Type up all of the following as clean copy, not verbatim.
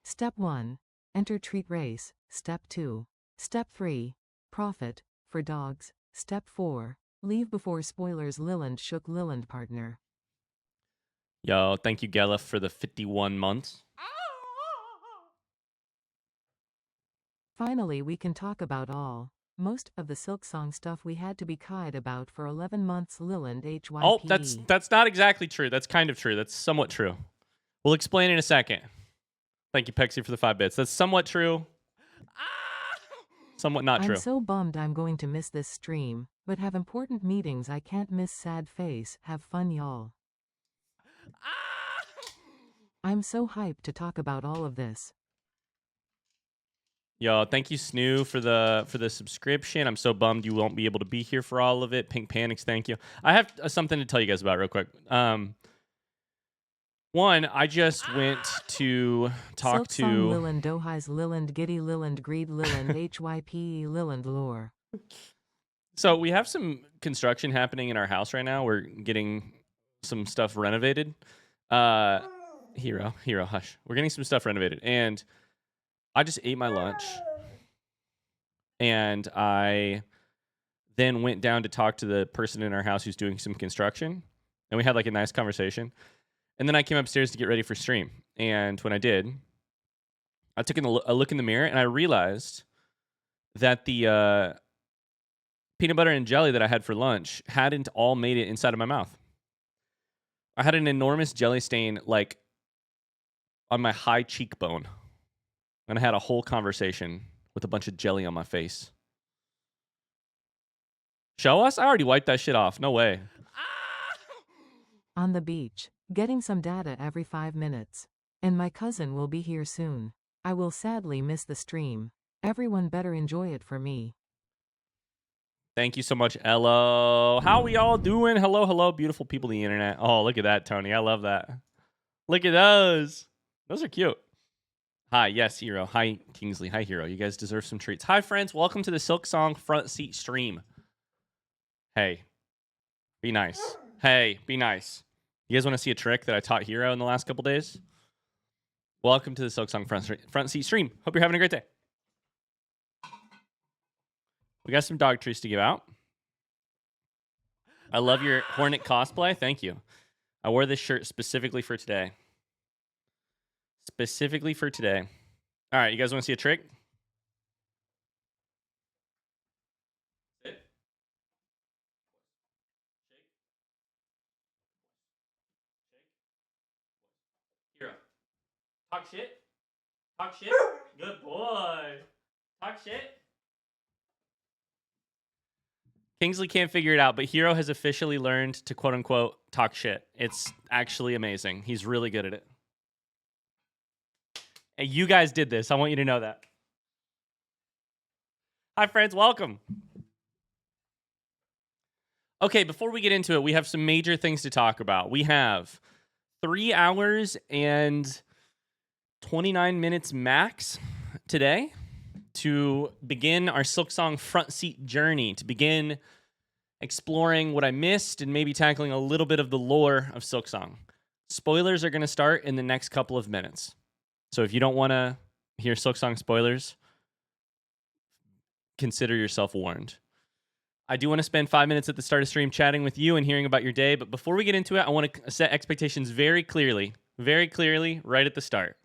Step 1. Enter treat race. Step 2. Step 3. Profit, for dogs. Step 4. Leave before spoilers. Liland shook Liland partner. Yo, thank you, Gela, for the 51 months. Finally, we can talk about all. Most of the Silksong stuff we had to be kide about for 11 months. Liland HYPE. Oh, that's not exactly true. That's kind of true. That's somewhat true. We'll explain in a second. Thank you, Pexy, for the 5 bits. That's somewhat true. Somewhat not true. I'm so bummed I'm going to miss this stream, but have important meetings I can't miss. Sad face. Have fun, y'all. I'm so hyped to talk about all of this. Yo, thank you, Snoo, for the subscription. I'm so bummed you won't be able to be here for all of it. Pink Panics, thank you. I have something to tell you guys about real quick. One, I just went to talk to Liland Dohais Liland Giddy Liland Greed Liland HYPE Liland Lore. So we have some construction happening in our house right now. We're getting some stuff renovated. Hero, hush. We're getting some stuff renovated. And I just ate my lunch. And I then went down to talk to the person in our house who's doing some construction. And we had like a nice conversation. And then I came upstairs to get ready for stream. And when I did, I took a look in the mirror and I realized that the peanut butter and jelly that I had for lunch hadn't all made it inside of my mouth. I had an enormous jelly stain like on my high cheekbone. And I had a whole conversation with a bunch of jelly on my face. Show us? I already wiped that shit off. No way. On the beach, getting some data every 5 minutes. And my cousin will be here soon. I will sadly miss the stream. Everyone better enjoy it for me. Thank you so much, Ello. How we all doing? Hello, beautiful people of the internet. Oh, look at that, Tony. I love that. Look at those. Those are cute. Hi, yes, Hero. Hi, Kingsley. Hi, Hero. You guys deserve some treats. Hi, friends. Welcome to the Silksong Frontseat stream. Hey, be nice. Hey, be nice. You guys want to see a trick that I taught Hero in the last couple days? Welcome to the Silksong Frontseat stream. Hope you're having a great day. We got some dog treats to give out. I love your Hornet cosplay. Thank you. I wore this shirt specifically for today. Specifically for today. All right, you guys want to see a trick? Sit. Shake. Hero. Talk shit. Talk shit. Good boy. Talk shit. Kingsley can't figure it out, but Hero has officially learned to quote unquote talk shit. It's actually amazing. He's really good at it. Hey, you guys did this. I want you to know that. Hi, friends. Welcome. Okay, before we get into it, we have some major things to talk about. We have 3 hours and 29 minutes max today to begin our Silksong Frontseat journey, to begin exploring what I missed and maybe tackling a little bit of the lore of Silksong. Spoilers are going to start in the next couple of minutes. So if you don't want to hear Silksong spoilers, consider yourself warned. I do want to spend 5 minutes at the start of stream chatting with you and hearing about your day. But before we get into it, I want to set expectations very clearly right at the start.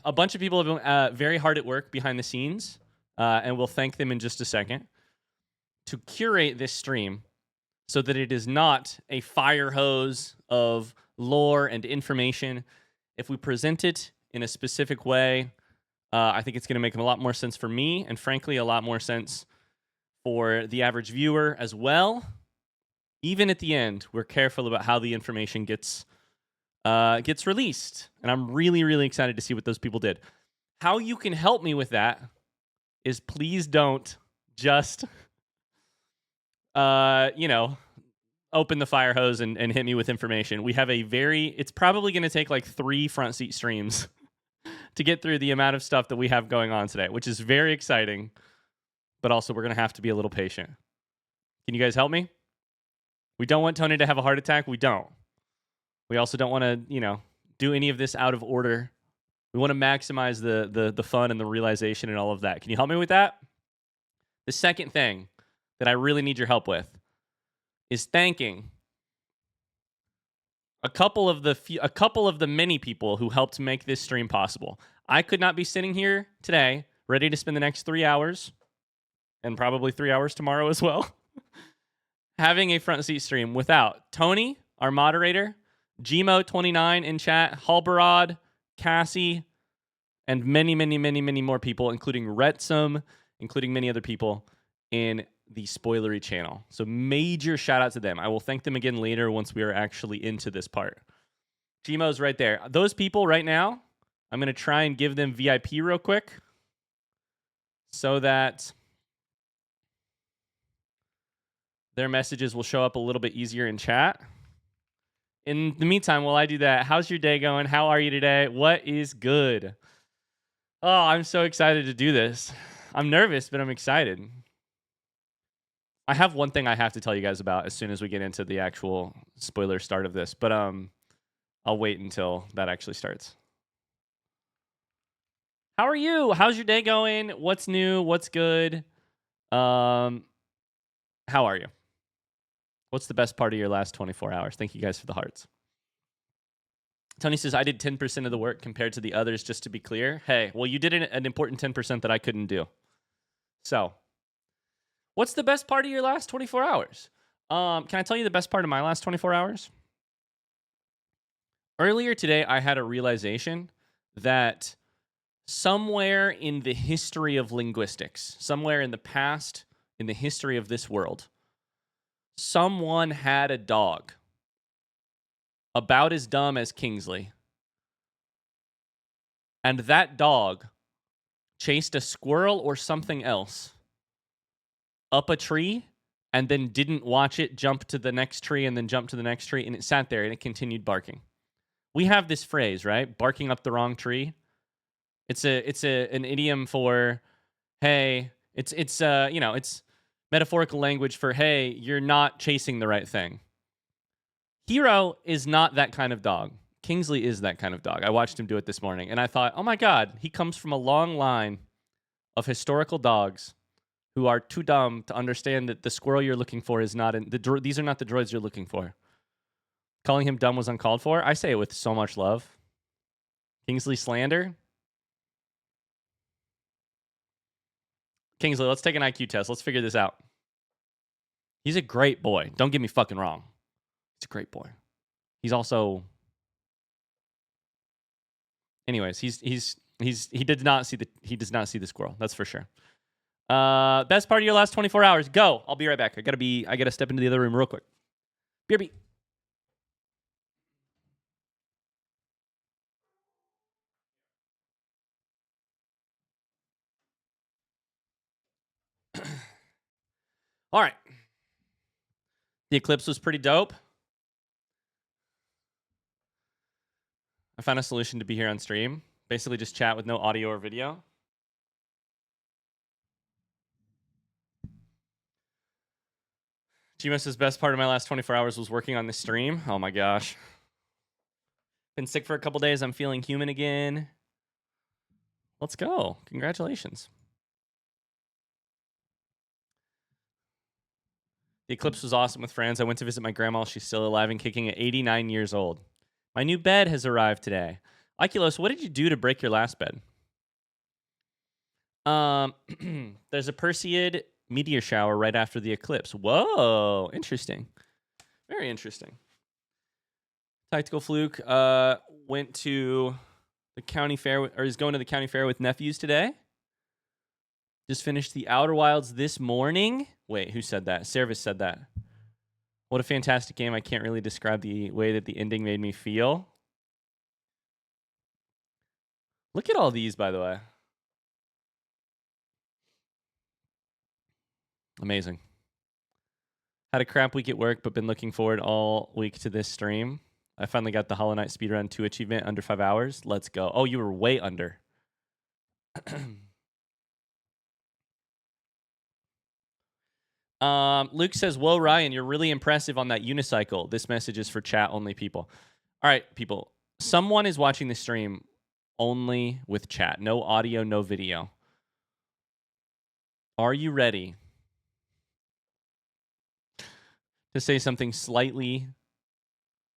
A bunch of people have been very hard at work behind the scenes, and we'll thank them in just a second, to curate this stream so that it is not a fire hose of lore and information. If we present it in a specific way, I think it's going to make a lot more sense for me, and frankly, a lot more sense for the average viewer as well. Even at the end, we're careful about how the information gets released, and I'm really, really excited to see what those people did. How you can help me with that is please don't just, open the fire hose and hit me with information. We have it's probably going to take like 3 Frontseat streams to get through the amount of stuff that we have going on today, which is very exciting, but also we're going to have to be a little patient. Can you guys help me? We don't want Tony to have a heart attack. We don't. We also don't want to, do any of this out of order We want to maximize the fun and the realization and all of that. Can you help me with that? The second thing that I really need your help with is thanking a couple of the many people who helped make this stream possible. I could not be sitting here today ready to spend the next 3 hours and probably 3 hours tomorrow as well having a front seat stream without Tony, our moderator, Gmo29 in chat, Halbarad, Cassie, and many, many, many, many more people, including Retsum, including many other people in the spoilery channel. So major shout out to them. I will thank them again later once we are actually into this part. Gmo's right there. Those people right now, I'm going to try and give them VIP real quick so that their messages will show up a little bit easier in chat. In the meantime, while I do that, how's your day going? How are you today? What is good? Oh, I'm so excited to do this. I'm nervous, but I'm excited. I have one thing I have to tell you guys about as soon as we get into the actual spoiler start of this, but I'll wait until that actually starts. How are you? How's your day going? What's new? What's good? How are you? What's the best part of your last 24 hours? Thank you guys for the hearts. Tony says, I did 10% of the work compared to the others, just to be clear. Hey, well, you did an important 10% that I couldn't do. So, what's the best part of your last 24 hours? Can I tell you the best part of my last 24 hours? Earlier today, I had a realization that somewhere in the history of linguistics, somewhere in the past, in the history of this world, someone had a dog about as dumb as Kingsley. And that dog chased a squirrel or something else up a tree and then didn't watch it jump to the next tree and then jump to the next tree, and it sat there and it continued barking. We have this phrase, right? Barking up the wrong tree. It's an idiom for, hey, it's metaphorical language for, hey, you're not chasing the right thing. Hero is not that kind of dog. Kingsley is that kind of dog. I watched him do it this morning, and I thought, oh my God, he comes from a long line of historical dogs who are too dumb to understand that the squirrel you're looking for is not these are not the droids you're looking for. Calling him dumb was uncalled for. I say it with so much love. Kingsley slander. Kingsley, let's take an IQ test. Let's figure this out. He's a great boy. Don't get me fucking wrong. He's a great boy. He's also... Anyways, he does not see the squirrel. That's for sure. Best part of your last 24 hours. Go. I'll be right back. I gotta step into the other room real quick. BRB. All right. The eclipse was pretty dope. I found a solution to be here on stream. Basically just chat with no audio or video. Gmo says, best part of my last 24 hours was working on this stream. Oh my gosh. Been sick for a couple days. I'm feeling human again. Let's go. Congratulations. The eclipse was awesome with friends. I went to visit my grandma. She's still alive and kicking at 89 years old. My new bed has arrived today. Oculus, what did you do to break your last bed? There's a Perseid meteor shower right after the eclipse. Whoa, interesting. Very interesting. Tactical Fluke went to the county fair, or is going to the county fair with nephews today. Just finished the Outer Wilds this morning. Wait, who said that? Servis said that. What a fantastic game. I can't really describe the way that the ending made me feel. Look at all these, by the way. Amazing. Had a crap week at work, but been looking forward all week to this stream. I finally got the Hollow Knight Speedrun 2 achievement under 5 hours. Let's go. Oh, you were way under. Luke says, whoa, Ryan, you're really impressive on that unicycle. This message is for chat-only people. All right, people. Someone is watching the stream only with chat. No audio, no video. Are you ready to say something slightly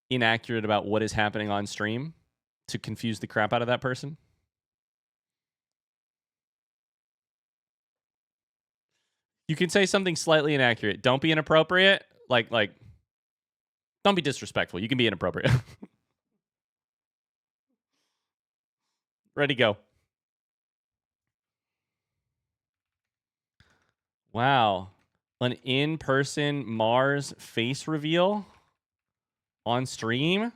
inaccurate about what is happening on stream to confuse the crap out of that person? You can say something slightly inaccurate. Don't be inappropriate. Like, don't be disrespectful. You can be inappropriate. Ready, go. Wow. An in-person Mars face reveal on stream?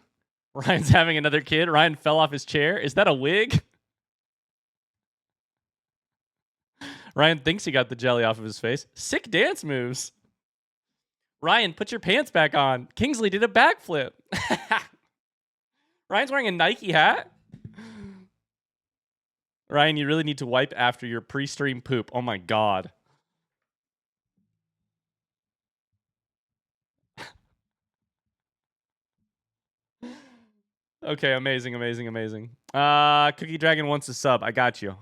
Ryan's having another kid. Ryan fell off his chair. Is that a wig? Ryan thinks he got the jelly off of his face. Sick dance moves. Ryan, put your pants back on. Kingsley did a backflip. Ryan's wearing a Nike hat. Ryan, you really need to wipe after your pre-stream poop. Oh my God. Okay, amazing. Cookie Dragon wants a sub. I got you.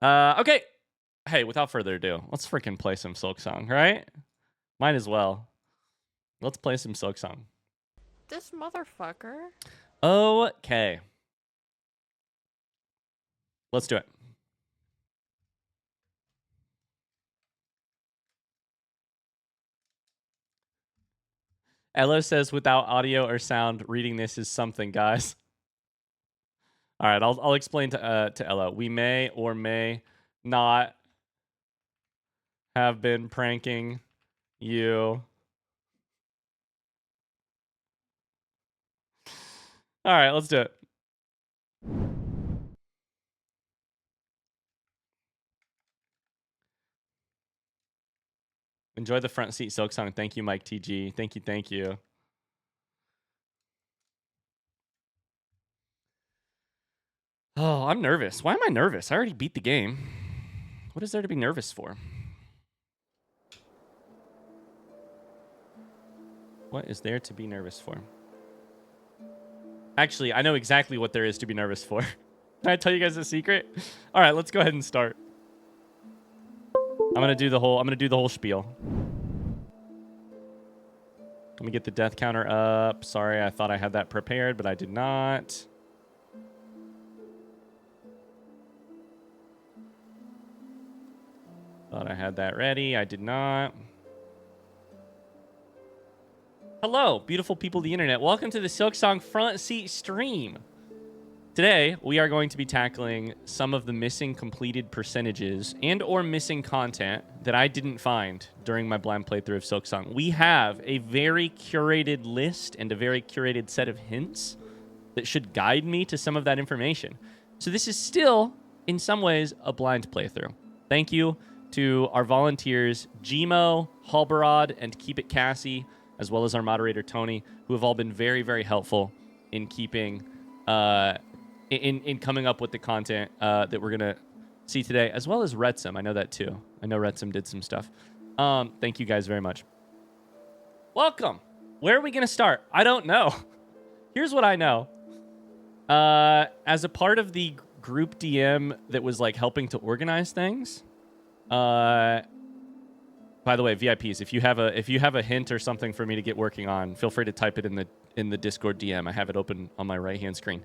Okay. Hey, without further ado, let's freaking play some Silksong, right? Might as well. Let's play some Silksong. This motherfucker. Okay. Let's do it. Elo says without audio or sound, reading this is something, guys. All right, I'll explain to Elo. We may or may not have been pranking you. All right, let's do it. Enjoy the front seat Silksong. Thank you, Mike TG. Thank you. Oh, I'm nervous. Why am I nervous? I already beat the game. What is there to be nervous for? What is there to be nervous for? Actually, I know exactly what there is to be nervous for. Can I tell you guys a secret? All right, let's go ahead and start. I'm gonna do the whole spiel. Let me get the death counter up. Sorry, I thought I had that prepared, but I did not. Thought I had that ready. I did not. Hello, beautiful people of the internet. Welcome to the Silksong front seat stream. Today, we are going to be tackling some of the missing completed percentages and or missing content that I didn't find during my blind playthrough of Silksong. We have a very curated list and a very curated set of hints that should guide me to some of that information. So this is still, in some ways, a blind playthrough. Thank you to our volunteers, Gmo, Halbarad, and Keep It Cassie, as well as our moderator, Tony, who have all been very, very helpful in keeping... in coming up with the content that we're going to see today, as well as Retsum. I know that too. I know Retsum did some stuff. Thank you guys very much. Welcome. Where are we going to start? I don't know. Here's what I know. As a part of the group DM that was like helping to organize things, by the way, VIPs, if you have a hint or something for me to get working on, feel free to type it in the Discord DM. I have it open on my right-hand screen.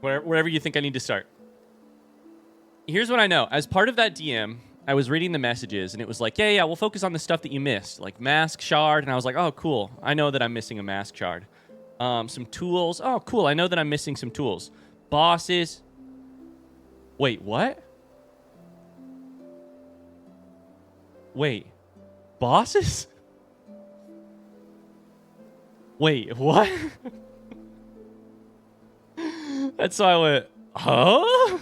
Wherever you think I need to start. Here's what I know. As part of that DM, I was reading the messages, and it was like, yeah, we'll focus on the stuff that you missed, like mask shard. And I was like, oh, cool. I know that I'm missing a mask shard. Some tools. Oh, cool. I know that I'm missing some tools. Bosses. Wait, what? Wait. Bosses? Wait, what? That's why I went, huh?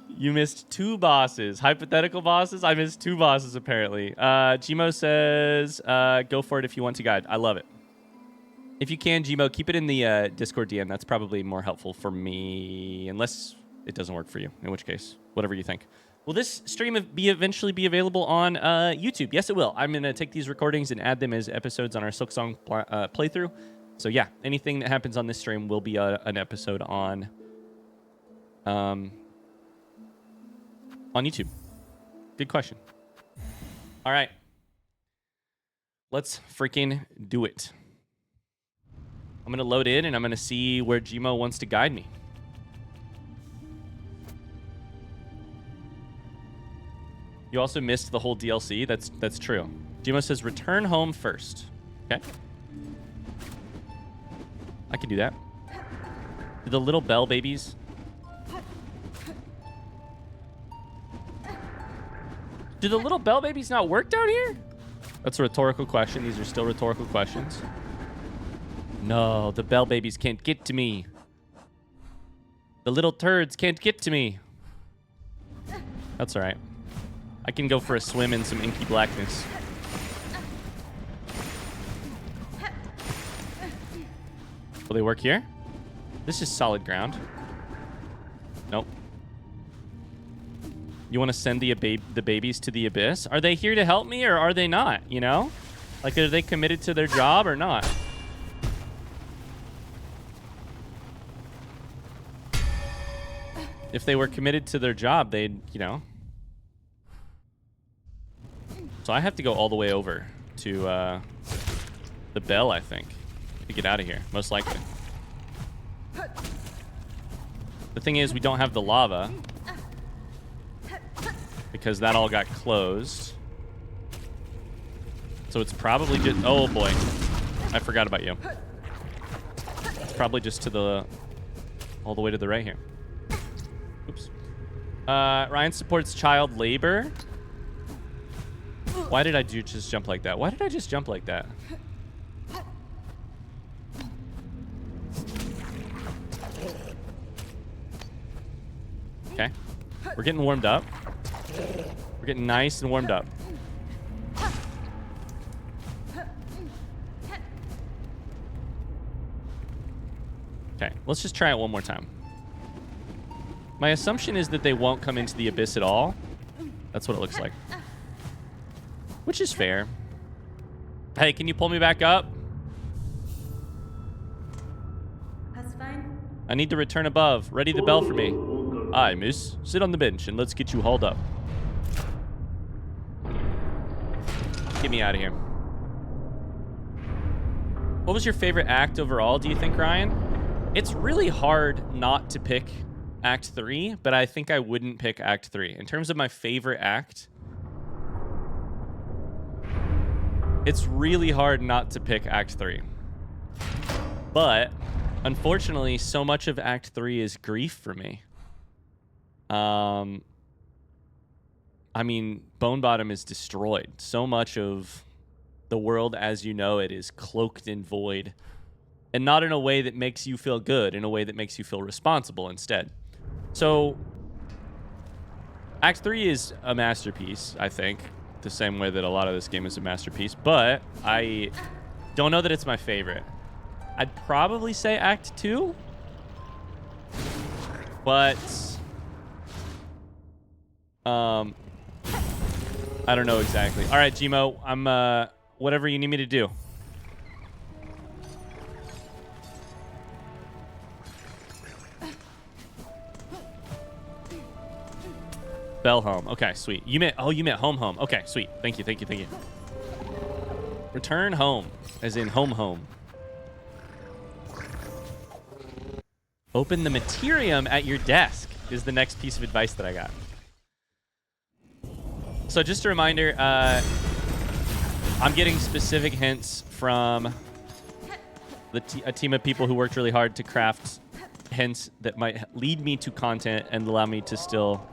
You missed 2 bosses. Hypothetical bosses? I missed 2 bosses, apparently. Gmo says, go for it if you want to guide. I love it. If you can, Gmo, keep it in the Discord DM. That's probably more helpful for me, unless it doesn't work for you, in which case, whatever you think. Will this stream eventually be available on YouTube? Yes, it will. I'm going to take these recordings and add them as episodes on our Silksong playthrough. So yeah, anything that happens on this stream will be an episode on YouTube. Good question. All right. Let's freaking do it. I'm going to load in and I'm going to see where Gmo wants to guide me. You also missed the whole DLC. That's true. Gmo says return home first. Okay. I can do that. Do the little bell babies? Do the little bell babies not work down here? That's a rhetorical question. These are still rhetorical questions. No, the bell babies can't get to me. The little turds can't get to me. That's all right. I can go for a swim in some inky blackness. Will they work here? This is solid ground. Nope. You want to send the babies to the abyss? Are they here to help me or are they not, you know? Like, are they committed to their job or not? If they were committed to their job, they'd, you know. So I have to go all the way over to the bell, I think, to get out of here, most likely. The thing is, we don't have the lava because that all got closed. So it's probably just... Oh, boy. I forgot about you. It's probably just to the... all the way to the right here. Oops. Ryan supports child labor. Why did I just jump like that? Why did I just jump like that? Okay. We're getting warmed up. We're getting nice and warmed up. Okay, let's just try it one more time. My assumption is that they won't come into the abyss at all. That's what it looks like. Which is fair. Hey, can you pull me back up? That's fine. I need to return above. Ready the bell for me. Aye, miss. Sit on the bench and let's get you hauled up. Get me out of here. What was your favorite act overall, do you think, Ryan? It's really hard not to pick Act 3, but I think I wouldn't pick Act 3. In terms of my favorite act, it's really hard not to pick Act 3. But, unfortunately, so much of Act 3 is grief for me. I mean, Bone Bottom is destroyed. So much of the world as you know it is cloaked in void. And not in a way that makes you feel good, in a way that makes you feel responsible instead. So, Act 3 is a masterpiece, I think. The same way that a lot of this game is a masterpiece. But I don't know that it's my favorite. I'd probably say Act 2. But I don't know exactly. All right, Gmo, I'm whatever you need me to do. Bell home. Okay, sweet. You meant home. Okay, sweet. Thank you. Return home, as in home. Open the Materium at your desk is the next piece of advice that I got. So just a reminder, I'm getting specific hints from a team of people who worked really hard to craft hints that might lead me to content and allow me to still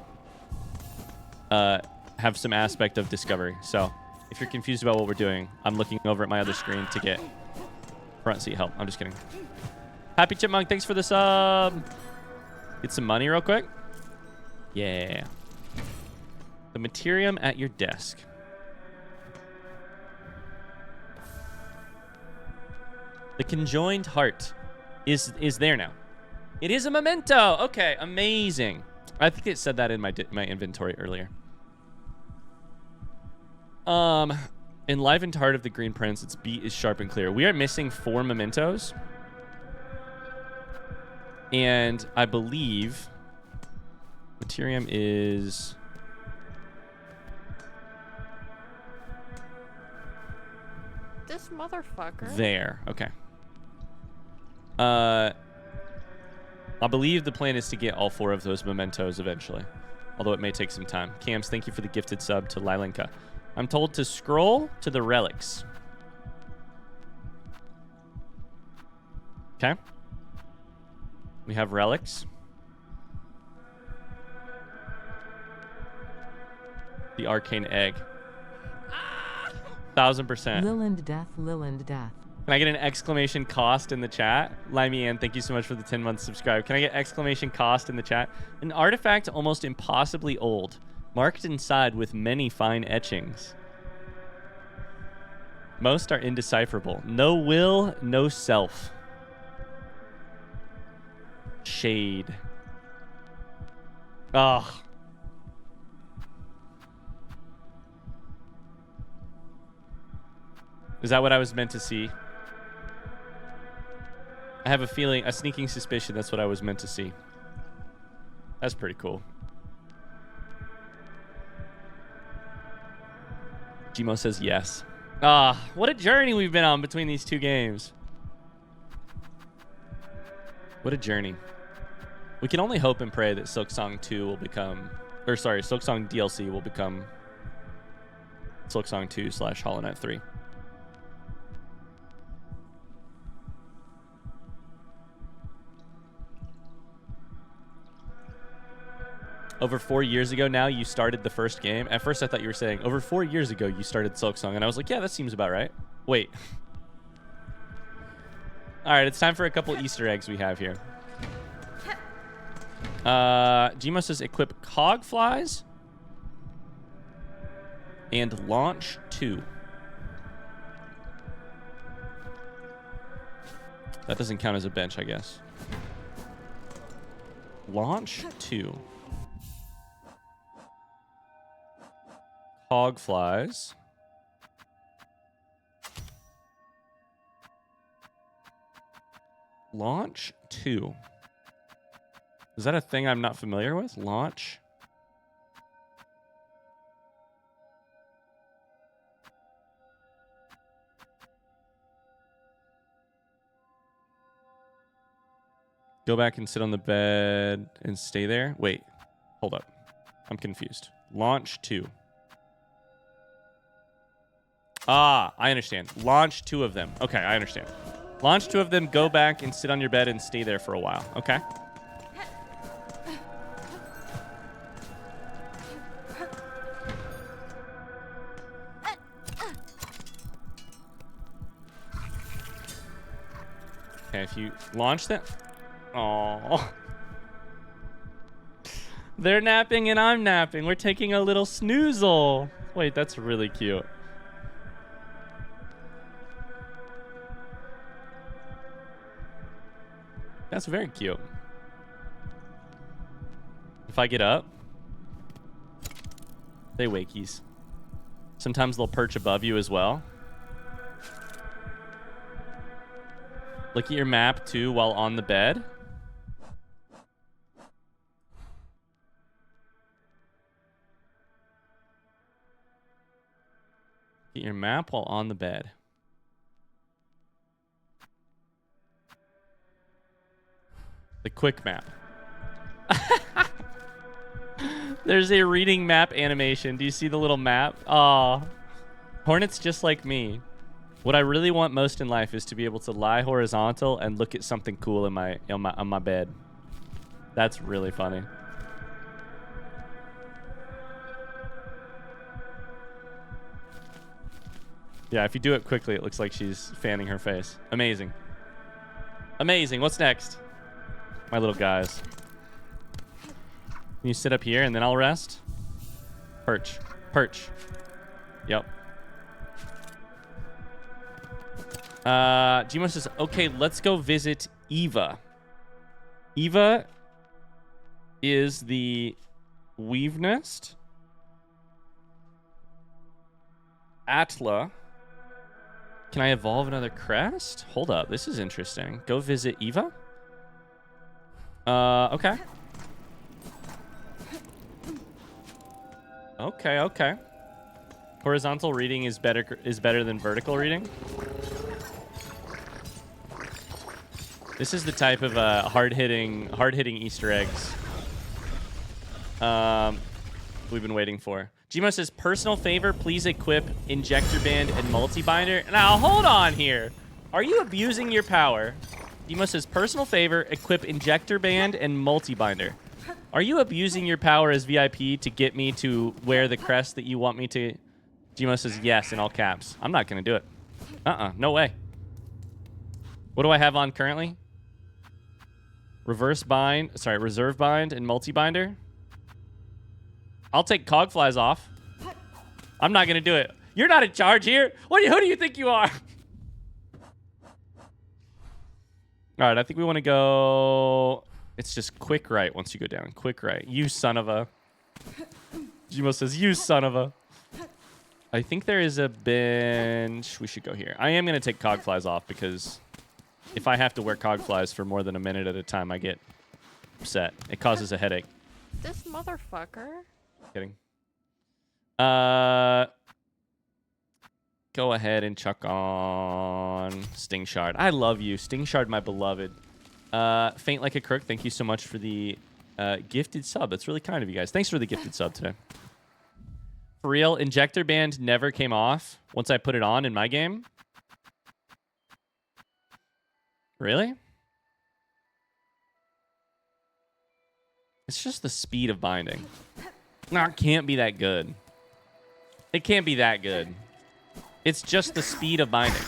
have some aspect of discovery. So if you're confused about what we're doing, I'm looking over at my other screen to get front seat help. I'm just kidding. Happy Chipmunk, thanks for the sub. Get some money real quick. Yeah. The Materium at your desk. The conjoined heart is there now. It is a memento. Okay, amazing. I think it said that in my inventory earlier. Enlivened Heart of the Green Prince. Its beat is sharp and clear. We are missing 4 mementos. And I believe Materium is... This motherfucker. there. Okay. I believe the plan is to get all 4 of those mementos eventually. Although it may take some time. Cams, thank you for the gifted sub to Lilenka. I'm told to scroll to the relics. Okay. We have relics. The arcane egg. 1000%. Liland death, Liland death. Can I get an exclamation cost in the chat? Limey Ann, thank you so much for the 10 months subscribe. Can I get exclamation cost in the chat? An artifact almost impossibly old, marked inside with many fine etchings. Most are indecipherable. No will, no self. Shade. Ugh. Is that what I was meant to see? I have a feeling, a sneaking suspicion that's what I was meant to see. That's pretty cool. Gmo says yes. Ah, what a journey we've been on between these 2 games. What a journey. We can only hope and pray that Silksong 2 will become... Or sorry, Silksong DLC will become Silksong 2 / Hollow Knight 3. Over 4 years ago now, you started the first game. At first, I thought you were saying, over 4 years ago, you started Silksong. And I was like, yeah, that seems about right. Wait. All right, it's time for a couple Easter eggs we have here. Gmo says, equip cog flies and launch 2. That doesn't count as a bench, I guess. Launch 2. Hog flies. Launch 2. Is that a thing I'm not familiar with? Launch. Go back and sit on the bed and stay there. Wait, hold up. I'm confused. Launch 2. Ah, I understand. Launch 2 of them. Okay, I understand. Launch 2 of them, go back and sit on your bed and stay there for a while. Okay. Okay, if you launch them... Oh. They're napping and I'm napping. We're taking a little snoozle. Wait, that's really cute. That's very cute. If I get up, they wakies. Sometimes they'll perch above you as well. Look at your map too while on the bed. Get your map while on the bed. The quick map. There's a reading map animation. Do you see the little map? Aw. Hornet's just like me. What I really want most in life is to be able to lie horizontal and look at something cool on my bed. That's really funny. Yeah, if you do it quickly, it looks like she's fanning her face. Amazing. Amazing. What's next? My little guys. Can you sit up here and then I'll rest? Perch. Perch. Yep. Gmo says, okay, let's go visit Eva. Eva is the weave nest. Atla. Can I evolve another crest? Hold up. This is interesting. Go visit Eva? Okay. Okay. Horizontal reading is better than vertical reading. This is the type of hard-hitting Easter eggs we've been waiting for. Gmo says, personal favor, please equip Injector Band and Multibinder. Now, hold on here. Are you abusing your power? Gmo says, personal favor, equip Injector Band and Multibinder. Are you abusing your power as VIP to get me to wear the crest that you want me to? Gmo says, yes, in all caps. I'm not going to do it. No way. What do I have on currently? Reserve bind and multibinder. I'll take cogflies off. I'm not gonna do it. You're not in charge here. Who do you think you are? All right, I think we want to go. It's just quick right once you go down. Quick right. You son of a. Gmo says, you son of a. I think there is a bench. We should go here. I am gonna take cogflies off because if I have to wear cogflies for more than a minute at a time, I get upset. It causes a headache. This motherfucker. Kidding. Go ahead and chuck on Sting Shard. I love you. Sting Shard, my beloved. Faint Like a Crook, thank you so much for the gifted sub. That's really kind of you guys. Thanks for the gifted sub today. For real, Injector Band never came off once I put it on in my game. Really? It's just the speed of binding. No, it can't be that good. It can't be that good. It's just the speed of binding.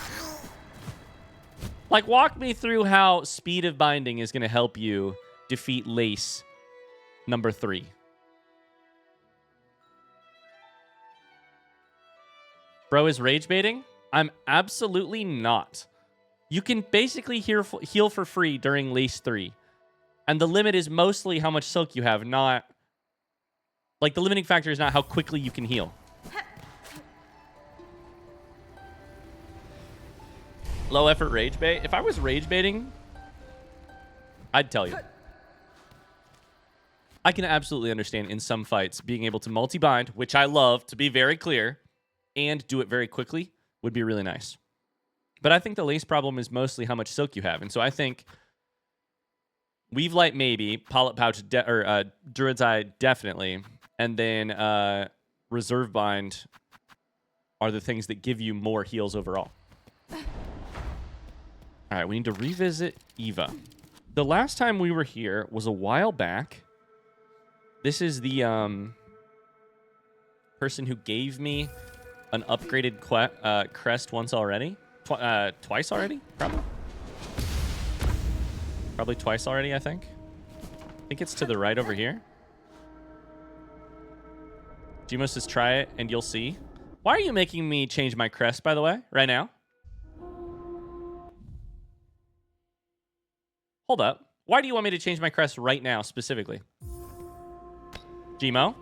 Like, walk me through how speed of binding is going to help you defeat Lace number 3. Bro is rage baiting? I'm absolutely not. You can basically heal for free during Lace 3. And the limit is mostly how much silk you have, not... Like, the limiting factor is not how quickly you can heal. Low effort rage bait. If I was rage baiting, I'd tell you. I can absolutely understand in some fights being able to multi-bind, which I love, to be very clear, and do it very quickly would be really nice. But I think the Lace problem is mostly how much silk you have. And so I think Weave Light maybe, Polyp Pouch Druid's Eye definitely, and then Reserve Bind are the things that give you more heals overall. All right, we need to revisit Eva. The last time we were here was a while back. This is the person who gave me an upgraded crest once already. Twice already, probably. Probably twice already, I think. I think it's to the right over here. Gmo says try it and you'll see. Why are you making me change my crest, by the way, right now? Hold up. Why do you want me to change my crest right now, specifically? Gmo?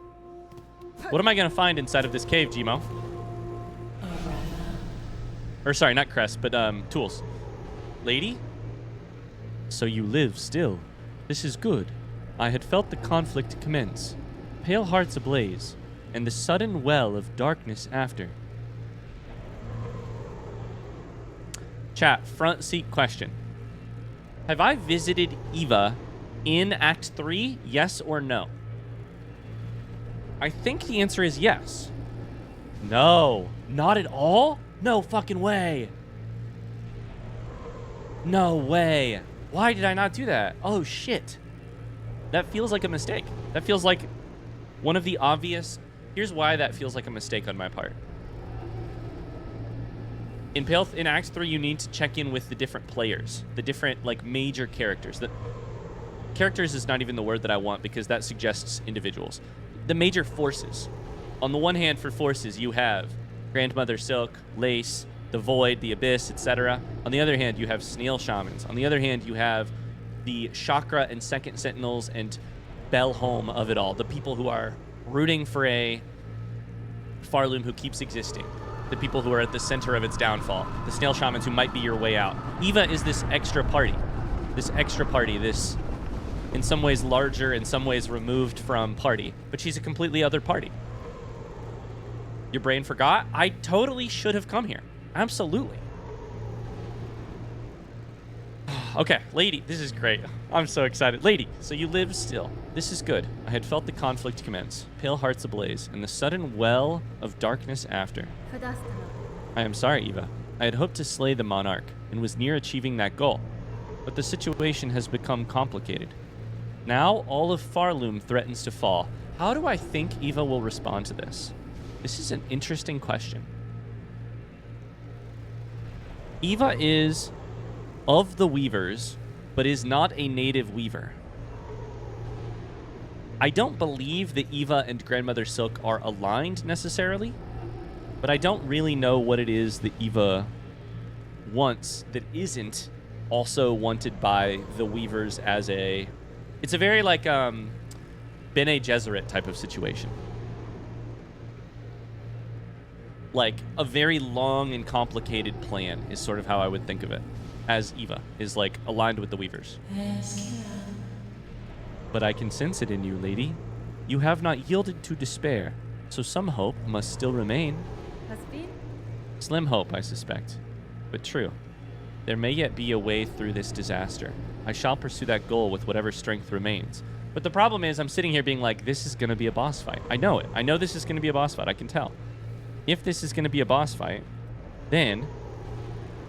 What am I going to find inside of this cave, Gmo? Or sorry, not crest, but tools. Lady? So you live still. This is good. I had felt the conflict commence. Pale hearts ablaze, and the sudden well of darkness after. Chat, front seat question. Have I visited Eva in Act 3, yes or no? I think the answer is yes. No, not at all? No fucking way. No way. Why did I not do that? Oh, shit. That feels like a mistake. That feels like one of the obvious... Here's why that feels like a mistake on my part. In Act 3, you need to check in with the different players. The different, like, major characters. Characters is not even the word that I want because that suggests individuals. The major forces. On the one hand, for forces, you have Grandmother Silk, Lace, the Void, the Abyss, etc. On the other hand, you have Snail Shamans. On the other hand, you have the Chakra and Second Sentinels and Bellholm of it all. The people who are rooting for a Farloom who keeps existing. the people who are at the center of its downfall, the snail shamans who might be your way out. Eva is this extra party, this in some ways larger, in some ways removed from party, but she's a completely other party. Your brain forgot? I totally should have come here. Absolutely. Okay, lady, this is great. I'm so excited. Lady, so you live still. This is good. I had felt the conflict commence, pale hearts ablaze, and the sudden well of darkness after. I am sorry, Eva. I had hoped to slay the monarch, and was near achieving that goal. But the situation has become complicated. Now, all of Farloom threatens to fall. How do I think Eva will respond to this? This is an interesting question. Eva is of the weavers, but is not a native weaver. I don't believe that Eva and Grandmother Silk are aligned necessarily, but I don't really know what it is that Eva wants that isn't also wanted by the weavers as a... It's a very like Bene Gesserit type of situation. Like a very long and complicated plan is sort of how I would think of it, as Eva is like aligned with the weavers. But I can sense it in you, lady. You have not yielded to despair, so some hope must still remain. Has been? Slim hope, I suspect, but true. There may yet be a way through this disaster. I shall pursue that goal with whatever strength remains. But the problem is I'm sitting here being like, this is going to be a boss fight. I know it. I know this is going to be a boss fight. I can tell. If this is going to be a boss fight, then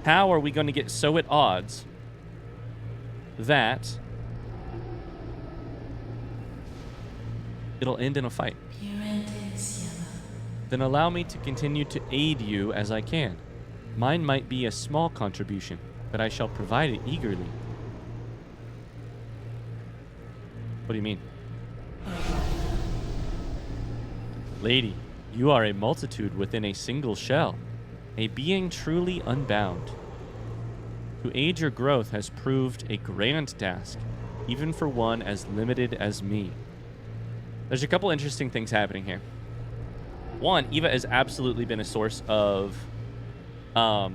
how are we going to get so at odds that it'll end in a fight? Then allow me to continue to aid you as I can. Mine might be a small contribution, but I shall provide it eagerly. What do you mean? Lady, you are a multitude within a single shell, a being truly unbound. To aid your growth has proved a grand task, even for one as limited as me. There's a couple interesting things happening here. One, Eva has absolutely been a source of a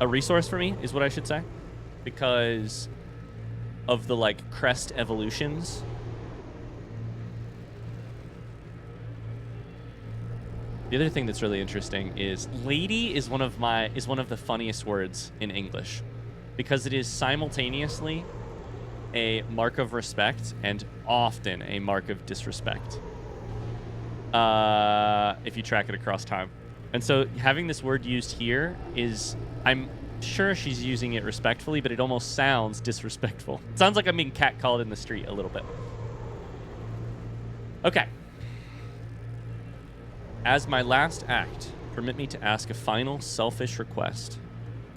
resource for me, is what I should say, because of the like crest evolutions. The other thing that's really interesting is lady is one of the funniest words in English, because it is simultaneously a mark of respect and often a mark of disrespect, if you track it across time. And so having this word used here is, I'm sure she's using it respectfully, but it almost sounds disrespectful. It sounds like I'm being catcalled in the street a little bit. Okay. As my last act, permit me to ask a final selfish request.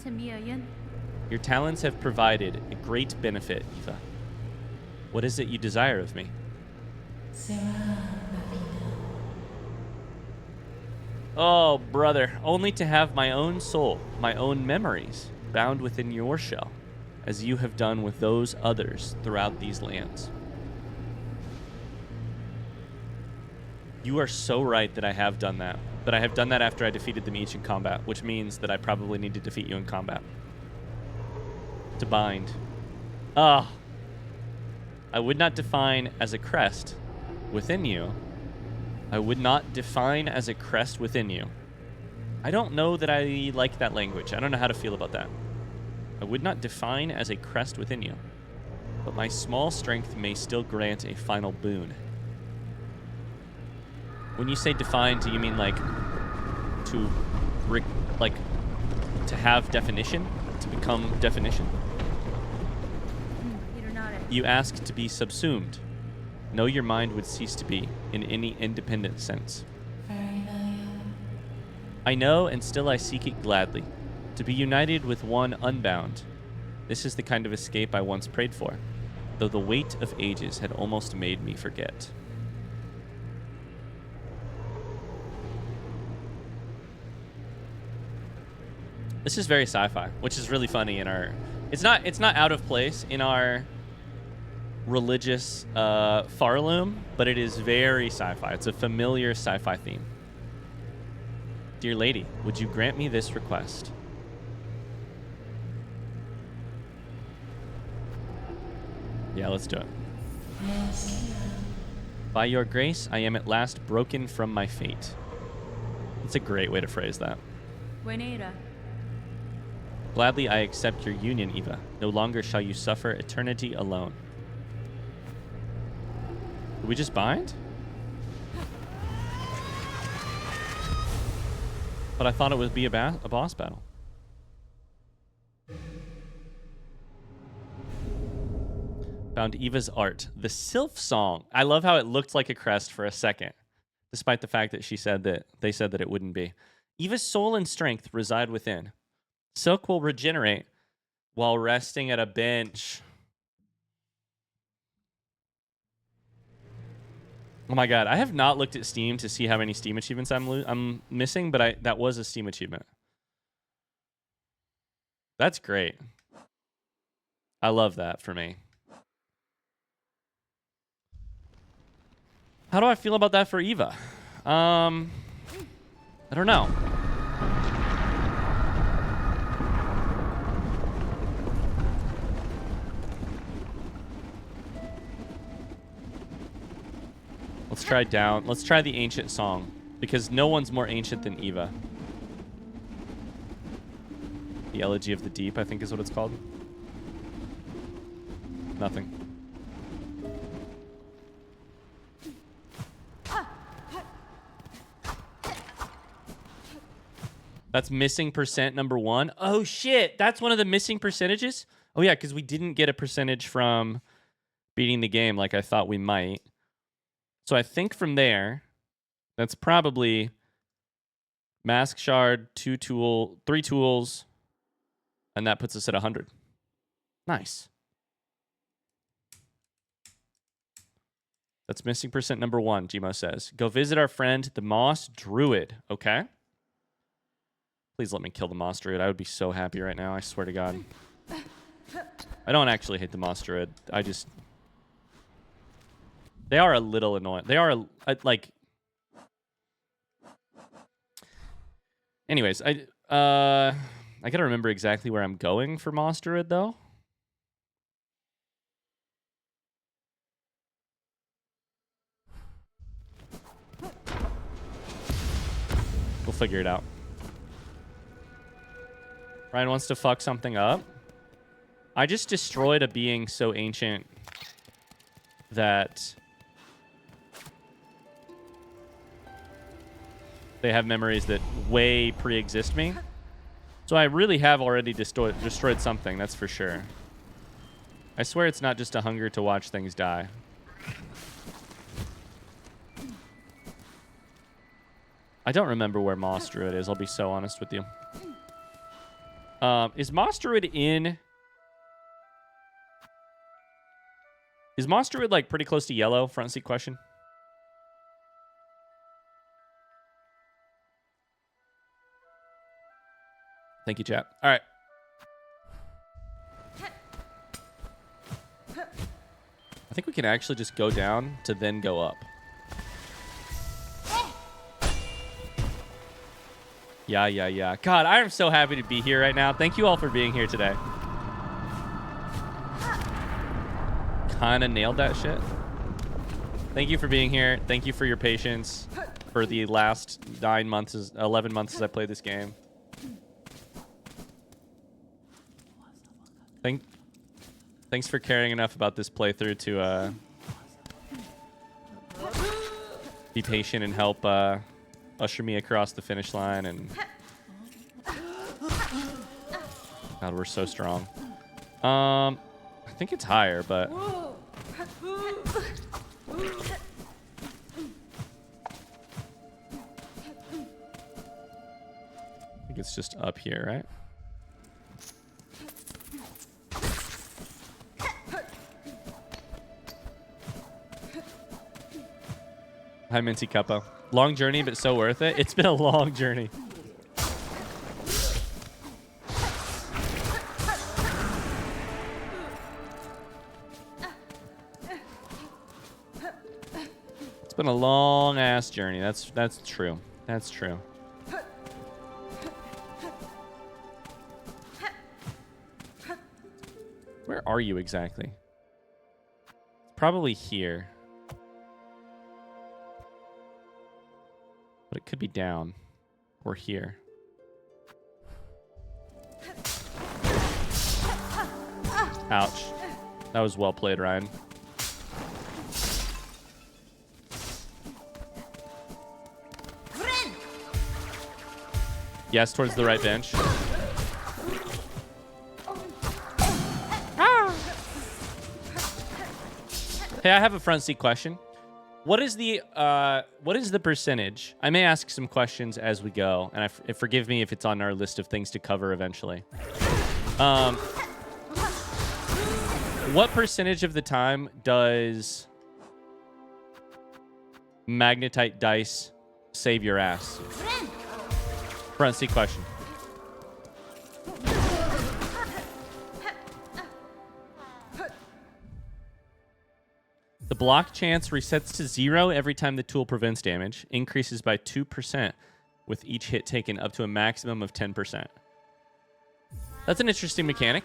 To me again? Your talents have provided a great benefit, Eva. What is it you desire of me? Oh, brother, only to have my own soul, my own memories, bound within your shell, as you have done with those others throughout these lands. You are so right that I have done that. But I have done that after I defeated them each in combat, which means that I probably need to defeat you in combat. To bind. Ah. I would not define as a crest within you. I would not define as a crest within you. I don't know that I like that language. I don't know how to feel about that. I would not define as a crest within you, but my small strength may still grant a final boon. When you say define, do you mean like to have definition? To become definition? You ask to be subsumed. No, your mind would cease to be in any independent sense. I know, and still I seek it gladly. To be united with one unbound. This is the kind of escape I once prayed for, though the weight of ages had almost made me forget. This is very sci-fi, which is really funny in our... It's not out of place in our religious Farloom, but it is very sci-fi. It's a familiar sci-fi theme. dear lady, would you grant me this request? Yeah, let's do it. By your grace, I am at last broken from my fate. That's a great way to phrase that. Buenera. Gladly I accept your union, Eva. No longer shall you suffer eternity alone. Did we just bind? But I thought it would be a boss battle. Found Eva's art. The Silksong. I love how it looked like a crest for a second, despite the fact that they said that it wouldn't be. Eva's soul and strength reside within. Silk will regenerate while resting at a bench. Oh my god, I have not looked at Steam to see how many Steam achievements I'm missing, but that was a Steam achievement. That's great. I love that for me. How do I feel about that for Eva? I don't know. Let's try the ancient song, because no one's more ancient than Eva. The Elegy of the Deep, I think is what it's called. Nothing. That's missing percent number 1. Oh shit, that's one of the missing percentages? Oh yeah, because we didn't get a percentage from beating the game like I thought we might. So I think from there, that's probably mask shard, 3 tools, and that puts us at 100. Nice. That's missing percent number 1, Gmo says. Go visit our friend, the Moss Druid. Okay. Please let me kill the Moss Druid. I would be so happy right now. I swear to God. I don't actually hate the Moss Druid. I just... They are a little annoying. They are, like... Anyways, I gotta remember exactly where I'm going for Moss Druid, though. We'll figure it out. Ryan wants to fuck something up. I just destroyed a being so ancient that they have memories that way pre-exist me. So I really have already destroyed something, that's for sure. I swear it's not just a hunger to watch things die. I don't remember where Moss Druid is, I'll be so honest with you. Is Moss Druid in... Is Moss Druid, like, pretty close to yellow? Front seat question. Thank you, chat. All right. I think we can actually just go down to then go up. Yeah. God, I am so happy to be here right now. Thank you all for being here today. Kinda nailed that shit. Thank you for being here. Thank you for your patience for the last 11 months as I played this game. Thanks for caring enough about this playthrough to be patient and help usher me across the finish line. And God, we're so strong. I think it's higher, but I think it's just up here, right? Hi, Minty Cuppo. Long journey, but so worth it. It's been a long journey. It's been a long ass journey. That's true. That's true. are you exactly? It's probably here. But it could be down or here. Ouch. That was well played, Ryan. Yes, towards the right bench. Hey, I have a front seat question. What is the percentage? I may ask some questions as we go, and forgive me if it's on our list of things to cover eventually. What percentage of the time does magnetite dice save your ass? Front seat question. The block chance resets to 0 every time the tool prevents damage, increases by 2% with each hit taken up to a maximum of 10%. That's an interesting mechanic.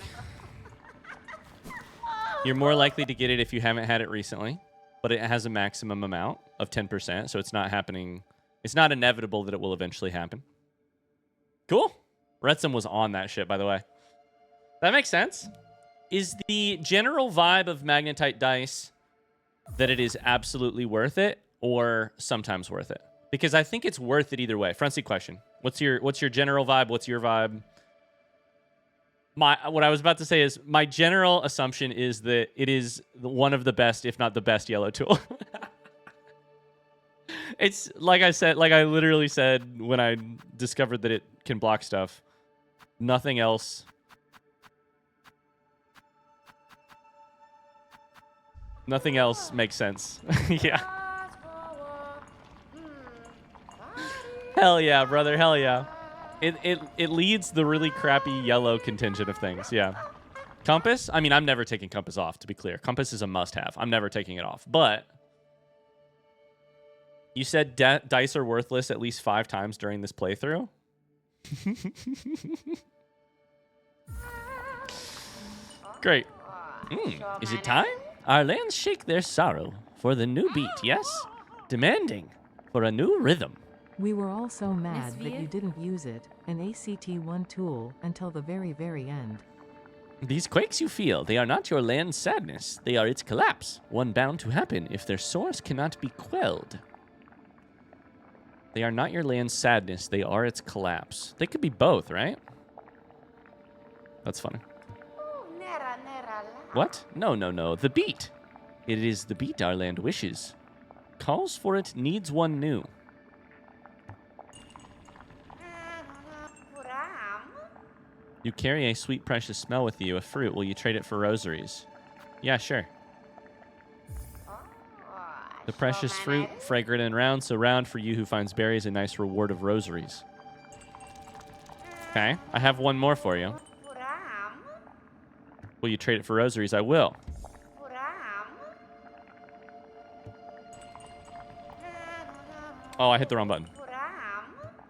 You're more likely to get it if you haven't had it recently, but it has a maximum amount of 10%, so it's not happening. It's not inevitable that it will eventually happen. Cool. Retsom was on that shit, by the way. That makes sense. Is the general vibe of magnetite dice that it is absolutely worth it or sometimes worth it? Because I think it's worth it either way. Front seat question. What's your general vibe? What's your vibe? What I was about to say is my general assumption is that it is one of the best, if not the best, yellow tool. It's like I said, like I literally said when I discovered that it can block stuff. Nothing else. Nothing else makes sense. Yeah. Hell yeah, brother. Hell yeah. It leads the really crappy yellow contingent of things. Yeah. Compass? I mean, I'm never taking Compass off, to be clear. Compass is a must-have. I'm never taking it off. But you said dice are worthless at least 5 times during this playthrough? Great. Is it time? Our lands shake their sorrow for the new beat, yes? Demanding for a new rhythm. We were all so mad that Vier? you didn't use it, an ACT-1 tool, until the very, very end. These quakes you feel, they are not your land's sadness. They are its collapse, one bound to happen if their source cannot be quelled. They are not your land's sadness. They are its collapse. They could be both, right? That's funny. What? No, no, no. The beat. It is the beat our land wishes. Calls for it, needs one new. You carry a sweet, precious smell with you, a fruit. Will you trade it for rosaries? Yeah, sure. The precious fruit, fragrant and round, so round for you who finds berries, a nice reward of rosaries. Okay, I have one more for you. Will you trade it for rosaries? I will. Oh, I hit the wrong button.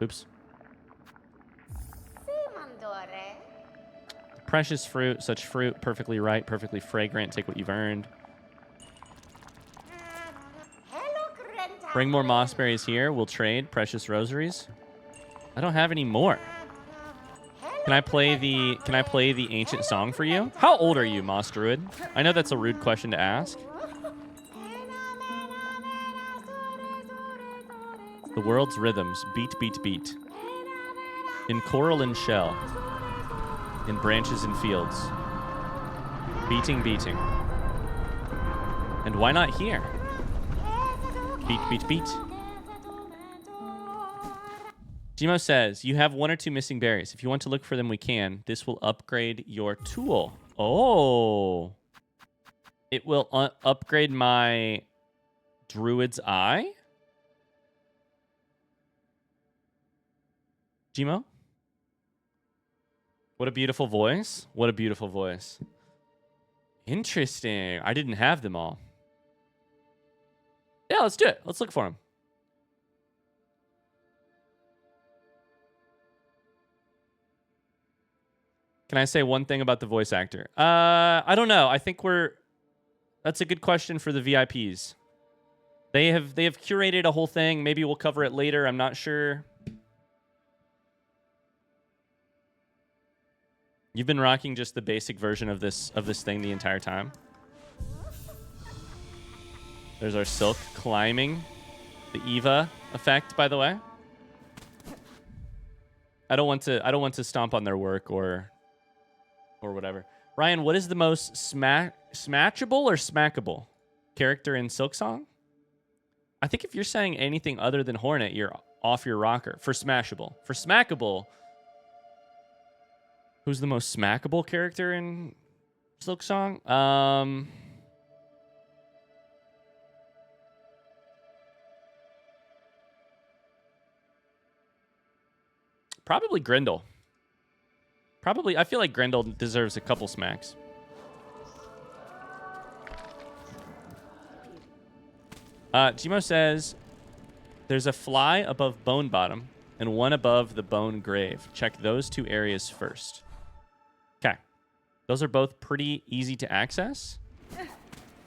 Oops. Precious fruit, such fruit, perfectly ripe, perfectly fragrant. Take what you've earned. Bring more mossberries here. We'll trade precious rosaries. I don't have any more. Can I play the ancient song for you? How old are you, Moss Druid? I know that's a rude question to ask. The world's rhythms, beat, beat, beat. In coral and shell. In branches and fields. Beating, beating. And why not here? Beat, beat, beat. Gmo says, you have 1 or 2 missing berries. If you want to look for them, we can. This will upgrade your tool. Oh. It will upgrade my Druid's Eye? Gmo? What a beautiful voice. What a beautiful voice. Interesting. I didn't have them all. Yeah, let's do it. Let's look for them. Can I say one thing about the voice actor? I don't know. I think that's a good question for the VIPs. They have curated a whole thing. Maybe we'll cover it later. I'm not sure. You've been rocking just the basic version of this thing the entire time. There's our Silk climbing. The Eva effect, by the way. I don't want to stomp on their work or whatever. Ryan, what is the most smatchable or smackable character in Silksong? I think if you're saying anything other than Hornet, you're off your rocker. For smashable. For smackable, who's the most smackable character in Silksong? Probably Grindel. I feel like Grindel deserves a couple smacks. Gmo says, there's a fly above Bone Bottom and one above the Bone Grave. Check those two areas first. Okay. Those are both pretty easy to access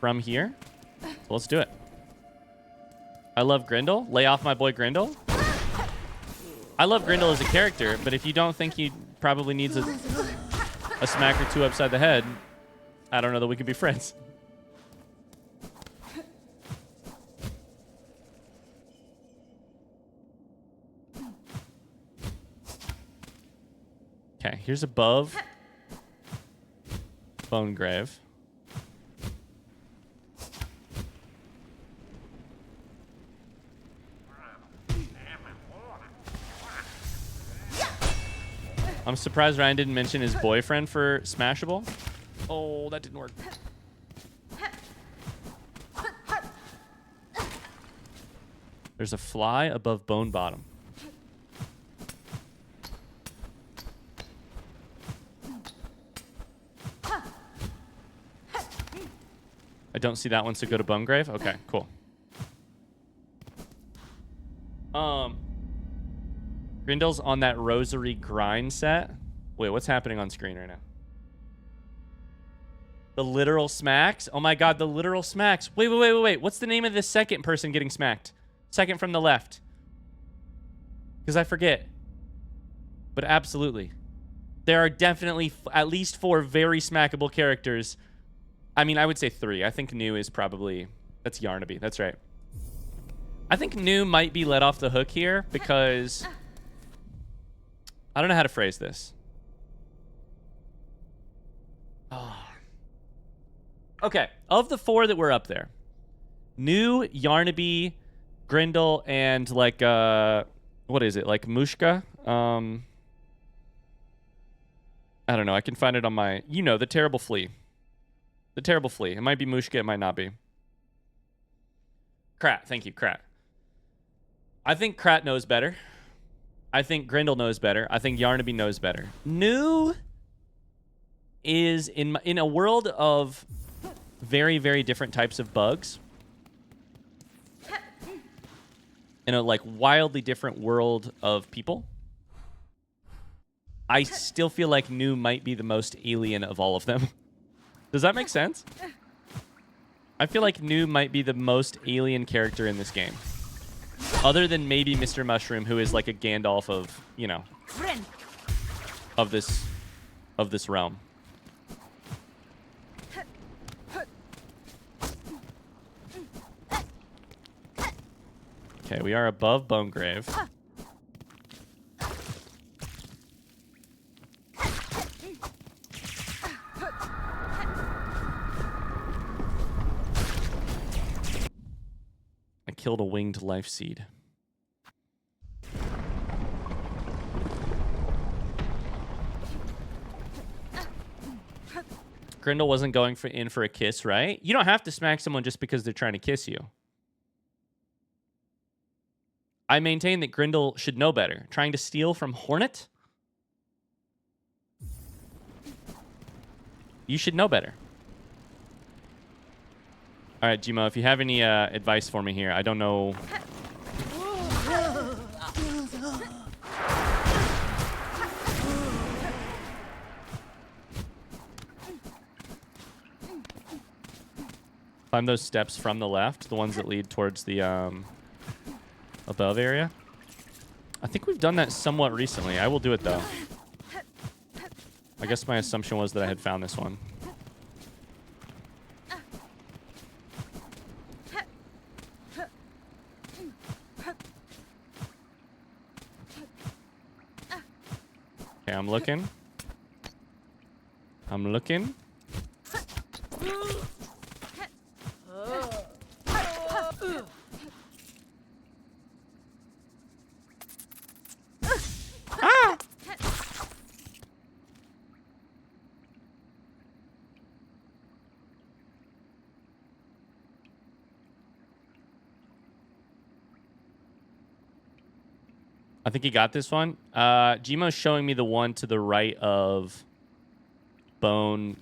from here. So let's do it. I love Grindel. Lay off my boy Grindel. I love Grindel as a character, but if you don't think he probably needs a smack or two upside the head, I don't know that we can be friends. Okay, here's above Bone Grave. I'm surprised Ryan didn't mention his boyfriend for Smashable. Oh, that didn't work. There's a fly above Bone Bottom. I don't see that one, so go to Bone Grave. Okay, cool. Grindel's on that rosary grind set. Wait, what's happening on screen right now? The literal smacks? Oh my god, the literal smacks. Wait. What's the name of the second person getting smacked? Second from the left. Because I forget. But absolutely. There are definitely at least 4 very smackable characters. I mean, I would say 3. I think New is probably... That's Yarnaby. That's right. I think New might be let off the hook here because... I don't know how to phrase this. Oh. Okay. Of the 4 that were up there, New, Yarnaby, Grindel, and like, what is it? Like Mushka? I don't know. I can find it on my... You know, the Terrible Flea. The Terrible Flea. It might be Mushka. It might not be. Krat. Thank you, Krat. I think Krat knows better. I think Grindel knows better. I think Yarnaby knows better. New is in a world of very, very different types of bugs. In a like wildly different world of people. I still feel like New might be the most alien of all of them. Does that make sense? I feel like New might be the most alien character in this game. Other than maybe Mr. Mushroom, who is like a Gandalf of, you know, of this realm. Okay, we are above Bone Grave. I killed a winged life seed. Grindel wasn't going in for a kiss, right? You don't have to smack someone just because they're trying to kiss you. I maintain that Grindel should know better. Trying to steal from Hornet? You should know better. All right, Gmo, if you have any advice for me here, I don't know. Climb those steps from the left, the ones that lead towards the above area. I think we've done that somewhat recently. I will do it, though. I guess my assumption was that I had found this one. Okay, I'm looking. I'm looking. Ah! I think he got this one. Gmo's showing me the one to the right of Bone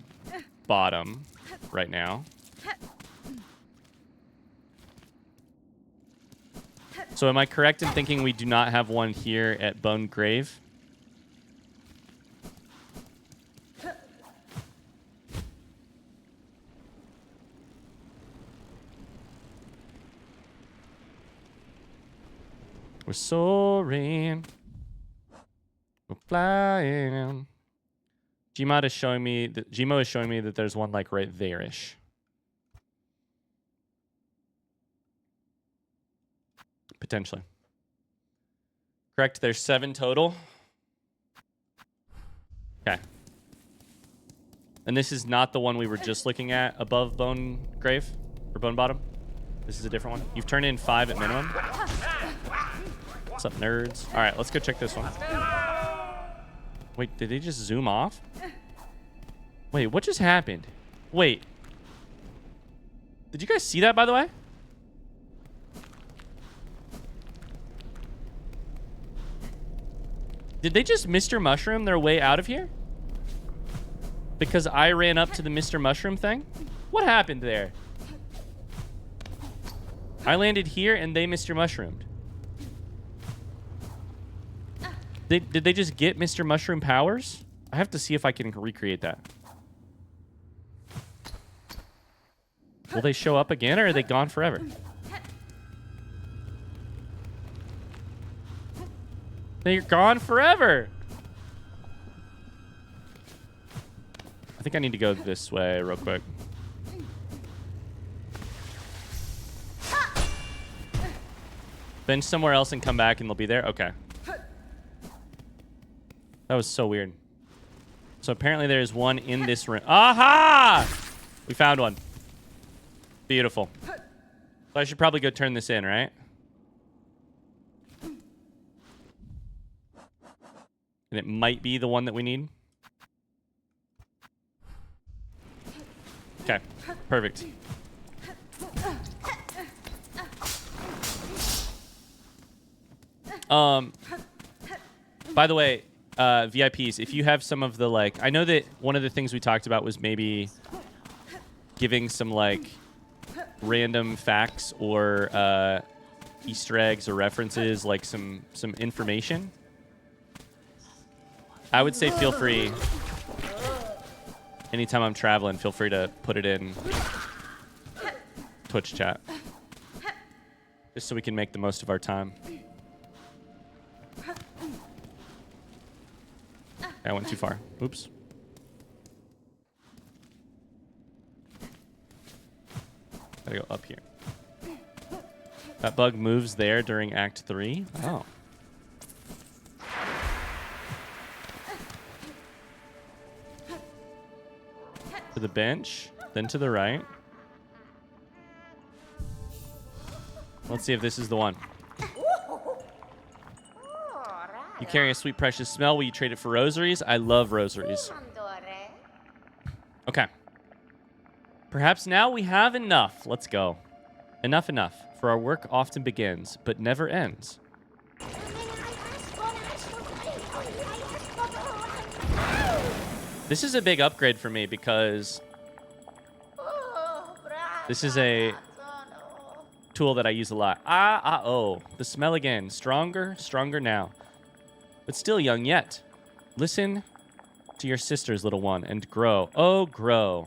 Bottom right now. So am I correct in thinking we do not have one here at Bone Grave? We're soaring. We're flying. Gmo is showing me that there's one like right there-ish. Potentially. Correct, there's 7 total. Okay. And this is not the one we were just looking at above Bone Grave or Bone Bottom. This is a different one. You've turned in 5 at minimum. What's up, nerds? All right, let's go check this one. Wait, did they just zoom off? Wait, what just happened? Wait. Did you guys see that, by the way? Did they just Mr. Mushroom their way out of here? Because I ran up to the Mr. Mushroom thing? What happened there? I landed here and they Mr. Mushroomed. Did they just get Mr. Mushroom powers? I have to see if I can recreate that. Will they show up again or are they gone forever? They're gone forever. I think I need to go this way real quick. Bench somewhere else and come back and they'll be there? Okay. That was so weird. So apparently there's one in this room. Aha! We found one. Beautiful. So I should probably go turn this in, right? And it might be the one that we need. Okay, perfect. By the way, VIPs, if you have some of the, like, I know that one of the things we talked about was maybe giving some, like, random facts or Easter eggs or references, like some information. I would say feel free. Anytime I'm traveling, feel free to put it in Twitch chat. Just so we can make the most of our time. I went too far. Oops. Gotta go up here. That bug moves there during Act 3. Oh. To the bench, then to the right. Let's see if this is the one. You carry a sweet, precious smell. Will you trade it for rosaries? I love rosaries. Okay. Perhaps now we have enough. Let's go. Enough. For our work often begins, but never ends. This is a big upgrade for me because this is a tool that I use a lot. Oh. The smell again. Stronger now. But still young yet. Listen to your sisters, little one, and grow. Oh, grow.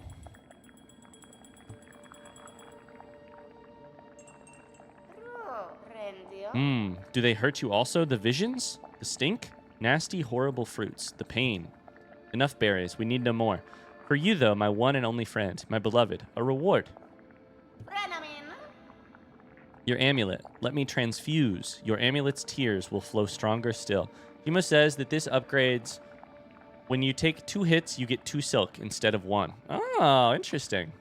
Do they hurt you also? The visions? The stink? Nasty, horrible fruits. The pain. Enough berries. We need no more. For you, though, my one and only friend, my beloved, a reward. Your amulet. Let me transfuse. Your amulet's tears will flow stronger still. Yuma says that this upgrades... When you take 2 hits, you get 2 silk instead of 1. Oh, interesting.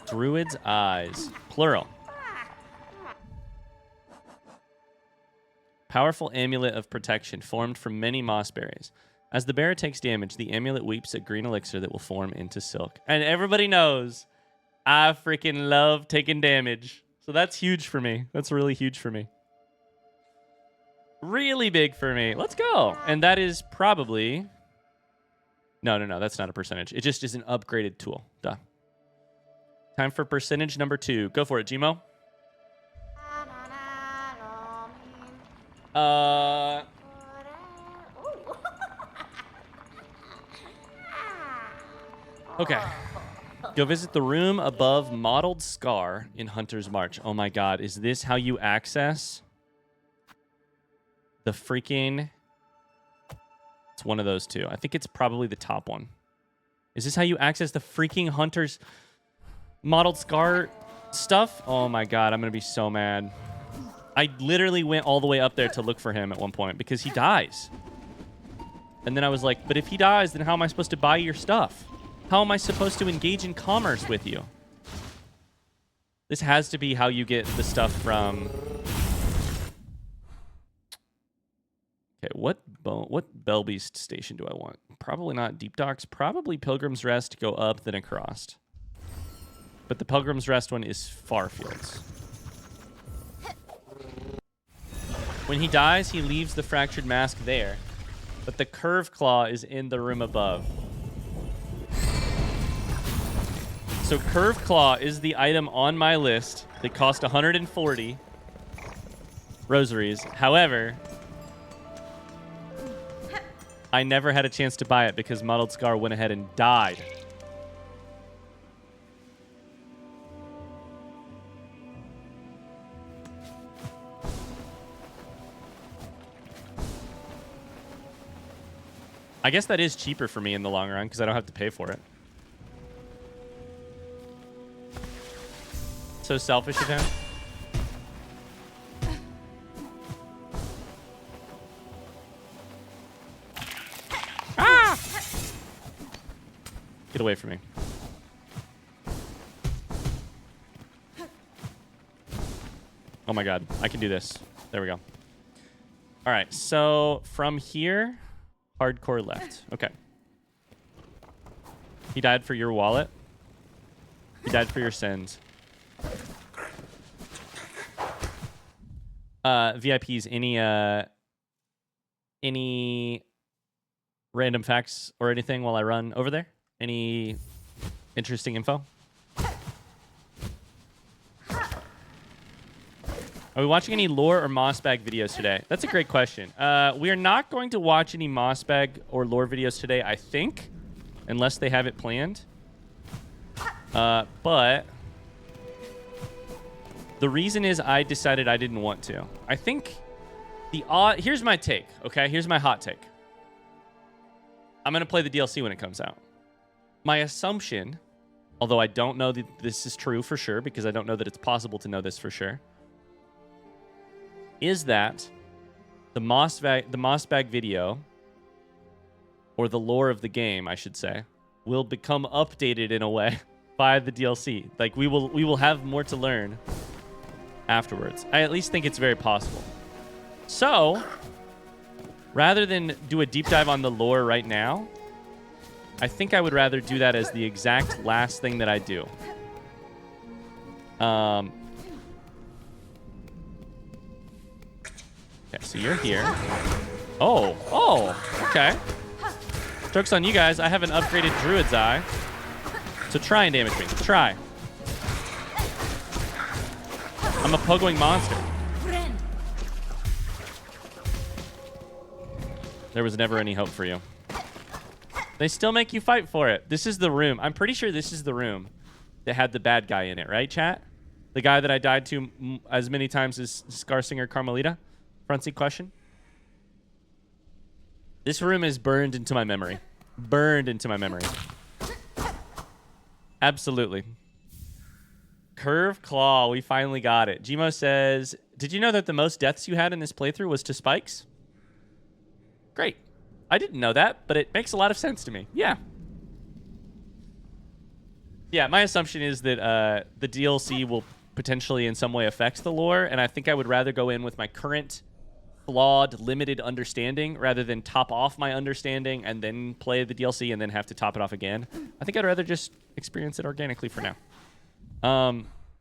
Druid's eyes. Plural. Powerful amulet of protection formed from many moss berries. As the bearer takes damage, the amulet weeps a green elixir that will form into silk. And everybody knows I freaking love taking damage. So that's huge for me. That's really huge for me. Really big for me. Let's go. And that is probably... No. That's not a percentage. It just is an upgraded tool. Duh. Time for percentage number 2. Go for it, Gmo. Okay. Go visit the room above Mottled Scar in Hunter's March. Oh my god. Is this how you access... the freaking... It's one of those two. I think it's probably the top one. Is this how you access the freaking Hunter's Mottled Scar stuff? Oh my god, I'm going to be so mad. I literally went all the way up there to look for him at one point because he dies. And then I was like, but if he dies, then how am I supposed to buy your stuff? How am I supposed to engage in commerce with you? This has to be how you get the stuff from... Okay, what Belbeast station do I want? Probably not Deep Docks. Probably Pilgrim's Rest, go up, then across. But the Pilgrim's Rest one is Farfields. When he dies, he leaves the Fractured Mask there. But the Curve Claw is in the room above. So Curve Claw is the item on my list that cost 140 rosaries. However... I never had a chance to buy it because Mottled Scar went ahead and died. I guess that is cheaper for me in the long run because I don't have to pay for it. So selfish of him. Get away from me. Oh my god, I can do this. There we go. All right, so from here, hardcore left. Okay. He died for your wallet. He died for your sins. VIPs, any random facts or anything while I run over there? Any interesting info? Are we watching any lore or Mossbag videos today? That's a great question. We are not going to watch any Mossbag or lore videos today, I think, unless they have it planned. But the reason is I decided I didn't want to. I think here's my take, okay? Here's my hot take. I'm going to play the DLC when it comes out. My assumption, although I don't know that this is true for sure because I don't know that it's possible to know this for sure, is that the Mossbag video, or the lore of the game, I should say, will become updated in a way by the DLC. Like we will have more to learn afterwards. I at least think it's very possible. So, rather than do a deep dive on the lore right now, I think I would rather do that as the exact last thing that I do. Okay, so you're here. Oh, okay. Joke's on you guys. I have an upgraded Druid's Eye. So try and damage me. Try. I'm a pogoing monster. There was never any hope for you. They still make you fight for it. This is the room. I'm pretty sure this is the room that had the bad guy in it, right, chat? The guy that I died to as many times as Scarsinger Carmelita? Frontseat question. This room is burned into my memory. Burned into my memory. Absolutely. Curve Claw, we finally got it. Gmo says, did you know that the most deaths you had in this playthrough was to spikes? Great. I didn't know that, but it makes a lot of sense to me. Yeah. Yeah, my assumption is that the DLC will potentially in some way affect the lore, and I think I would rather go in with my current flawed, limited understanding rather than top off my understanding and then play the DLC and then have to top it off again. I think I'd rather just experience it organically for now.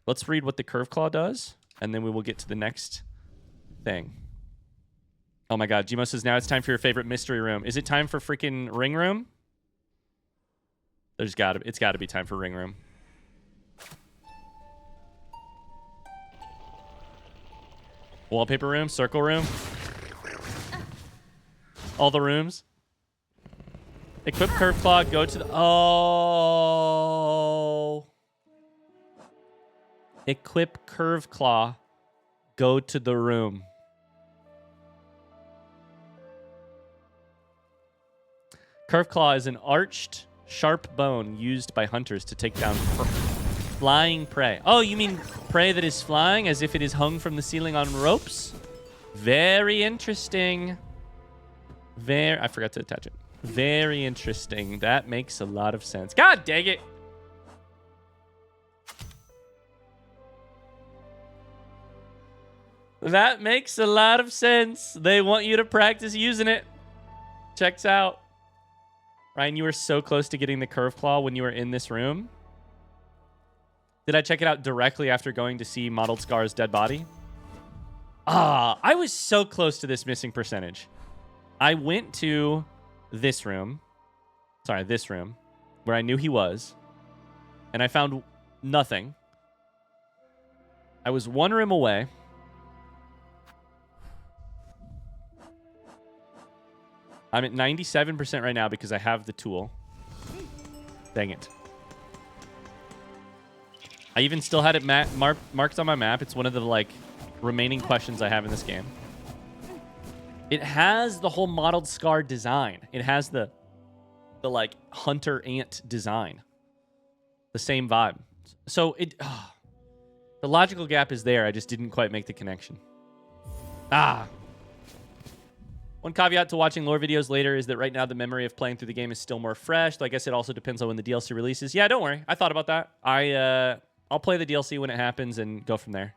Let's read what the Curve Claw does, and then we will get to the next thing. Oh my god, Gmo says now it's time for your favorite mystery room. Is it time for freaking Ring Room? It's gotta be time for Ring Room. Wallpaper room, circle room. All the rooms. Equip Curve Claw, go to the... Oh. Equip Curve Claw, go to the room. Curve Claw is an arched, sharp bone used by hunters to take down flying prey. Oh, you mean prey that is flying as if it is hung from the ceiling on ropes? Very interesting. I forgot to attach it. Very interesting. That makes a lot of sense. God dang it. That makes a lot of sense. They want you to practice using it. Checks out. Ryan, you were so close to getting the Curve Claw when you were in this room. Did I check it out directly after going to see Mottled Scar's dead body? I was so close to this missing percentage. I went to this room. Sorry, this room. Where I knew he was. And I found nothing. I was one room away. I'm at 97% right now because I have the tool. Dang it. I even still had it marked on my map. It's one of the, like, remaining questions I have in this game. It has the whole Mottled Scar design. It has the like, hunter ant design. The same vibe. So, the logical gap is there. I just didn't quite make the connection. One caveat to watching lore videos later is that right now the memory of playing through the game is still more fresh. Though I guess it also depends on when the DLC releases. Yeah, don't worry. I thought about that. I'll play the DLC when it happens and go from there.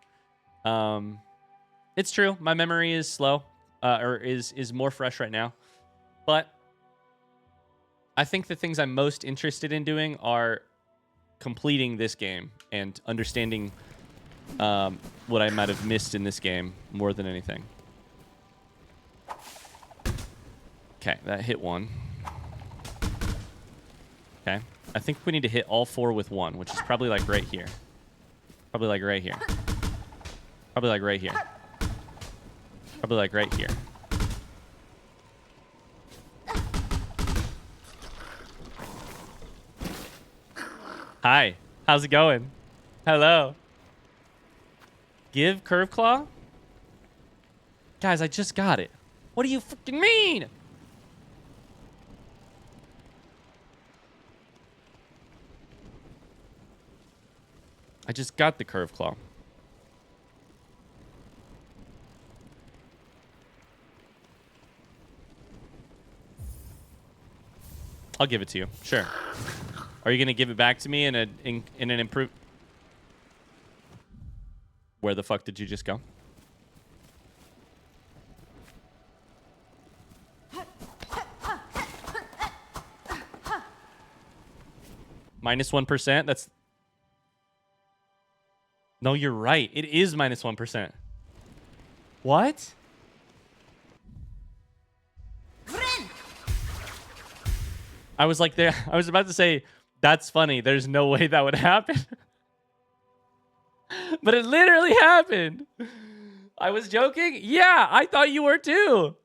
It's true. My memory is slow, or is more fresh right now. But I think the things I'm most interested in doing are completing this game and understanding what I might have missed in this game more than anything. Okay, that hit one. Okay. I think we need to hit all four with one, which is probably like right here. Probably like right here. Probably like right here. Probably like right here. Hi. How's it going? Hello. Give Curve Claw? Guys, I just got it. What do you fucking mean? I just got the Curve Claw. I'll give it to you. Sure. Are you going to give it back to me in an improved... Where the fuck did you just go? Minus 1%? That's... No, you're right. It is minus 1%. What? I was like there. I was about to say, that's funny. There's no way that would happen. But it literally happened. I was joking? Yeah, I thought you were too.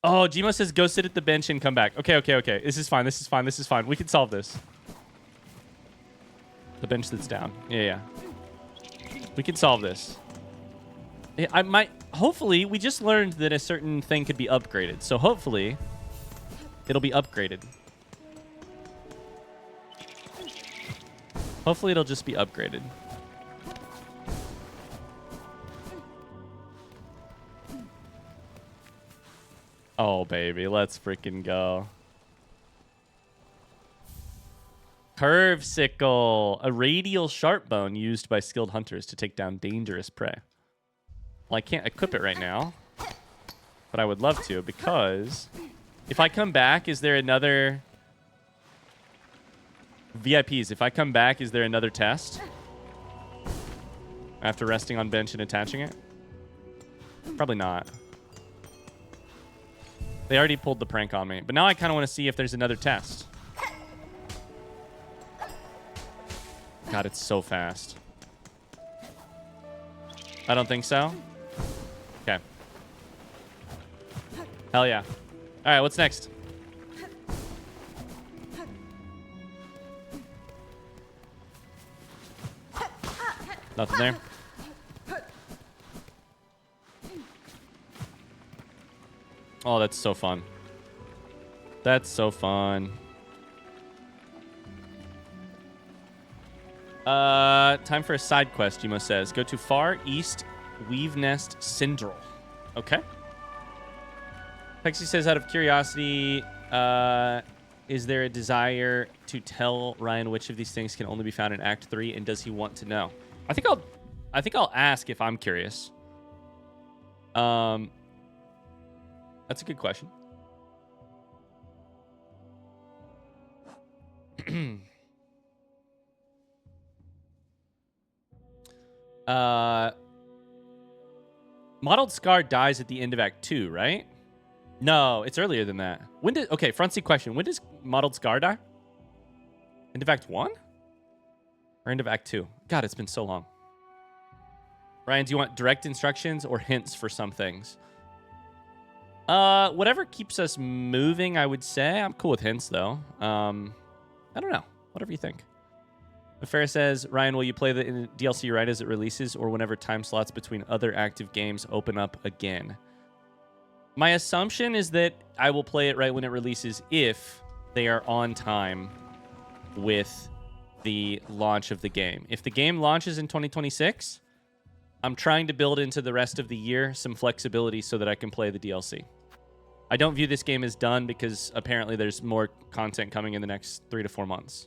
Oh, Gmo says go sit at the bench and come back. Okay. This is fine. We can solve this. The bench that's down. Yeah. We can solve this. I might. Hopefully, we just learned that a certain thing could be upgraded. So hopefully, it'll be upgraded. Hopefully, it'll just be upgraded. Oh, baby. Let's freaking go. Curve sickle. A radial sharp bone used by skilled hunters to take down dangerous prey. Well, I can't equip it right now, but I would love to, because if I come back, is there another... VIPs, if I come back, is there another test? After resting on bench and attaching it? Probably not. They already pulled the prank on me, but now I kind of want to see if there's another test. God, it's so fast. I don't think so. Okay. Hell yeah. All right, what's next? Nothing there. Oh, that's so fun. That's so fun. Time for a side quest, Jimo says. Go to Far East Weave Nest Syndrome. Okay. Pexy says, out of curiosity, is there a desire to tell Ryan which of these things can only be found in Act 3, and does he want to know? I think I'll ask if I'm curious. That's a good question. Mottled Scar dies at the end of Act 2, right? No, it's earlier than that. Okay, Frontseat question. When does Mottled Scar die? End of Act 1? Or end of Act 2? God, it's been so long. Ryan, do you want direct instructions or hints for some things? Whatever keeps us moving, I would say. I'm cool with hints, though. I don't know. Whatever you think. Farrah says, Ryan, will you play the DLC right as it releases or whenever time slots between other active games open up again? My assumption is that I will play it right when it releases if they are on time with the launch of the game. If the game launches in 2026, I'm trying to build into the rest of the year some flexibility so that I can play the DLC. I don't view this game as done because apparently there's more content coming in the next 3 to 4 months.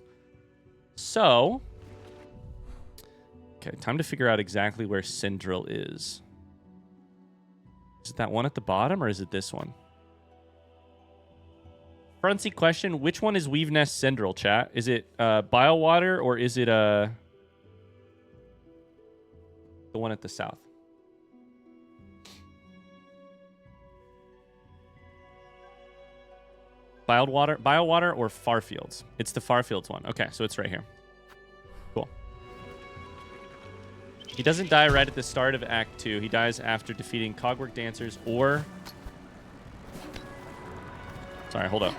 So, okay, time to figure out exactly where Syndril is. Is it that one at the bottom or is it this one? Frontseat question, which one is Weave Nest Syndril, chat? Is it Biowater or is it the one at the south? Biowater or Farfields? It's the Farfields one. Okay, so it's right here. Cool. He doesn't die right at the start of Act 2. He dies after defeating Cogwork Dancers or... Sorry, hold up.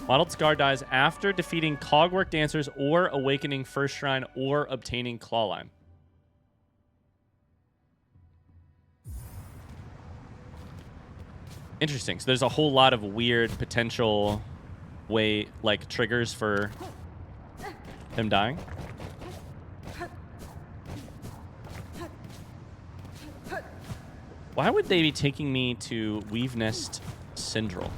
Mottled Scar dies after defeating Cogwork Dancers or awakening First Shrine or obtaining Clawline. Interesting. So there's a whole lot of weird potential triggers for him dying. Why would they be taking me to Weave Nest Syndrome?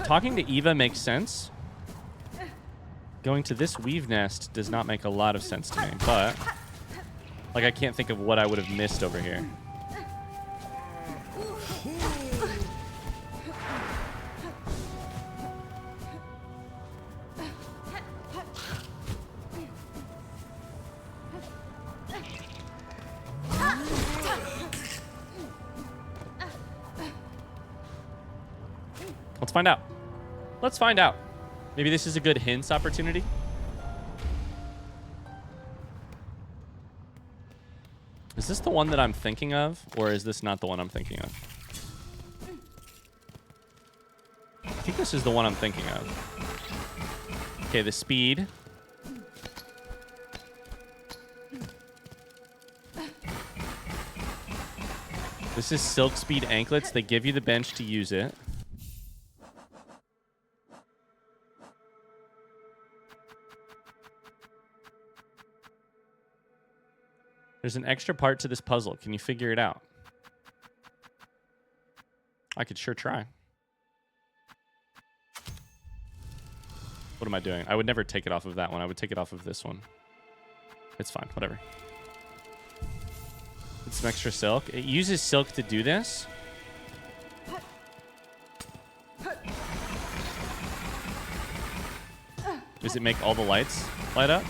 Talking to Eva makes sense. Going to this Weave Nest does not make a lot of sense to me, but... Like, I can't think of what I would have missed over here. Let's find out. Let's find out. Maybe this is a good hints opportunity. Is this the one that I'm thinking of, or is this not the one I'm thinking of? this is the one I'm thinking of. Okay, the speed. This is Silk Speed anklets. They give you the bench to use it. There's an extra part to this puzzle. Can you figure it out? I could sure try. What am I doing? I would never take it off of that one. I would take it off of this one. It's fine. Whatever. It's some extra silk. It uses silk to do this. Does it make all the lights light up?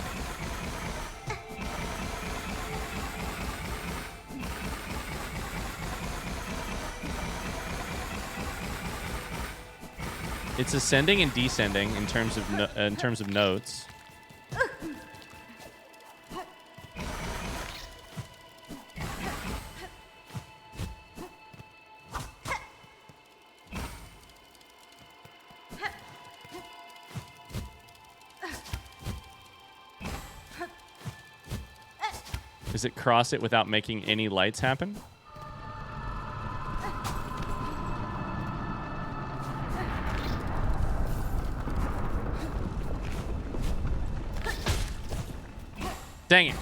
It's ascending and descending in terms of notes. Does it cross it without making any lights happen? Dang it.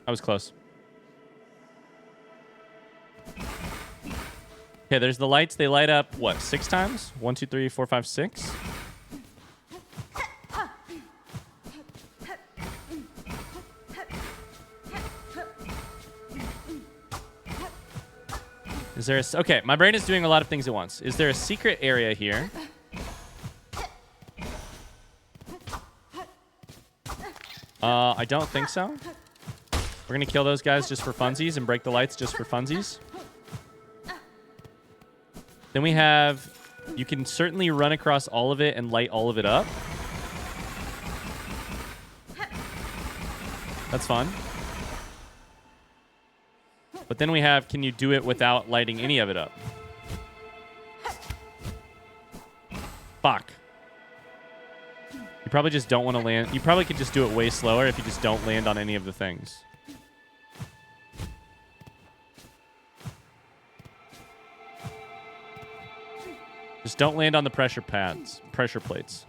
I was close. Okay, there's the lights. They light up, what, 6 times? 1, 2, 3, 4, 5, 6? Is there a... Okay, my brain is doing a lot of things at once. Is there a secret area here? I don't think so. We're going to kill those guys just for funsies and break the lights just for funsies. Then we have... You can certainly run across all of it and light all of it up. That's fun. But then we have, can you do it without lighting any of it up? Fuck. You probably just don't want to land. You probably could just do it way slower if you just don't land on any of the things. Just don't land on the pressure pads, pressure plates.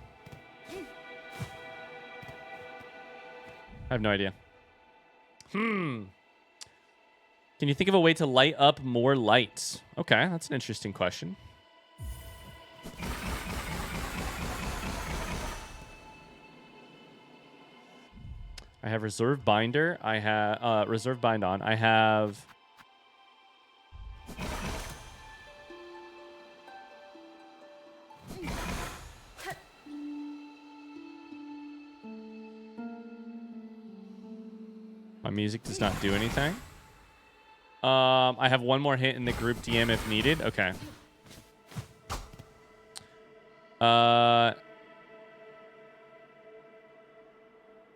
I have no idea. Can you think of a way to light up more lights? Okay, that's an interesting question. I have reserve binder. I have reserve bind on. I have my music does not do anything. I have one more hit in the group DM if needed. Okay.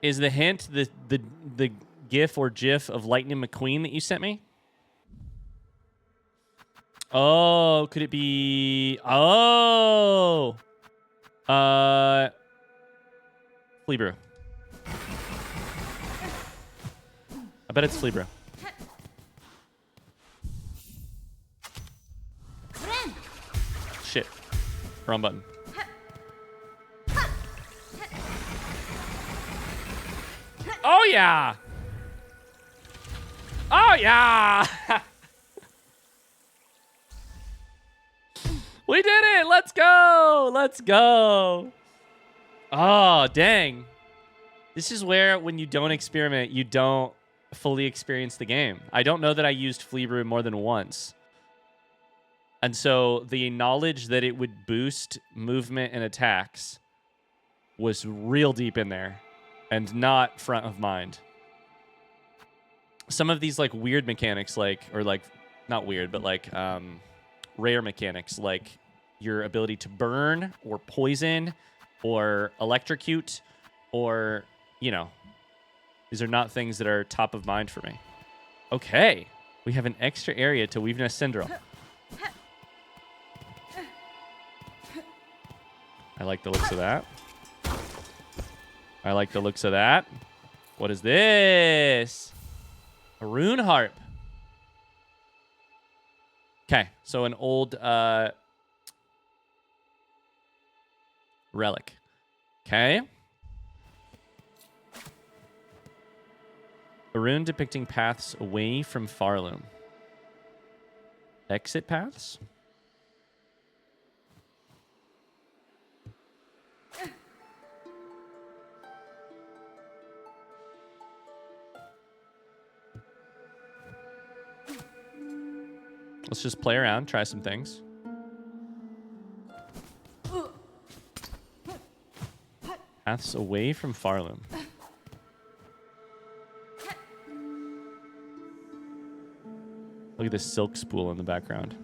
Is the hint the GIF or GIF of Lightning McQueen that you sent me? Oh, could it be? Oh, Flea Brew. I bet it's Flea Brew. Shit. Wrong button. Oh, yeah. Oh, yeah. We did it. Let's go. Let's go. Oh, dang. This is where, when you don't experiment, you don't fully experience the game. I don't know that I used Flea Brew more than once. And so the knowledge that it would boost movement and attacks was real deep in there and not front of mind. Some of these like weird mechanics, not weird, but rare mechanics, like your ability to burn or poison or electrocute or, these are not things that are top of mind for me. Okay. We have an extra area to Weaveness Syndrome. I like the looks of that. I like the looks of that. What is this? A rune harp. Okay, so an old relic. Okay. A rune depicting paths away from Farloom. Exit paths? Let's just play around, try some things. Paths away from Farloom. Look at this silk spool in the background.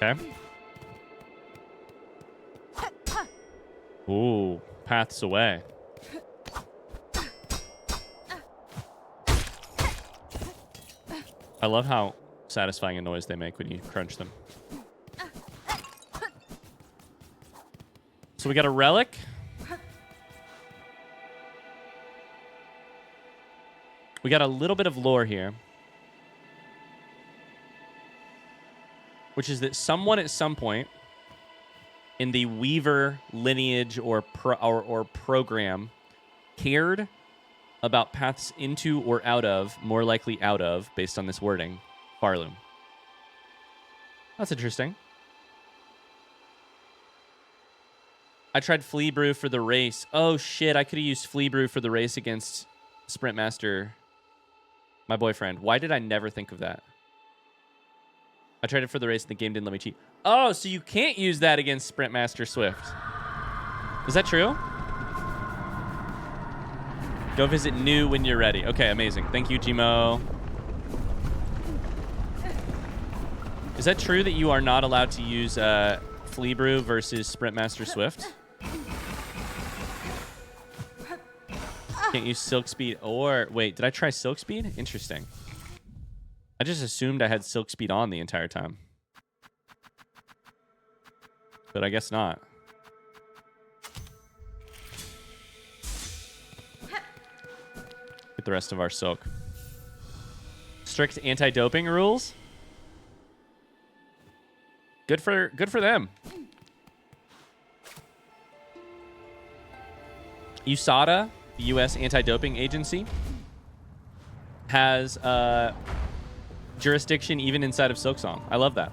Okay. Ooh, paths away. I love how satisfying a noise they make when you crunch them. So we got a relic. We got a little bit of lore here. Which is that someone at some point in the Weaver lineage or program cared about paths into or out of, more likely out of, based on this wording, Farloom. That's interesting. I tried Flea Brew for the race. Oh, shit. I could have used Flea Brew for the race against Sprintmaster, my boyfriend. Why did I never think of that? I tried it for the race and the game didn't let me cheat. Oh, so you can't use that against Sprintmaster Swift. Is that true? Go visit New when you're ready. Okay, amazing. Thank you, Gmo. Is that true that you are not allowed to use Flea Brew versus Sprintmaster Swift? Can't use Silk Speed or... Wait, did I try Silk Speed? Interesting. I just assumed I had Silk Speed on the entire time. But I guess not. Get the rest of our Silk. Strict anti-doping rules? Good for them. USADA, the U.S. Anti-Doping Agency, has jurisdiction even inside of Silksong. I love that.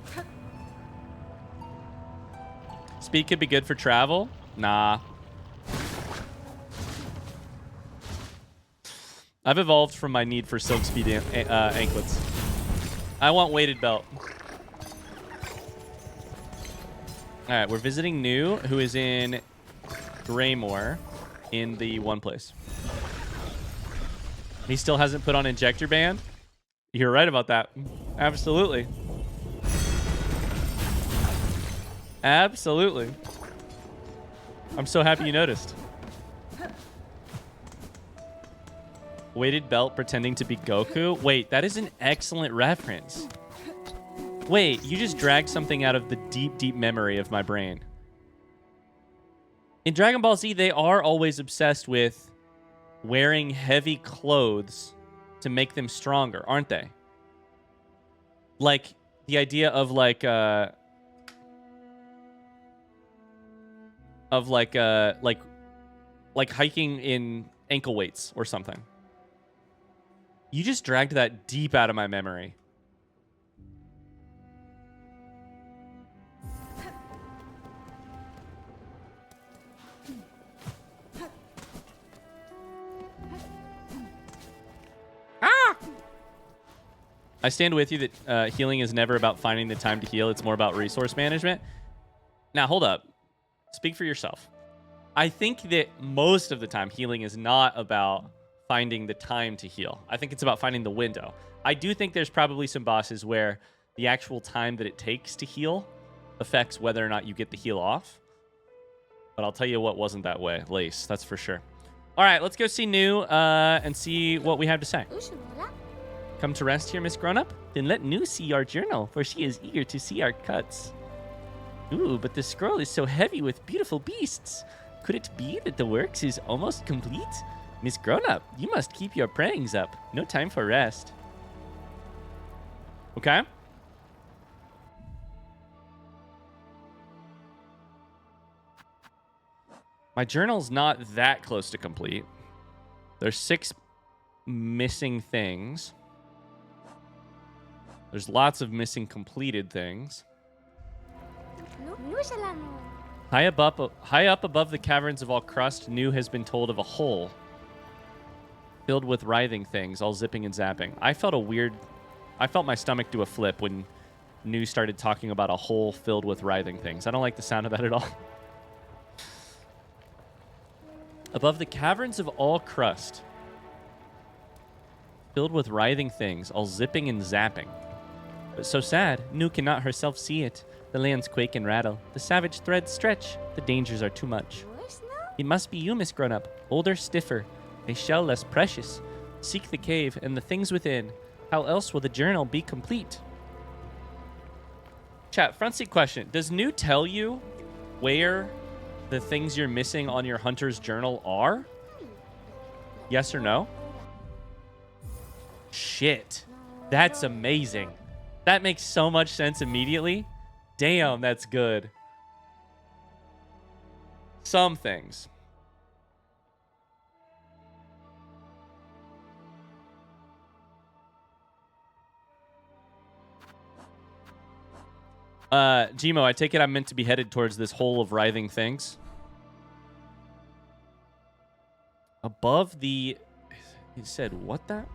Speed could be good for travel? Nah. I've evolved from my need for Silk Speed anklets. I want weighted belt. All right, we're visiting New, who is in Greymore in the one place. He still hasn't put on injector band? You're right about that. Absolutely. Absolutely. I'm so happy you noticed. Weighted belt pretending to be Goku? Wait, that is an excellent reference. Wait, you just dragged something out of the deep, deep memory of my brain. In Dragon Ball Z, they are always obsessed with wearing heavy clothes to make them stronger, aren't they? Like, the idea of like hiking in ankle weights or something. You just dragged that deep out of my memory. I stand with you that healing is never about finding the time to heal. It's more about resource management. Now, hold up. Speak for yourself. I think that most of the time, healing is not about finding the time to heal. I think it's about finding the window. I do think there's probably some bosses where the actual time that it takes to heal affects whether or not you get the heal off. But I'll tell you what wasn't that way. Lace, that's for sure. All right, let's go see New and see what we have to say. Come to rest here, Miss Grown-Up? Then let New see our journal, for she is eager to see our cuts. Ooh, but the scroll is so heavy with beautiful beasts. Could it be that the works is almost complete? Miss Grown-Up, you must keep your prayings up. No time for rest. Okay. My journal's not that close to complete. There's 6 missing things. There's lots of missing completed things. High up above the caverns of all crust, New has been told of a hole filled with writhing things, all zipping and zapping. I felt my stomach do a flip when New started talking about a hole filled with writhing things. I don't like the sound of that at all. Above the caverns of all crust, filled with writhing things, all zipping and zapping. But so sad, New cannot herself see it. The lands quake and rattle. The savage threads stretch. The dangers are too much. It must be you, Miss Grown-Up. Older, stiffer, a shell less precious. Seek the cave and the things within. How else will the journal be complete? Chat, front seat question. Does New tell you where the things you're missing on your hunter's journal are? Yes or no? Shit. That's amazing. That makes so much sense immediately. Damn, that's good. Some things. Gmo, I take it I'm meant to be headed towards this hole of writhing things. Above the... He said, what that?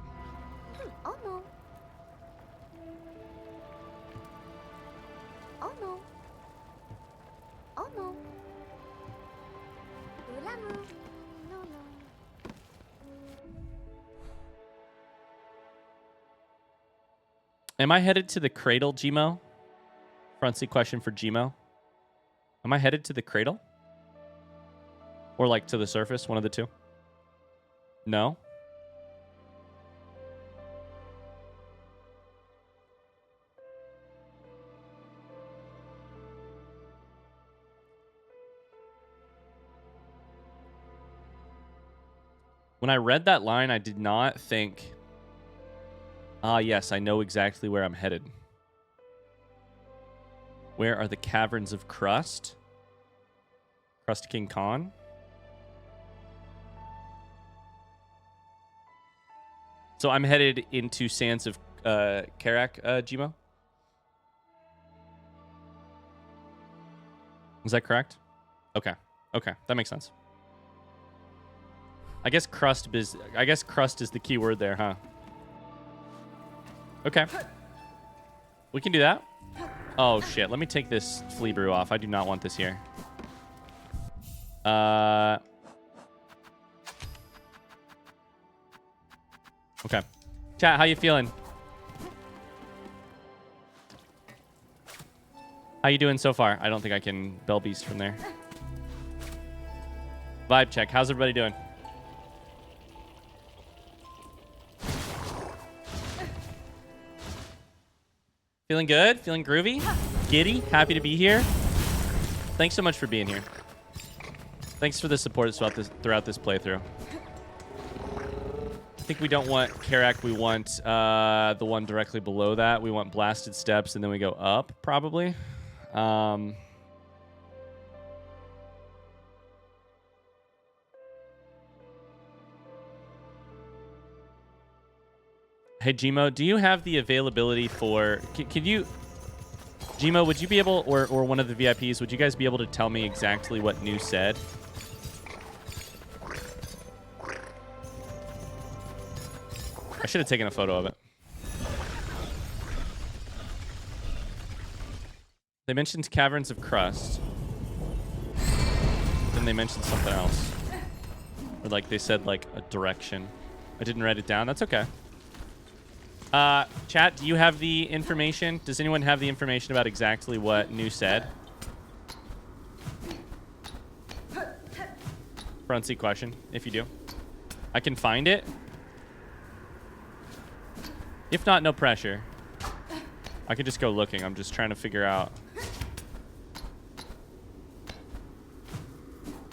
Oh no. Oh no. Oh no. No, no. Am I headed to the cradle, Gmo? Front seat question for Gmo. Am I headed to the cradle? Or like to the surface? One of the two? No? When I read that line, I did not think, ah, yes, I know exactly where I'm headed. Where are the caverns of crust? Crust King Khan? So I'm headed into Sands of Karak, Gmo? Is that correct? Okay. Okay, that makes sense. I guess crust is the key word there, huh? Okay. We can do that. Oh shit, let me take this flea brew off. I do not want this here. Okay. Chat, how you feeling? How you doing so far? I don't think I can bell beast from there. Vibe check. How's everybody doing? Feeling good? Feeling groovy? Giddy? Happy to be here? Thanks so much for being here. Thanks for the support throughout this playthrough. I think we don't want Karak. We want the one directly below that. We want Blasted Steps, and then we go up, probably. Hey, Gmo, do you have the availability for... Can you... Gmo, would you be able, or one of the VIPs, would you guys be able to tell me exactly what New said? I should have taken a photo of it. They mentioned Caverns of Crust. Then they mentioned something else. Or like they said like a direction. I didn't write it down. That's okay. Chat, do you have the information? Does anyone have the information about exactly what New said? Frontseat question, if you do. I can find it. If not, no pressure. I could just go looking. I'm just trying to figure out.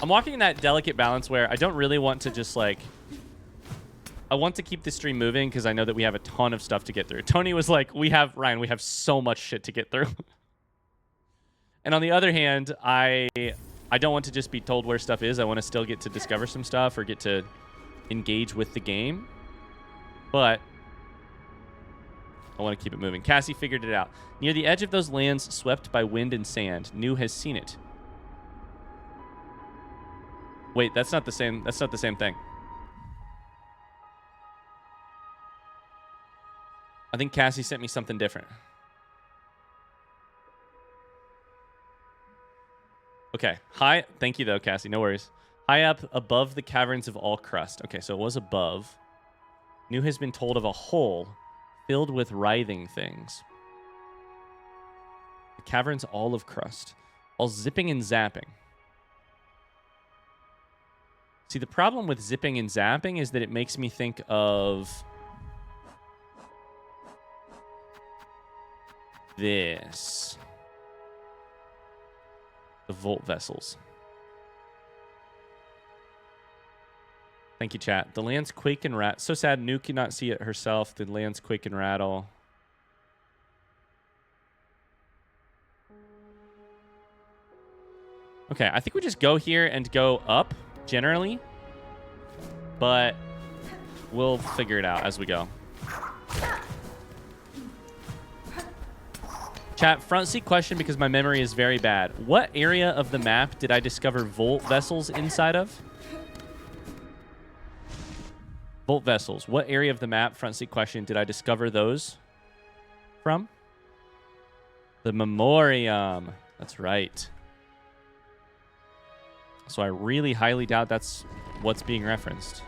I'm walking in that delicate balance where I don't really want to just like... I want to keep the stream moving because I know that we have a ton of stuff to get through. Tony was like, Ryan, we have so much shit to get through. And on the other hand, I don't want to just be told where stuff is. I want to still get to discover some stuff or get to engage with the game. But I want to keep it moving. Cassie figured it out. Near the edge of those lands swept by wind and sand, New has seen it. Wait, that's not the same. That's not the same thing. I think Cassie sent me something different. Okay. High. Thank you, though, Cassie. No worries. High up above the caverns of all crust. Okay, so it was above. New has been told of a hole filled with writhing things. The caverns all of crust. All zipping and zapping. See, the problem with zipping and zapping is that it makes me think of... this. The Volt vessels. Thank you, chat. The lands quake and rattle. So sad New cannot see it herself. The lands quake and rattle. Okay, I think we just go here and go up, generally. But we'll figure it out as we go. Chat, front seat question because my memory is very bad. What area of the map did I discover Volt vessels inside of? Volt vessels. What area of the map, front seat question, did I discover those from? The Memoriam. That's right. So I really highly doubt that's what's being referenced.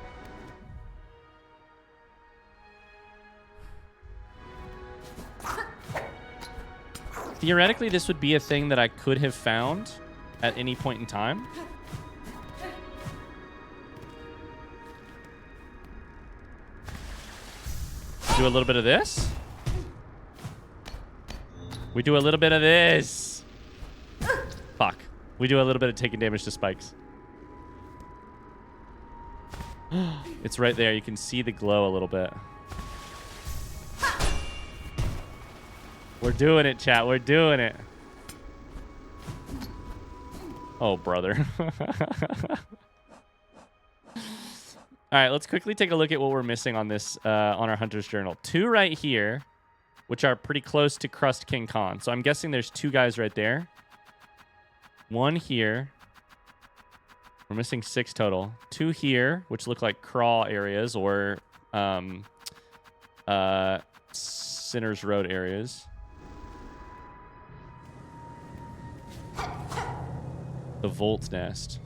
Theoretically, this would be a thing that I could have found at any point in time. Do a little bit of this. We do a little bit of this. Fuck. We do a little bit of taking damage to spikes. It's right there. You can see the glow a little bit. We're doing it, chat. We're doing it. Oh, brother. All right, let's quickly take a look at what we're missing on this, on our Hunter's Journal. 2 right here, which are pretty close to Crust King Khan. So I'm guessing there's 2 guys right there. 1 here. We're missing 6 total. 2 here, which look like crawl areas or Sinner's Road areas. The Volt Nest.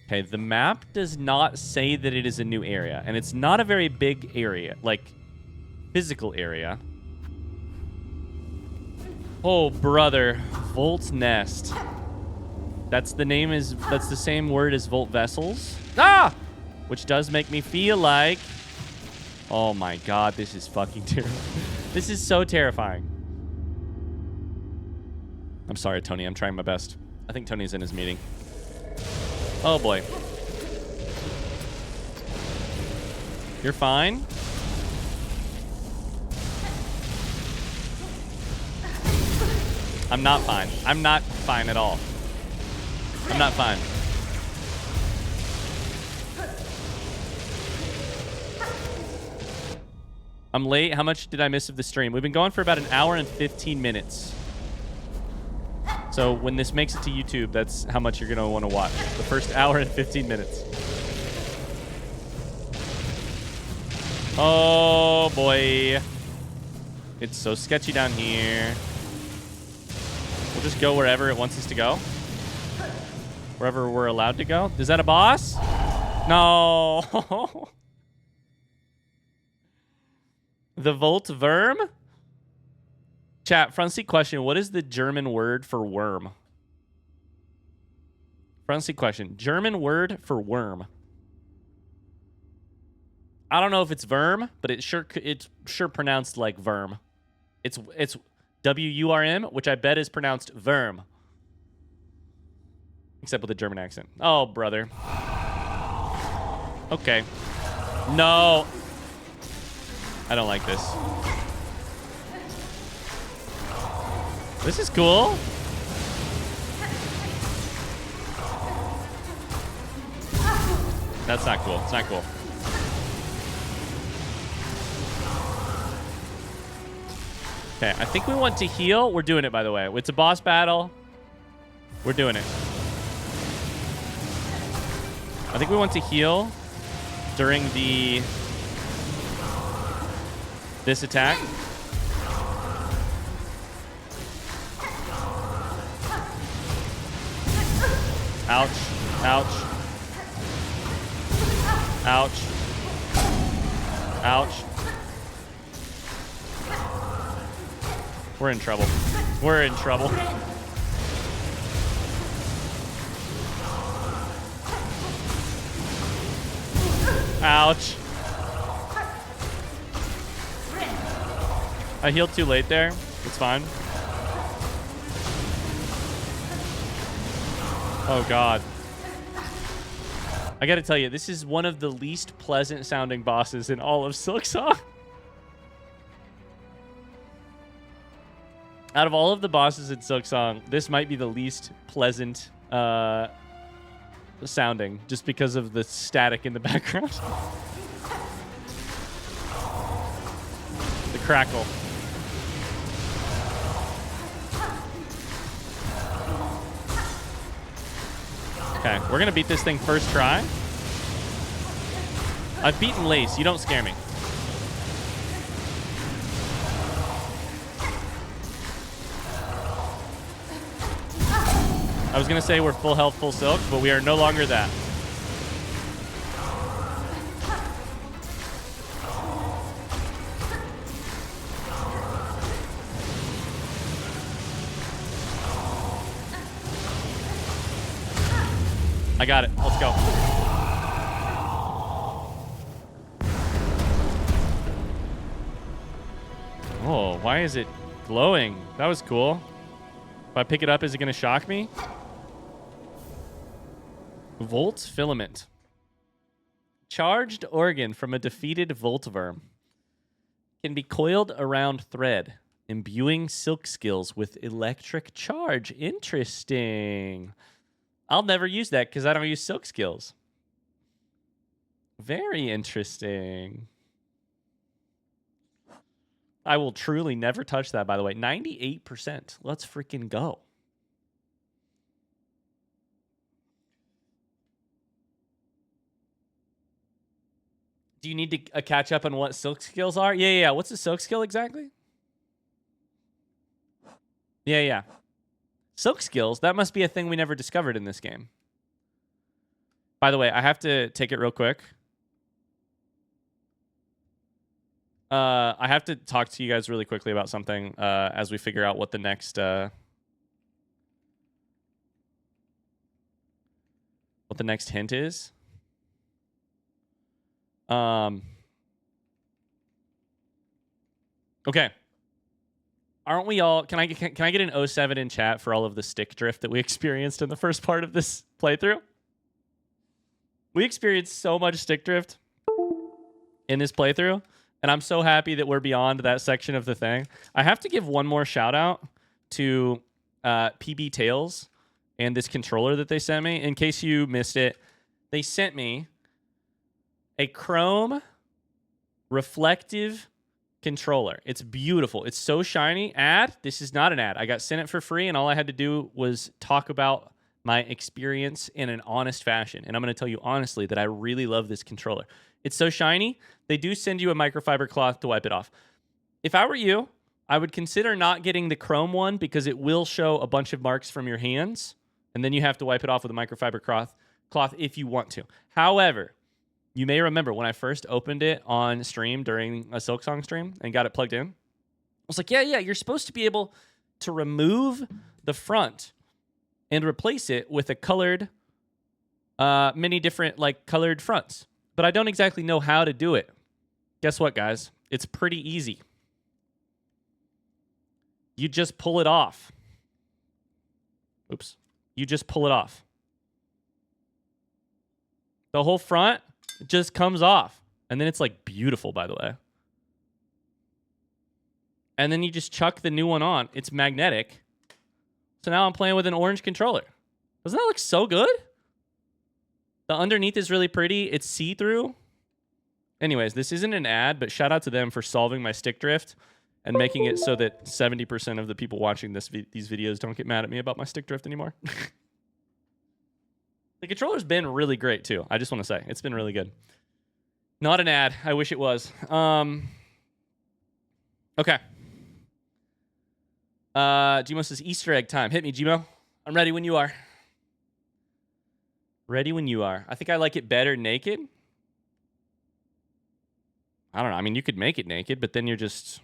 Okay, the map does not say that it is a new area, and it's not a very big area, like physical area. Oh, brother, Volt Nest. That's the name is, that's the same word as Volt Vessels. Ah! Which does make me feel like, oh my god, this is fucking terrible. This is so terrifying. I'm sorry, Tony. I'm trying my best. I think Tony's in his meeting. Oh, boy. You're fine? I'm not fine. I'm not fine at all. I'm not fine. I'm late. How much did I miss of the stream? We've been going for about an hour and 15 minutes. So when this makes it to YouTube, that's how much you're going to want to watch. The first hour and 15 minutes. Oh, boy. It's so sketchy down here. We'll just go wherever it wants us to go. Wherever we're allowed to go. Is that a boss? No. The Volt Verm? Chat, Frontseat question. What is the German word for worm? Frontseat question. German word for worm. I don't know if it's verm, but it's sure pronounced like verm. It's W-U-R-M, which I bet is pronounced verm. Except with a German accent. Oh, brother. Okay. No. I don't like this. This is cool. That's not cool. It's not cool. Okay, I think we want to heal. We're doing it, by the way. It's a boss battle. We're doing it. I think we want to heal during this attack. Ouch. Ouch. Ouch. Ouch. We're in trouble. We're in trouble. Ouch. I healed too late there. It's fine. Oh, God. I gotta tell you, this is one of the least pleasant sounding bosses in all of Silksong. Out of all of the bosses in Silksong, this might be the least pleasant sounding, just because of the static in the background. The crackle. Okay, we're gonna beat this thing first try. I've beaten Lace. You don't scare me. I was gonna say we're full health, full silk, but we are no longer that. I got it. Let's go. Oh, why is it glowing? That was cool. If I pick it up, is it going to shock me? Volt filament. Charged organ from a defeated Voltworm. Can be coiled around thread, imbuing silk skills with electric charge. Interesting. I'll never use that because I don't use silk skills. Very interesting. I will truly never touch that, by the way. 98%. Let's freaking go. Do you need to catch up on what silk skills are? Yeah. What's a silk skill exactly? Yeah. Silk skills, that must be a thing we never discovered in this game. By the way, I have to take it real quick. I have to talk to you guys really quickly about something as we figure out what the next hint is. Okay. Aren't we all... Can I get an 07 in chat for all of the stick drift that we experienced in the first part of this playthrough? We experienced so much stick drift in this playthrough, and I'm so happy that we're beyond that section of the thing. I have to give one more shout out to PB Tails and this controller that they sent me. In case you missed it, they sent me a chrome reflective controller. It's beautiful. It's so shiny. Ad? This is not an ad. I got sent it for free, and all I had to do was talk about my experience in an honest fashion. And I'm going to tell you honestly that I really love this controller. It's so shiny. They do send you a microfiber cloth to wipe it off. If I were you, I would consider not getting the chrome one because it will show a bunch of marks from your hands, and then you have to wipe it off with a microfiber cloth if you want to. However, you may remember when I first opened it on stream during a Silksong stream and got it plugged in, was like, yeah, you're supposed to be able to remove the front and replace it with a colored, many different like colored fronts. But I don't exactly know how to do it. Guess what, guys? It's pretty easy. You just pull it off. Oops. You just pull it off. The whole front just comes off. And then it's like beautiful, by the way. And then you just chuck the new one on. It's magnetic. So now I'm playing with an orange controller. Doesn't that look so good? The underneath is really pretty. It's see-through. Anyways, this isn't an ad, but shout out to them for solving my stick drift and making it so that 70% of the people watching these videos don't get mad at me about my stick drift anymore. The controller's been really great, too. I just want to say. It's been really good. Not an ad. I wish it was. Okay. Gmo says Easter egg time. Hit me, Gmo. I'm ready when you are. Ready when you are. I think I like it better naked. I don't know. I mean, you could make it naked, but then you're just...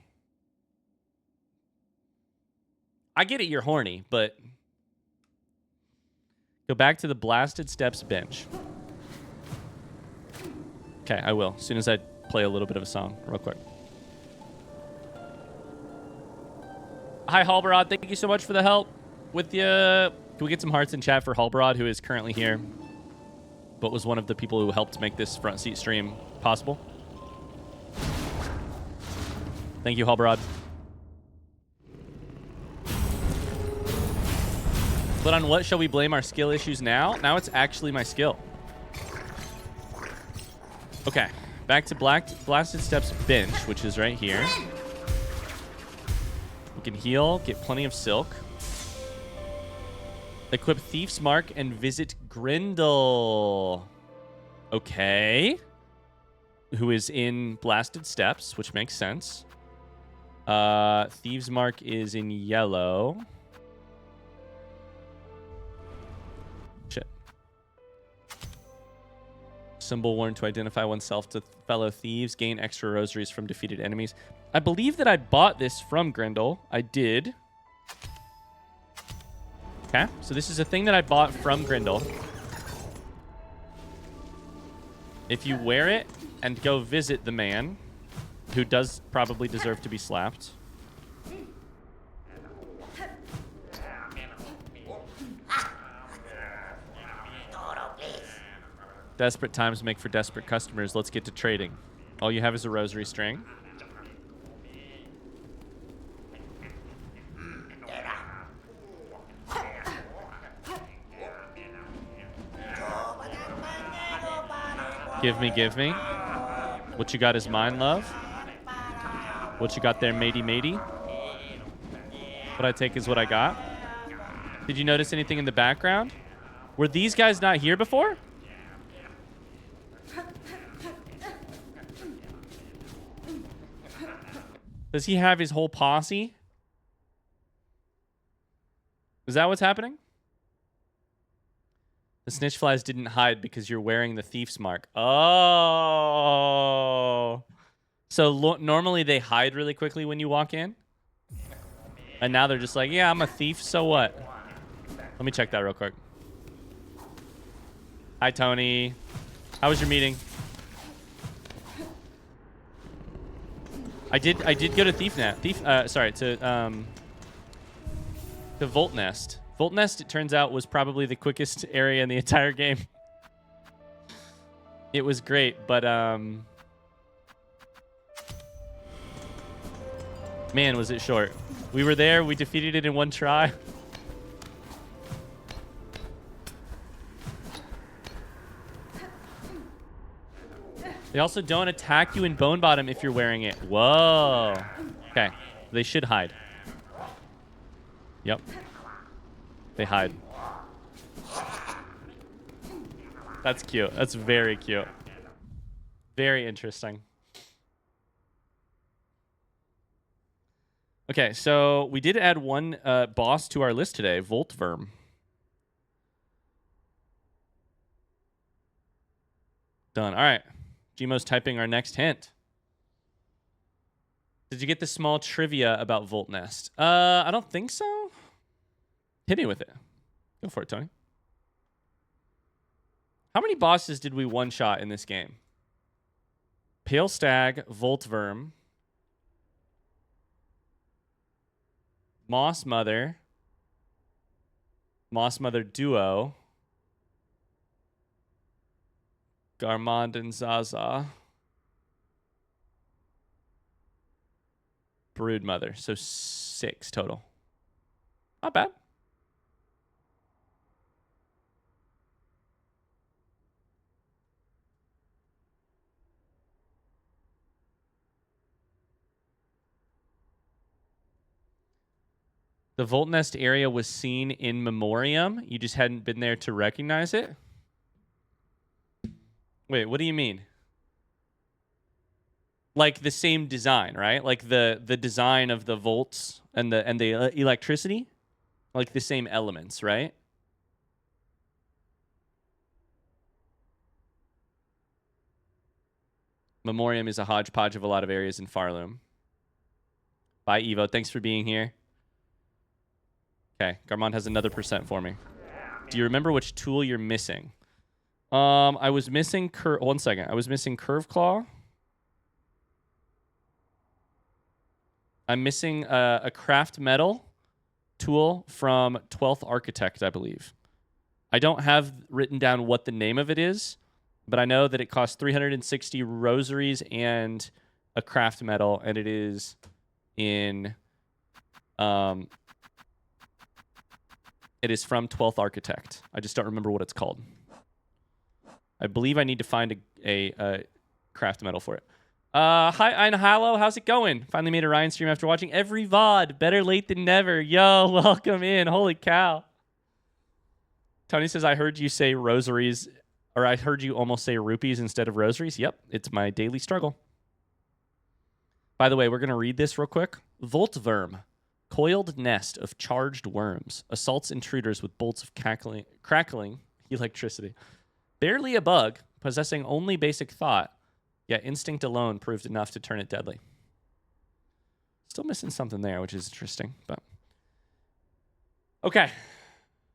I get it, you're horny, but... Go back to the Blasted Steps bench. Okay, I will. As soon as I play a little bit of a song, real quick. Hi, Halbarad. Thank you so much for the help with the... Can we get some hearts in chat for Halbarad, who is currently here, but was one of the people who helped make this front seat stream possible? Thank you, Halbarad. But on what shall we blame our skill issues now? Now it's actually my skill. Okay, back to Blasted Steps bench, which is right here. We can heal, get plenty of silk. Equip Thief's Mark and visit Grindel. Okay. Who is in Blasted Steps, which makes sense. Thieves' Mark is in yellow. Shit. Symbol worn to identify oneself to fellow thieves. Gain extra rosaries from defeated enemies. I believe that I bought this from Grindel. I did. Okay, so this is a thing that I bought from Grindel. If you wear it and go visit the man, who does probably deserve to be slapped. Desperate times make for desperate customers. Let's get to trading. All you have is a rosary string. Give me. What you got is mine, love. What you got there, matey? What I take is what I got. Did you notice anything in the background? Were these guys not here before? Does he have his whole posse? Is that what's happening? The snitch flies didn't hide because you're wearing the thief's mark. Oh. So normally they hide really quickly when you walk in. And now they're just like, yeah, I'm a thief, so what? Let me check that real quick. Hi, Tony. How was your meeting? I did go to to Volt Nest. Volt Nest, it turns out, was probably the quickest area in the entire game. It was great, but man, was it short. We were there, we defeated it in one try. They also don't attack you in Bone Bottom if you're wearing it. Whoa. Okay, they should hide. Yep. They hide. That's cute. That's very cute. Very interesting. Okay, so we did add one boss to our list today, Voltverm. Done. All right. Gmo's typing our next hint. Did you get the small trivia about Volt Nest? I don't think so. Hit me with it. Go for it, Tony. How many bosses did we one-shot in this game? Pale Stag, Voltverm, Moss Mother Duo, Garmond and Zaza, Brood Mother. So 6 total. Not bad. The Volt Nest area was seen in Memoriam. You just hadn't been there to recognize it? Wait, what do you mean? Like the same design, right? Like the design of the volts and the electricity? Like the same elements, right? Memoriam is a hodgepodge of a lot of areas in Farloom. Bye, Evo. Thanks for being here. Okay, Garmond has another % for me. Do you remember which tool you're missing? I was missing one second. I was missing Curve Claw. I'm missing a craft metal tool from 12th Architect, I believe. I don't have written down what the name of it is, but I know that it costs 360 rosaries and a craft metal, and it is in it is from 12th Architect. I just don't remember what it's called. I believe I need to find a craft metal for it. Hi, I'm Hallow. How's it going? Finally made a Ryan stream after watching every VOD. Better late than never. Yo, welcome in. Holy cow. Tony says, I heard you say rosaries, or I heard you almost say rupees instead of rosaries. Yep, it's my daily struggle. By the way, we're going to read this real quick. Voltverm. Coiled nest of charged worms. Assaults intruders with bolts of crackling electricity. Barely a bug, possessing only basic thought, yet instinct alone proved enough to turn it deadly. Still missing something there, which is interesting, but... Okay,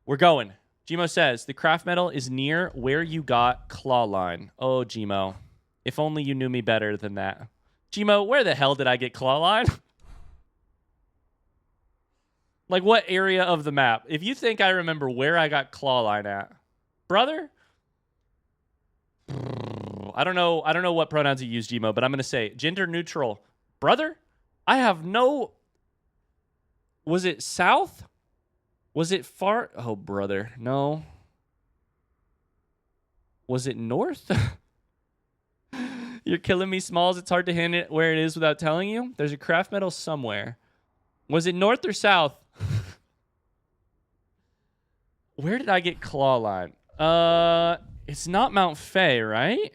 we're going. Gmo says, the craft metal is near where you got claw line. Oh, Gmo. If only you knew me better than that. Gmo, where the hell did I get claw line? Like, what area of the map? If you think I remember where I got claw line at, brother, I don't know what pronouns you use, Gmo, but I'm going to say gender neutral. Brother, I have no... Was it south? Was it far? Oh, brother, no. Was it north? You're killing me, Smalls. It's hard to hint it where it is without telling you. There's a craft metal somewhere. Was it north or south? Where did I get claw line? It's not Mount Fay, right?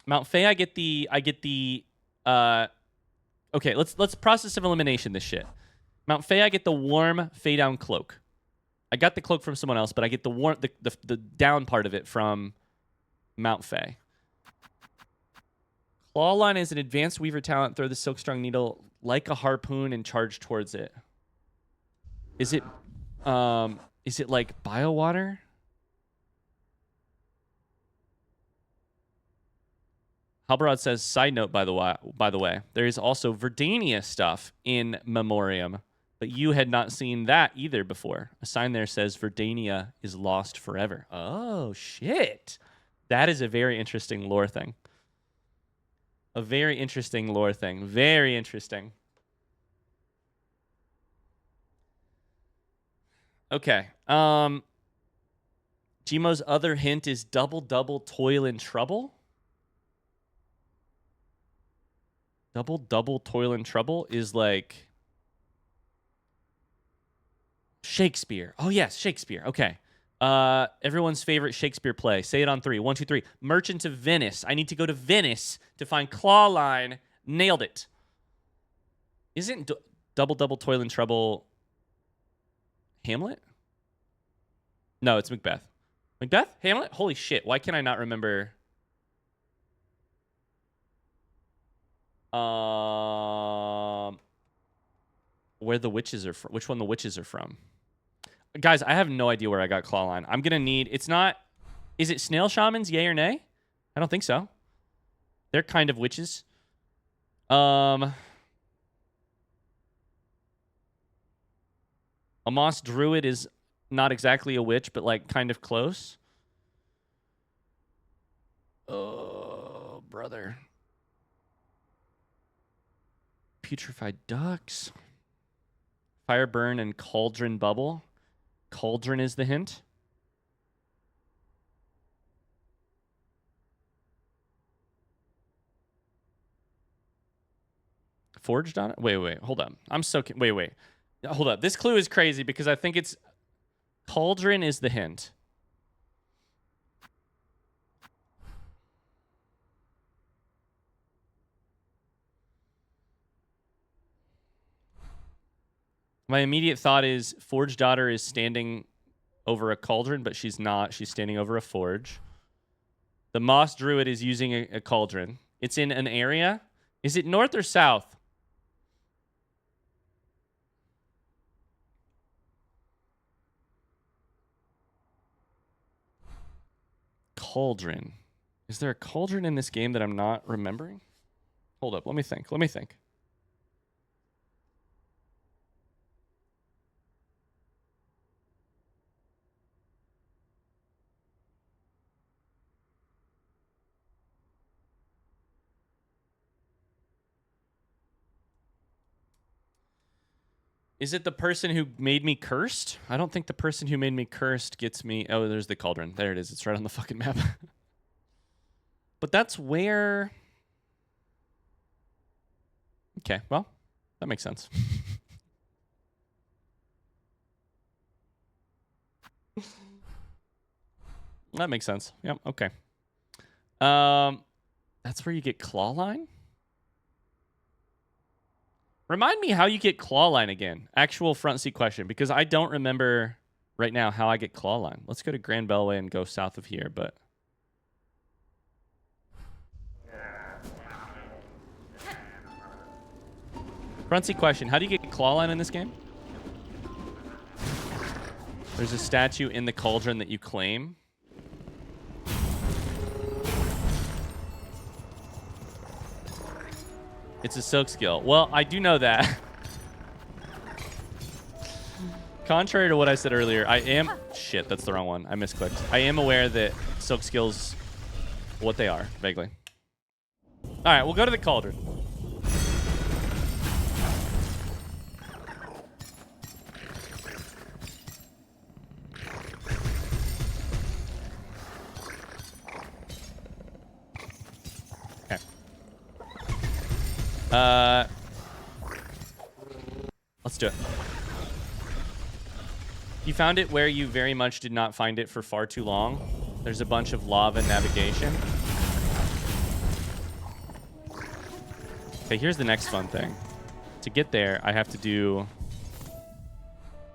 Mount Fay, I get the okay, let's process of elimination this shit. Mount Fay, I get the warm Fay down cloak. I got the cloak from someone else, but I get the warm the down part of it from Mount Fay. Clawline is an advanced weaver talent. Throw the Silksong needle like a harpoon and charge towards it. Is it like biowater? Halbarad says, side note, by the way, there is also Verdania stuff in Memoriam, but you had not seen that either before. A sign there says Verdania is lost forever. Oh, shit. That is a very interesting lore thing. A very interesting lore thing. Very interesting. Okay. Gmo's other hint is double toil and trouble. Double toil and trouble is like Shakespeare. Oh yes, Shakespeare. Okay. Everyone's favorite Shakespeare play. Say it on 3. 1, 2, 3. Merchant of Venice. I need to go to Venice to find Clawline. Nailed it. Isn't double toil and trouble Hamlet? No, it's Macbeth. Macbeth? Hamlet? Holy shit. Why can I not remember? Where the witches are from. Which one the witches are from. Guys, I have no idea where I got Clawline. I'm going to need... It's not... Is it snail shamans, yay or nay? I don't think so. They're kind of witches. A moss druid is not exactly a witch, but like kind of close. Oh, brother. Putrefied ducks. Fire burn and cauldron bubble. Cauldron is the hint. Forged on it? Wait. Hold up. I'm so... Wait. Hold up. This clue is crazy because I think it's... Cauldron is the hint. My immediate thought is Forge Daughter is standing over a cauldron, but she's not. She's standing over a forge. The Moss Druid is using a cauldron. It's in an area. Is it north or south? Cauldron. Is there a cauldron in this game that I'm not remembering? Hold up. Let me think. Is it the person who made me cursed? I don't think the person who made me cursed gets me... Oh, there's the cauldron. There it is. It's right on the fucking map. But that's where... Okay, well, that makes sense. That makes sense. Yep, okay. That's where you get Clawline? Remind me how you get Clawline again. Actual front seat question, because I don't remember right now how I get Clawline. Let's go to Grand Bellway and go south of here, but... Front seat question, how do you get Clawline in this game? There's a statue in the cauldron that you claim. It's a silk skill. Well, I do know that. Contrary to what I said earlier, I am... Shit, that's the wrong one. I misclicked. I am aware that silk skills... What they are, vaguely. Alright, we'll go to the cauldron. Let's do it. You found it where you very much did not find it for far too long. There's a bunch of lava navigation. Okay, here's the next fun thing. To get there, I have to do...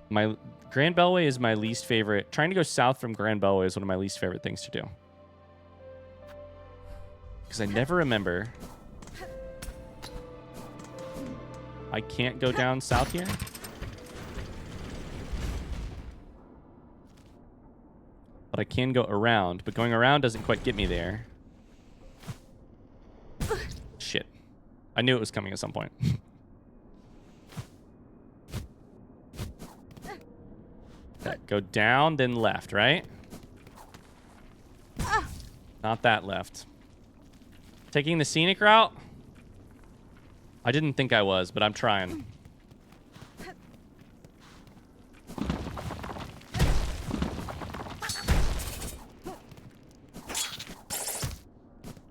My Grand Bellway is my least favorite. Trying to go south from Grand Bellway is one of my least favorite things to do. Because I never remember... I can't go down south here. But I can go around. But going around doesn't quite get me there. Shit. I knew it was coming at some point. Okay, go down, then left, right? Not that left. Taking the scenic route? I didn't think I was, but I'm trying.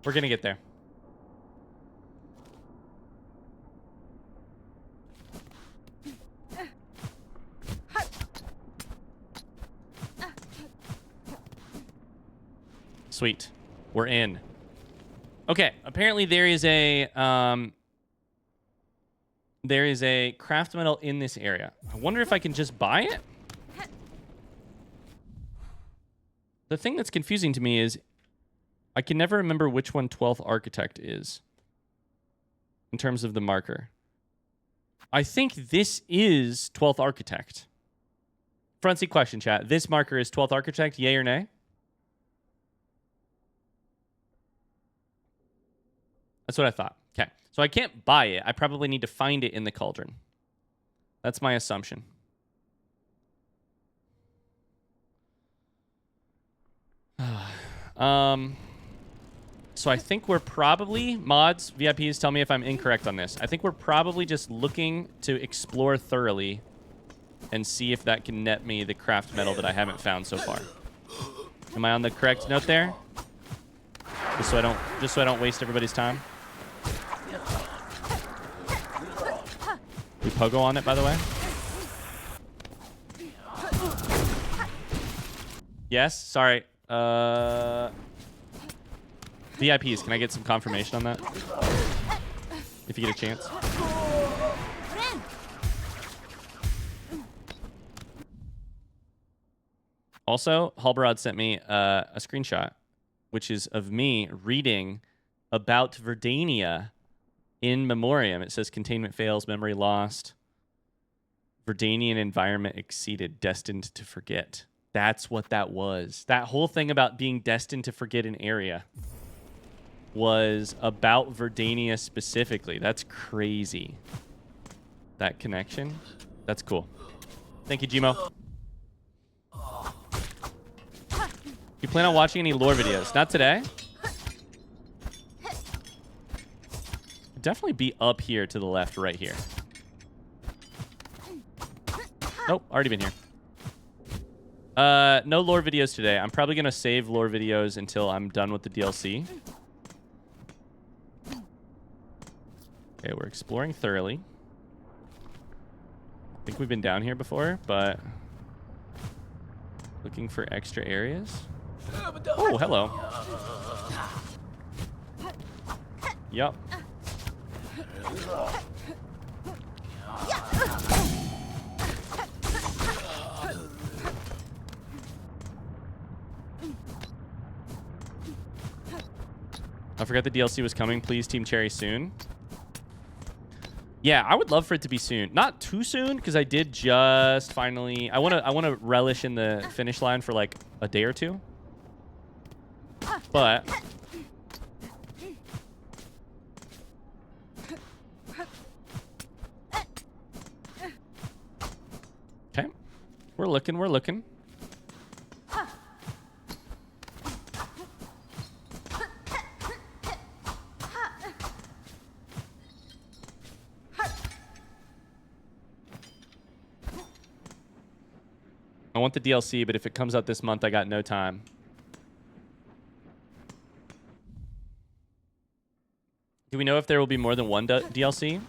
We're gonna get there. Sweet. We're in. Okay, apparently there is a craft metal in this area. I wonder if I can just buy it? The thing that's confusing to me is I can never remember which one 12th Architect is. in terms of the marker. I think this is 12th Architect. Frontseat question, chat. This marker is 12th Architect, yay or nay? That's what I thought. Okay. So I can't buy it. I probably need to find it in the cauldron. That's my assumption. So I think we're probably, mods, VIPs, tell me if I'm incorrect on this. I think we're probably just looking to explore thoroughly and see if that can net me the craft metal that I haven't found so far. Am I on the correct note there? Just so I don't waste everybody's time. We pogo on it, by the way. Yes, sorry. VIPs, can I get some confirmation on that? If you get a chance. Also, Halbarad sent me a screenshot, which is of me reading about Verdania in memoriam. It says containment fails, memory lost. Verdanian environment exceeded, destined to forget. That's what that was. That whole thing about being destined to forget an area was about Verdania specifically. That's crazy. That connection. That's cool. Thank you, Gmo. You plan on watching any lore videos? Not today. Definitely be up here to the left, right here. Nope, already been here. No lore videos today. I'm probably going to save lore videos until I'm done with the DLC. Okay, we're exploring thoroughly. I think we've been down here before, but looking for extra areas. Oh, hello. Yup. I forgot the DLC was coming. Please, Team Cherry, soon. Yeah, I would love for it to be soon. Not too soon, because I did just finally... I want to relish in the finish line for like a day or two. But... Okay. We're looking, we're looking. I want the DLC, but if it comes out this month, I got no time. Do we know if there will be more than one DLC?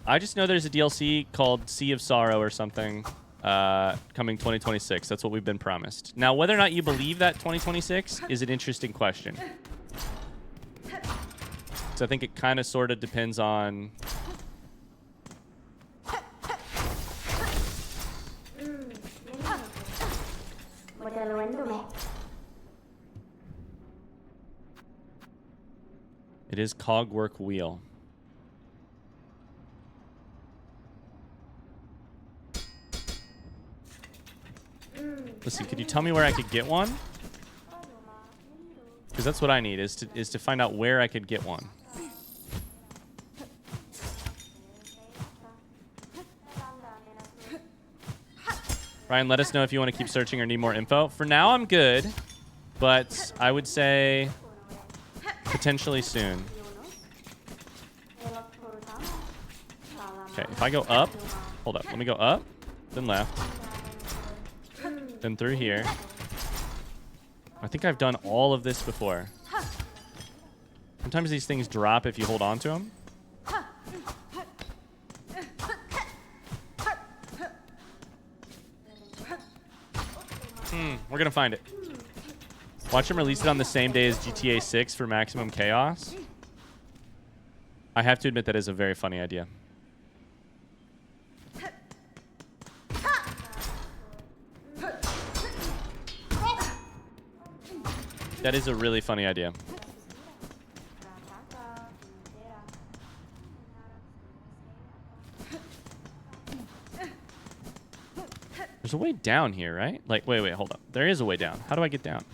I just know there's a DLC called Sea of Sorrow or something coming 2026. That's what we've been promised. Now, whether or not you believe that 2026 is an interesting question. So I think it kind of sort of depends on... It is Cogwork Wheel. Listen, could you tell me where I could get one? Because that's what I need, is to find out where I could get one. Ryan, let us know if you want to keep searching or need more info. For now, I'm good, but I would say potentially soon. Okay, if I go up, hold up, let me go up, then left, then through here. I think I've done all of this before. Sometimes these things drop if you hold on to them. We're gonna find it. Watch them release it on the same day as GTA 6 for maximum chaos. I have to admit that is a very funny idea. That is a really funny idea. There's a way down here, right? Like, wait, hold up. There is a way down. How do I get down?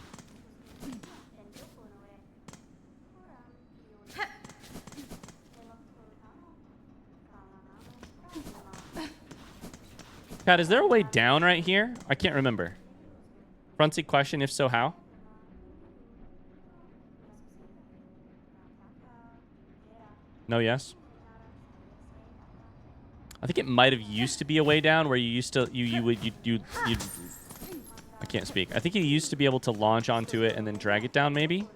Kat, is there a way down right here? I can't remember. Frontseat question, if so, how? No, yes? I think it might have used to be a way down where you used to, you'd I can't speak. I think you used to be able to launch onto it and then drag it down maybe.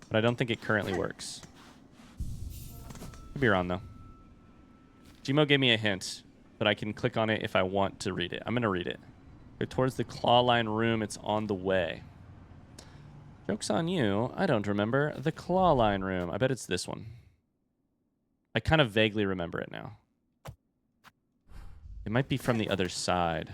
But I don't think it currently works. Could be wrong though. Gmo gave me a hint, but I can click on it if I want to read it. I'm going to read it. Go towards the claw line room. It's on the way. Joke's on you. I don't remember the claw line room. I bet it's this one. I kind of vaguely remember it now. It might be from the other side.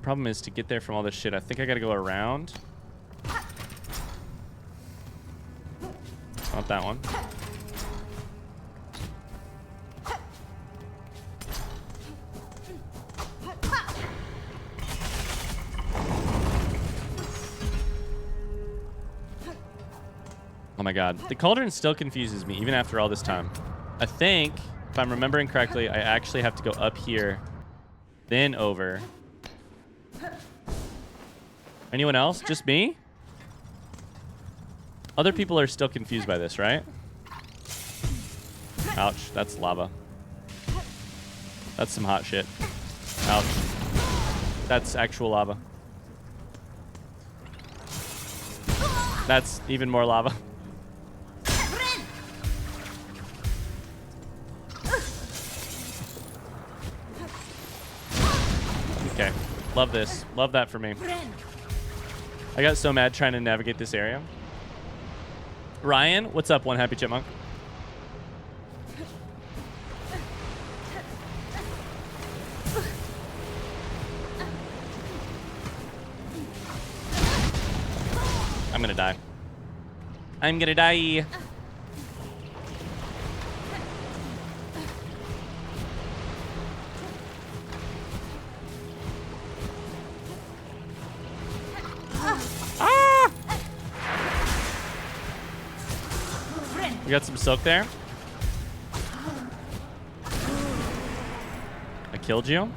Problem is to get there from all this shit. I think I gotta go around. Not that one. Oh my god. The cauldron still confuses me, even after all this time. I think, if I'm remembering correctly, I actually have to go up here, then over. Anyone else? Just me? Other people are still confused by this, right? Ouch, that's lava. That's some hot shit. Ouch. That's actual lava. That's even more lava. Okay, love this. Love that for me. I got so mad trying to navigate this area. Ryan, what's up, One Happy Chipmunk? I'm gonna die. I'm gonna die. We got some silk there. I killed you.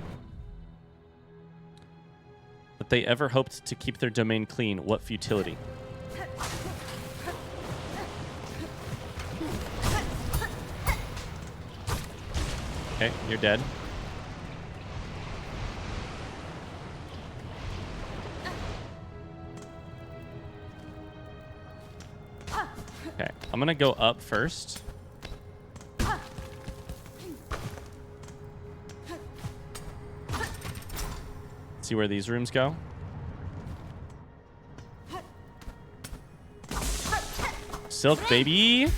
But they ever hoped to keep their domain clean. What futility? Okay, you're dead. Okay, I'm gonna go up first. See where these rooms go. Silk, baby.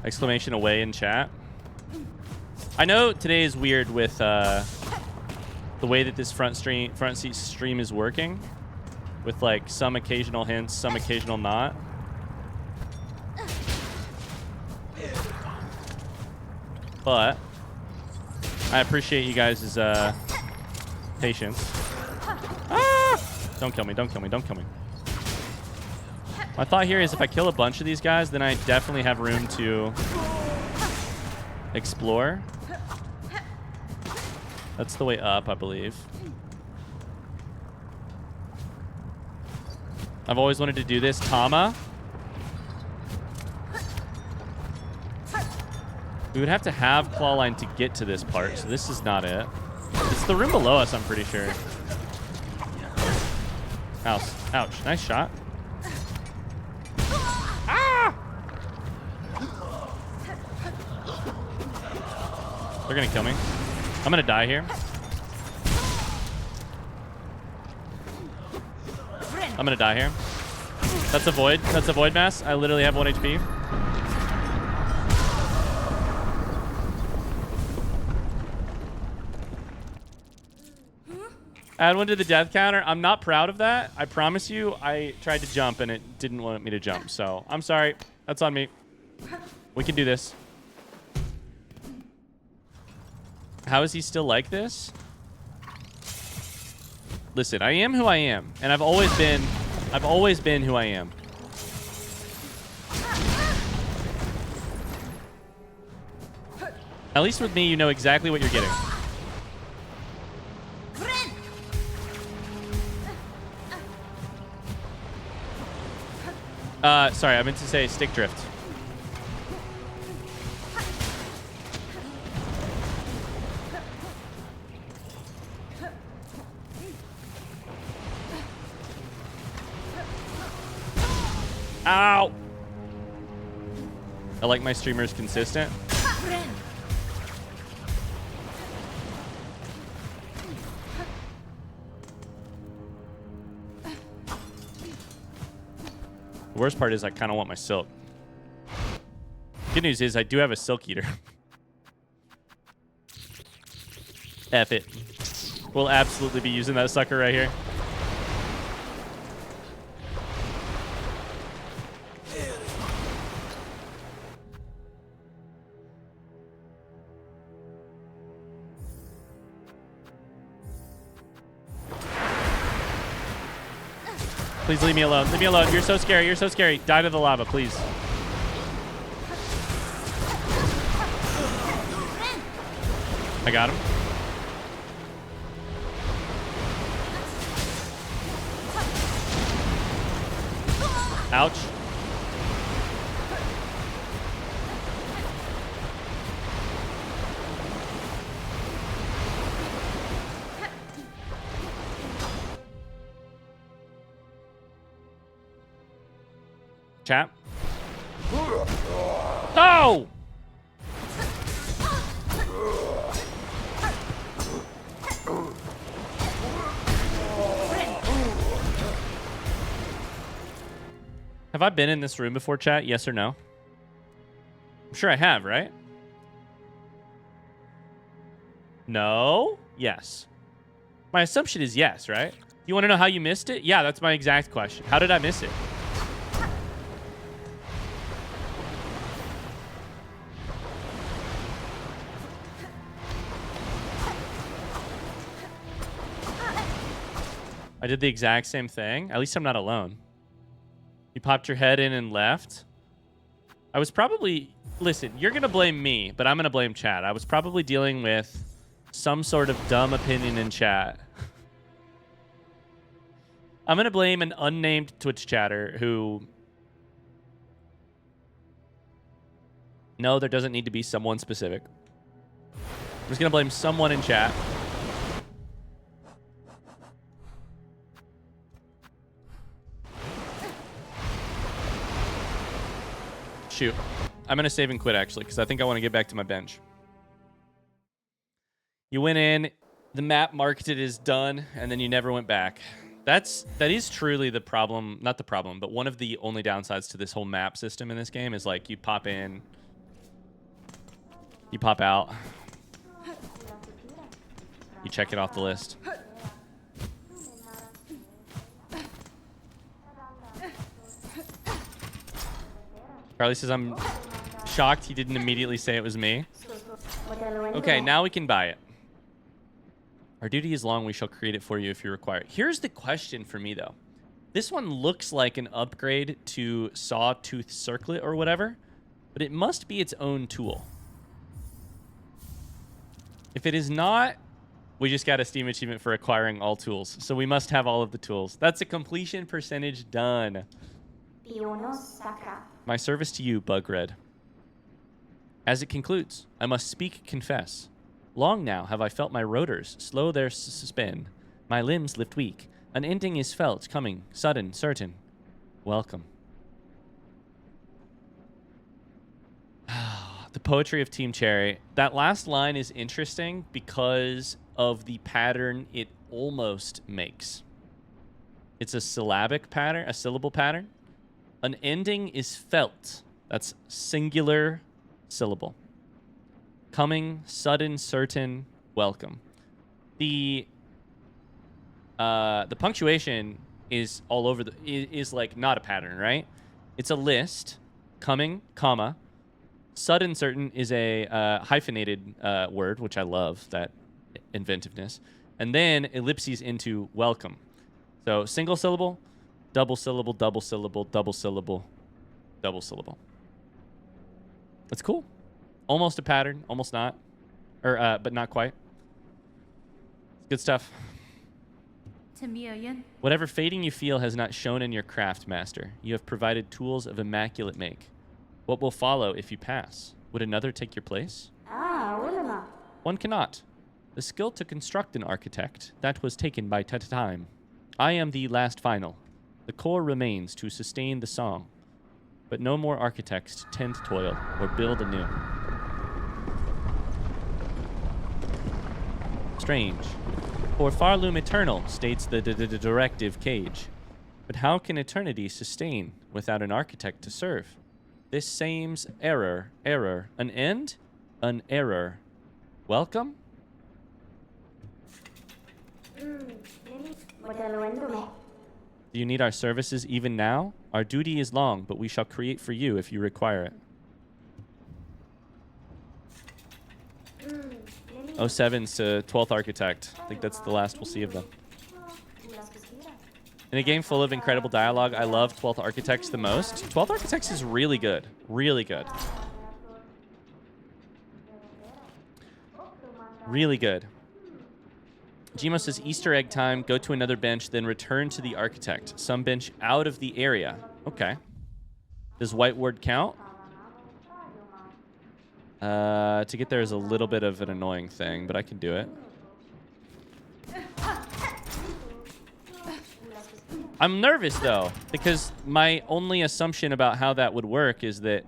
Exclamation away in chat. I know today is weird with the way that this front seat stream is working, with like some occasional hints, some occasional not. But I appreciate you guys' patience. Ah! Don't kill me, don't kill me, don't kill me. My thought here is if I kill a bunch of these guys, then I definitely have room to explore. That's the way up, I believe. I've always wanted to do this. Tama. We would have to have claw line to get to this part, so this is not it. It's the room below us, I'm pretty sure. Ouch. Ouch. Nice shot. Ah! They're gonna kill me. I'm gonna die here. I'm gonna die here. That's a void. That's a void mass. I literally have 1 HP. Add one to the death counter. I'm not proud of that. I promise you. I tried to jump and it didn't want me to jump. So I'm sorry. That's on me. We can do this. How is he still like this? Listen, I am who I am, and I've always been who I am. At least with me, you know exactly what you're getting. Sorry, I meant to say stick drift. Ow! I like my streamers consistent. The worst part is I kind of want my silk. Good news is I do have a silk eater. F it. We'll absolutely be using that sucker right here. Please leave me alone. Leave me alone. You're so scary. You're so scary. Die to the lava, please. I got him. Ouch. Chat. Oh! Have I been in this room before, chat? Yes or no? I'm sure I have, right? No? Yes. My assumption is yes, right? You want to know how you missed it? Yeah, that's my exact question. How did I miss it? I did the exact same thing. At least I'm not alone. You popped your head in and left. I was probably... Listen, you're going to blame me, but I'm going to blame chat. I was probably dealing with some sort of dumb opinion in chat. I'm going to blame an unnamed Twitch chatter who... No, there doesn't need to be someone specific. I'm just going to blame someone in chat. Shoot. I'm going to save and quit, actually, because I think I want to get back to my bench. You went in, the map marked it as done, and then you never went back. That is truly the problem. Not the problem, but one of the only downsides to this whole map system in this game is, like, you pop in, you pop out, you check it off the list. Carly says, I'm shocked he didn't immediately say it was me. Okay, now we can buy it. Our duty is long. We shall create it for you if you require it. Here's the question for me, though. This one looks like an upgrade to Sawtooth Circlet or whatever, but it must be its own tool. If it is not, we just got a Steam achievement for acquiring all tools. So we must have all of the tools. That's a completion percentage done. My service to you, Bugred. As it concludes, I must speak, confess. Long now have I felt my rotors slow their spin. My limbs lift weak. An ending is felt, coming, sudden, certain. Welcome. The poetry of Team Cherry. That last line is interesting because of the pattern it almost makes. It's a syllabic pattern, a syllable pattern. An ending is felt. That's singular syllable. Coming, sudden, certain, welcome. The the punctuation is all over is like not a pattern, right? It's a list, coming, comma. Sudden certain is a hyphenated word, which I love, that inventiveness. And then ellipses into welcome. So single syllable, double syllable, double syllable, double syllable, double syllable. That's cool. Almost a pattern, almost not. Or, but not quite. Good stuff. Whatever fading you feel has not shown in your craft, master. You have provided tools of immaculate make. What will follow if you pass? Would another take your place? One cannot. The skill to construct an architect, that was taken by time. I am the last final. The core remains to sustain the song. But no more architects tend to toil or build anew. Strange. For Farloom eternal, states the directive cage. But how can eternity sustain without an architect to serve? This same's error, an end, an error. Welcome? Do you need our services even now? Our duty is long, but we shall create for you if you require it. 07's to 12th Architect. I think that's the last we'll see of them. In a game full of incredible dialogue, I love 12th Architects the most. 12th Architects is really good. Really good. Really good. Gmo says, Easter egg time, go to another bench, then return to the architect. Some bench out of the area. Okay. Does white word count? To get there is a little bit of an annoying thing, but I can do it. I'm nervous, though, because my only assumption about how that would work is that...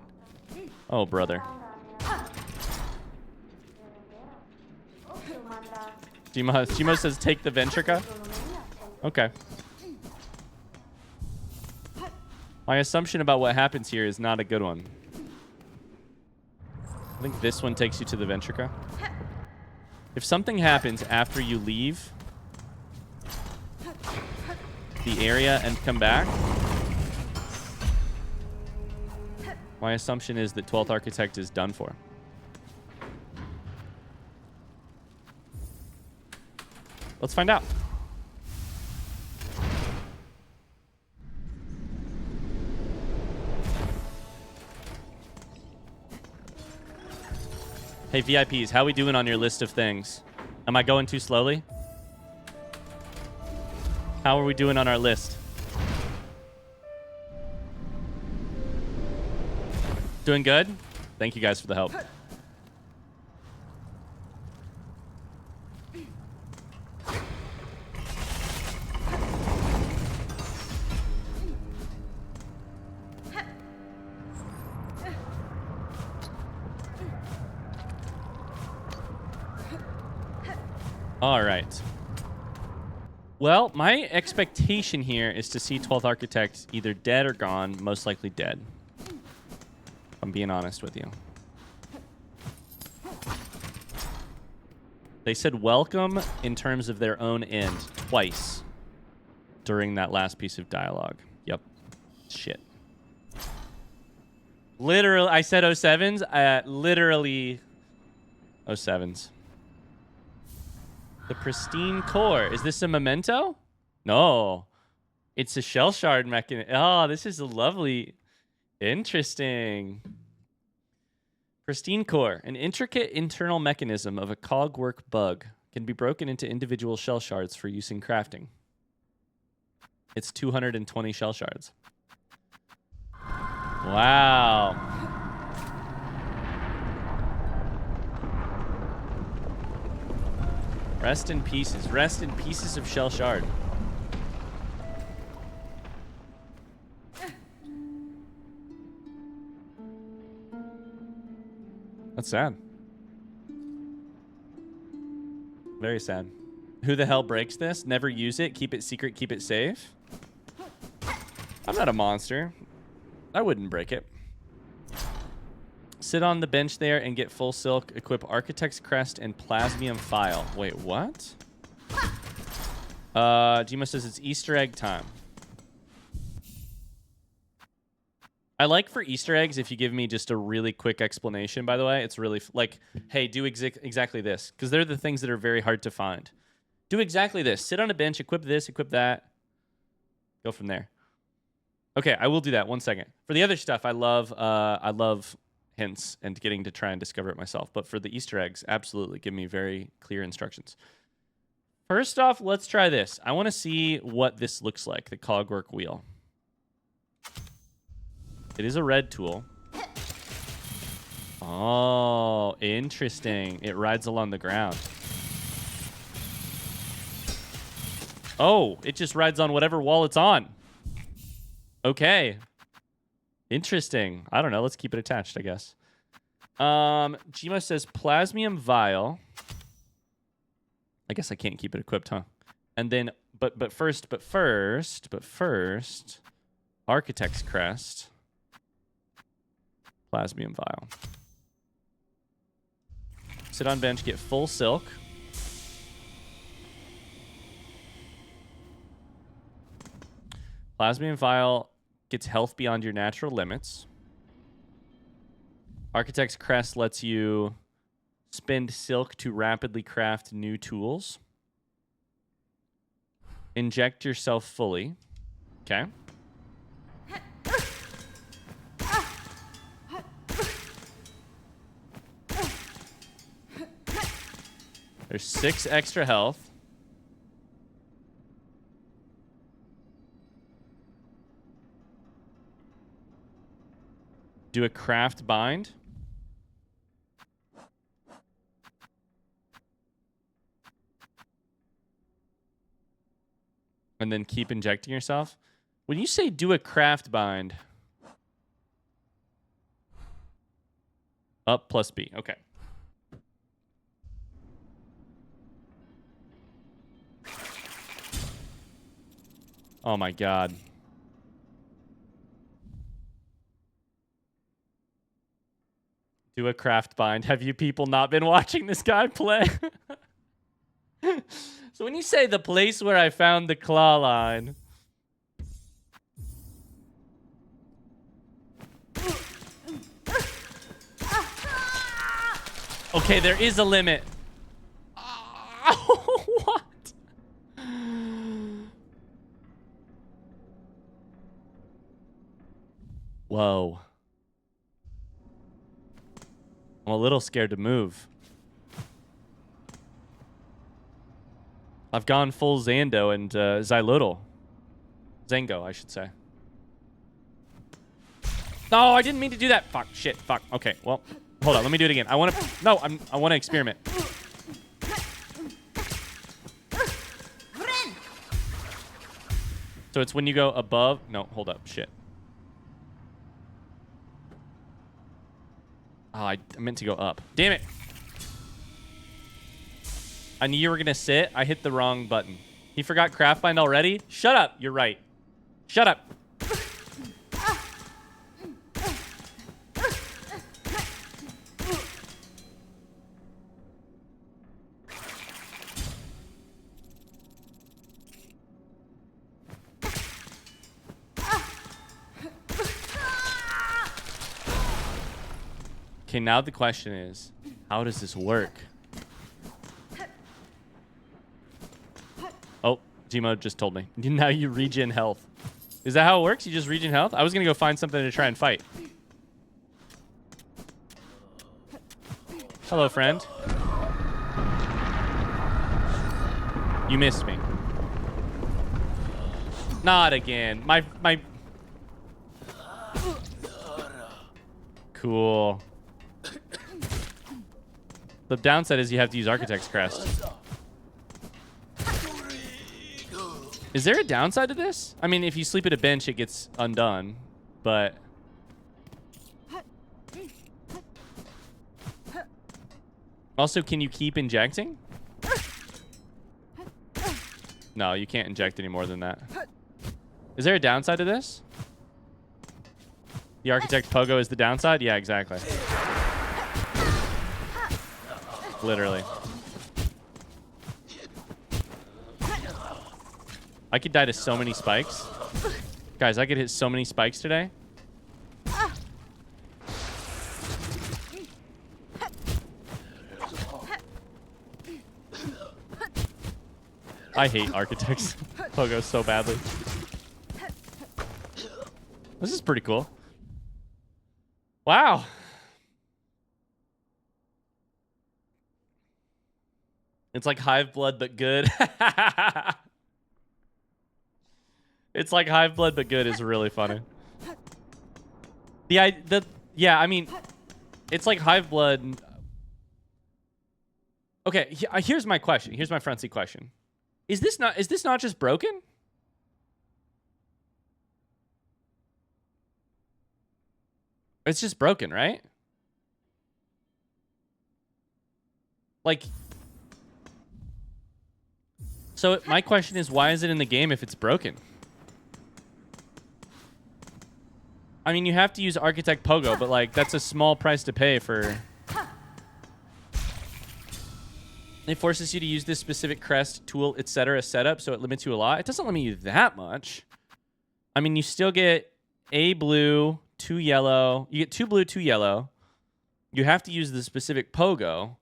Oh, brother. Gmo says, take the Ventrica. Okay. My assumption about what happens here is not a good one. I think this one takes you to the Ventrica. If something happens after you leave the area and come back, my assumption is that 12th Architect is done for. Let's find out. Hey, VIPs, how we doing on your list of things? Am I going too slowly? How are we doing on our list? Doing good? Thank you guys for the help. All right. Well, my expectation here is to see 12th Architect either dead or gone, most likely dead. If I'm being honest with you. They said welcome in terms of their own end twice during that last piece of dialogue. Yep. Shit. Literally, I said 07s. Literally 07s. The pristine core. Is this a memento? No. It's a shell shard mechanism. Oh, this is a lovely... Interesting. Pristine core. An intricate internal mechanism of a cogwork bug can be broken into individual shell shards for use in crafting. It's 220 shell shards. Wow. Rest in pieces. Rest in pieces of shell shard. That's sad. Very sad. Who the hell breaks this? Never use it. Keep it secret. Keep it safe. I'm not a monster. I wouldn't break it. Sit on the bench there and get full silk. Equip Architect's Crest and Plasmium File. Wait, what? Gmo says it's Easter egg time. I like for Easter eggs if you give me just a really quick explanation, by the way. It's really like, hey, do exactly this. Because they're the things that are very hard to find. Do exactly this. Sit on a bench, equip this, equip that. Go from there. Okay, I will do that. 1 second. For the other stuff, I love hints and getting to try and discover it myself. But for the Easter eggs, absolutely. Give me very clear instructions. First off, let's try this. I want to see what this looks like, the cogwork wheel. It is a red tool. Oh, interesting. It rides along the ground. Oh, it just rides on whatever wall it's on. Okay. Interesting. I don't know. Let's keep it attached, I guess. Gmo says plasmium vial. I guess I can't keep it equipped, huh? And then, but first, Architect's Crest. Plasmium vial. Sit on bench, get full silk. Plasmium vial gets health beyond your natural limits. Architect's Crest lets you spend silk to rapidly craft new tools. Inject yourself fully. Okay. There's 6 extra health. Do a craft bind. And then keep injecting yourself. When you say do a craft bind. Up plus B. Okay. Oh my God. Do a craft bind. Have you people not been watching this guy play? So when you say the place where I found the claw line. Okay, there is a limit. What? Whoa. I'm a little scared to move. I've gone full Zando and Xylotl. Zango, I should say. No, I didn't mean to do that. Fuck, shit, fuck. Okay, well, hold on. Let me do it again. I want to... No, I want to experiment. So it's when you go above... No, hold up. Shit. Oh, I meant to go up. Damn it. I knew you were going to sit. I hit the wrong button. He forgot craft bind already? Shut up. You're right. Shut up. Okay, now the question is, how does this work? Oh, Gmo just told me. Now you regen health. Is that how it works? You just regen health? I was going to go find something to try and fight. Hello, friend. You missed me. Not again. My... Cool. The downside is you have to use Architect's Crest. Is there a downside to this? I mean, if you sleep at a bench, it gets undone, but... Also, can you keep injecting? No, you can't inject any more than that. Is there a downside to this? The Architect Pogo is the downside? Yeah, exactly. Literally. I could die to so many spikes. Guys, I could hit so many spikes today. I hate architects Pogo so badly. This is pretty cool. Wow. It's like Hive Blood, but good. It's like Hive Blood, but good is really funny. Yeah, I mean, it's like Hive Blood. Okay, here's my question. Here's my Frontseat question. Is this not just broken? It's just broken, right? Like, so my question is, why is it in the game if it's broken? I mean, you have to use Architect Pogo, but like, that's a small price to pay for. It forces you to use this specific crest, tool, etc. setup, so it limits you a lot. It doesn't limit you that much. I mean, you still get a blue, 2 yellow. You get 2 blue, 2 yellow. You have to use the specific Pogo,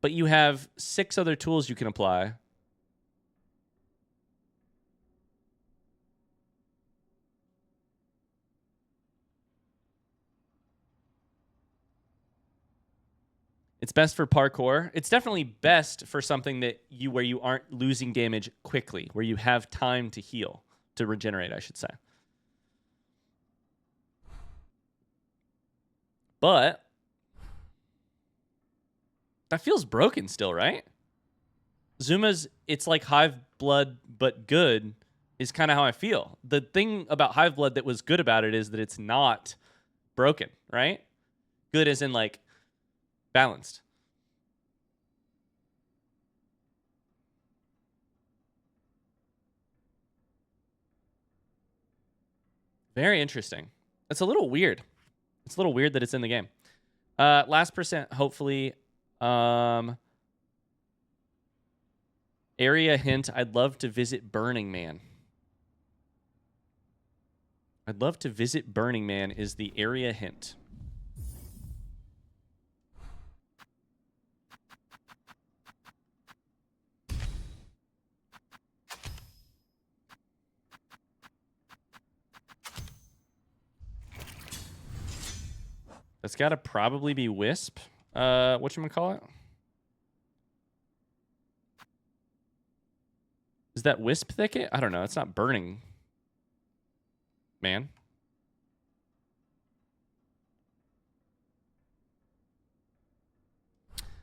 but you have 6 other tools you can apply. It's best for parkour. It's definitely best for something that where you aren't losing damage quickly, where you have time to heal, to regenerate, I should say. But that feels broken still, right? Zuma's it's like Hive Blood but good is kind of how I feel. The thing about Hive Blood that was good about it is that it's not broken, right? Good as in like balanced. Very interesting. It's a little weird. It's a little weird that it's in the game. Last percent, hopefully. Area hint, I'd love to visit Burning Man. I'd love to visit Burning Man is the area hint. That's got to probably be Wisp. Whatchamacallit? Is that Wisp Thicket? I don't know. It's not Burning Man.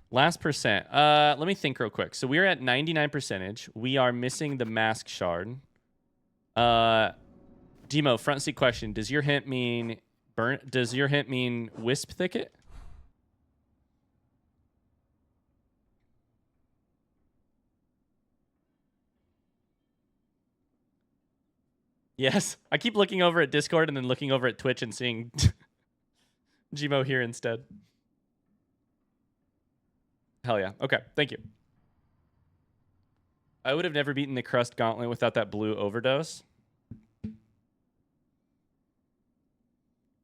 Last percent. Let me think real quick. So we're at 99%. We are missing the mask shard. Demo, Frontseat question. Does your hint mean Wisp Thicket? Yes. I keep looking over at Discord and then looking over at Twitch and seeing Gmo here instead. Hell yeah. Okay. Thank you. I would have never beaten the Crust Gauntlet without that blue overdose.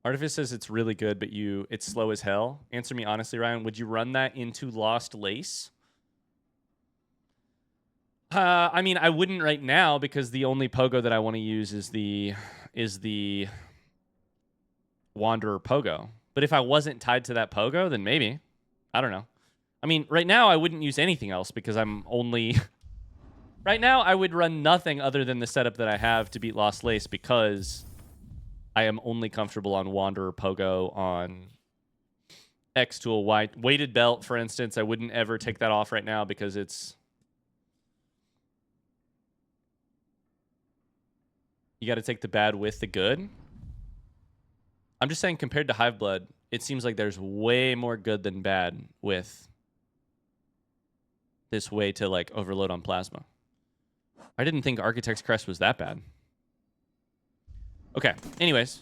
Artifice says it's really good, but it's slow as hell. Answer me honestly, Ryan. Would you run that into Lost Lace? I mean, I wouldn't right now because the only Pogo that I want to use is the Wanderer Pogo. But if I wasn't tied to that Pogo, then maybe. I don't know. I mean, right now I wouldn't use anything else because I'm only... Right now I would run nothing other than the setup that I have to beat Lost Lace because I am only comfortable on Wanderer Pogo, on X-Tool, Weighted Belt, for instance. I wouldn't ever take that off right now because it's... You got to take the bad with the good. I'm just saying compared to Hive Blood, it seems like there's way more good than bad with this way to like overload on plasma. I didn't think Architect's Crest was that bad. Okay, anyways.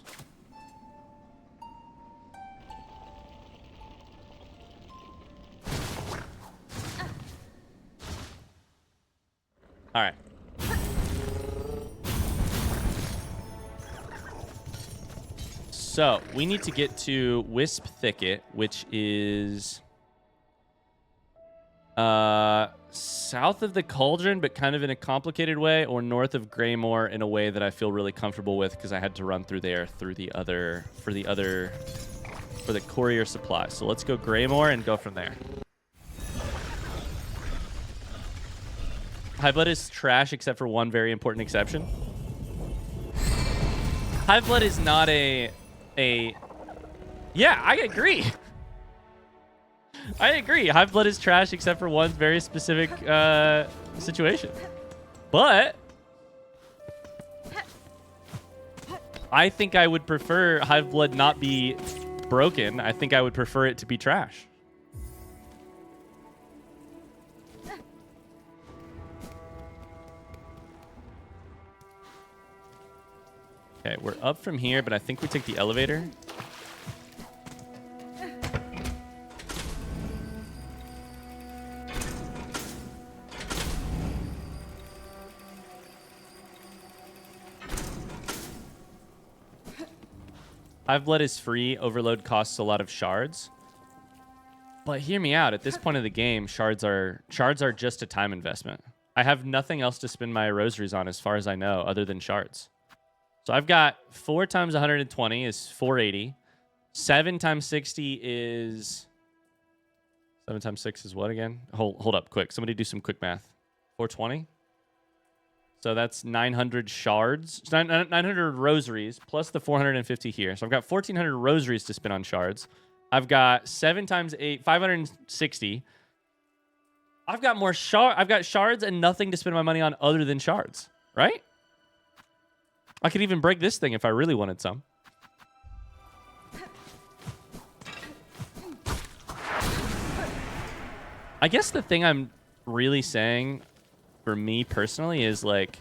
All right. So we need to get to Wisp Thicket, which is south of the Cauldron, but kind of in a complicated way, or north of Greymoor in a way that I feel really comfortable with because I had to run through there for the courier supply. So let's go Greymoor and go from there. Highblood is trash except for one very important exception. Highblood is not a yeah, I agree. I agree. Highblood is trash except for one very specific situation. But I think I would prefer Highblood not be broken. I think I would prefer it to be trash. Okay, we're up from here, but I think we take the elevator. Hive-Blood is free. Overload costs a lot of shards. But hear me out. At this point of the game, shards are just a time investment. I have nothing else to spend my rosaries on as far as I know other than shards. So I've got 4 times 120 is 480. 7 times 60 is... 7 times 6 is what again? Hold up, quick. Somebody do some quick math. 420? So that's 900 shards. 900 rosaries plus the 450 here. So I've got 1,400 rosaries to spend on shards. I've got 7 times 8, 560. I've got more I've got shards and nothing to spend my money on other than shards, right? I could even break this thing if I really wanted some. I guess the thing I'm really saying for me personally is like,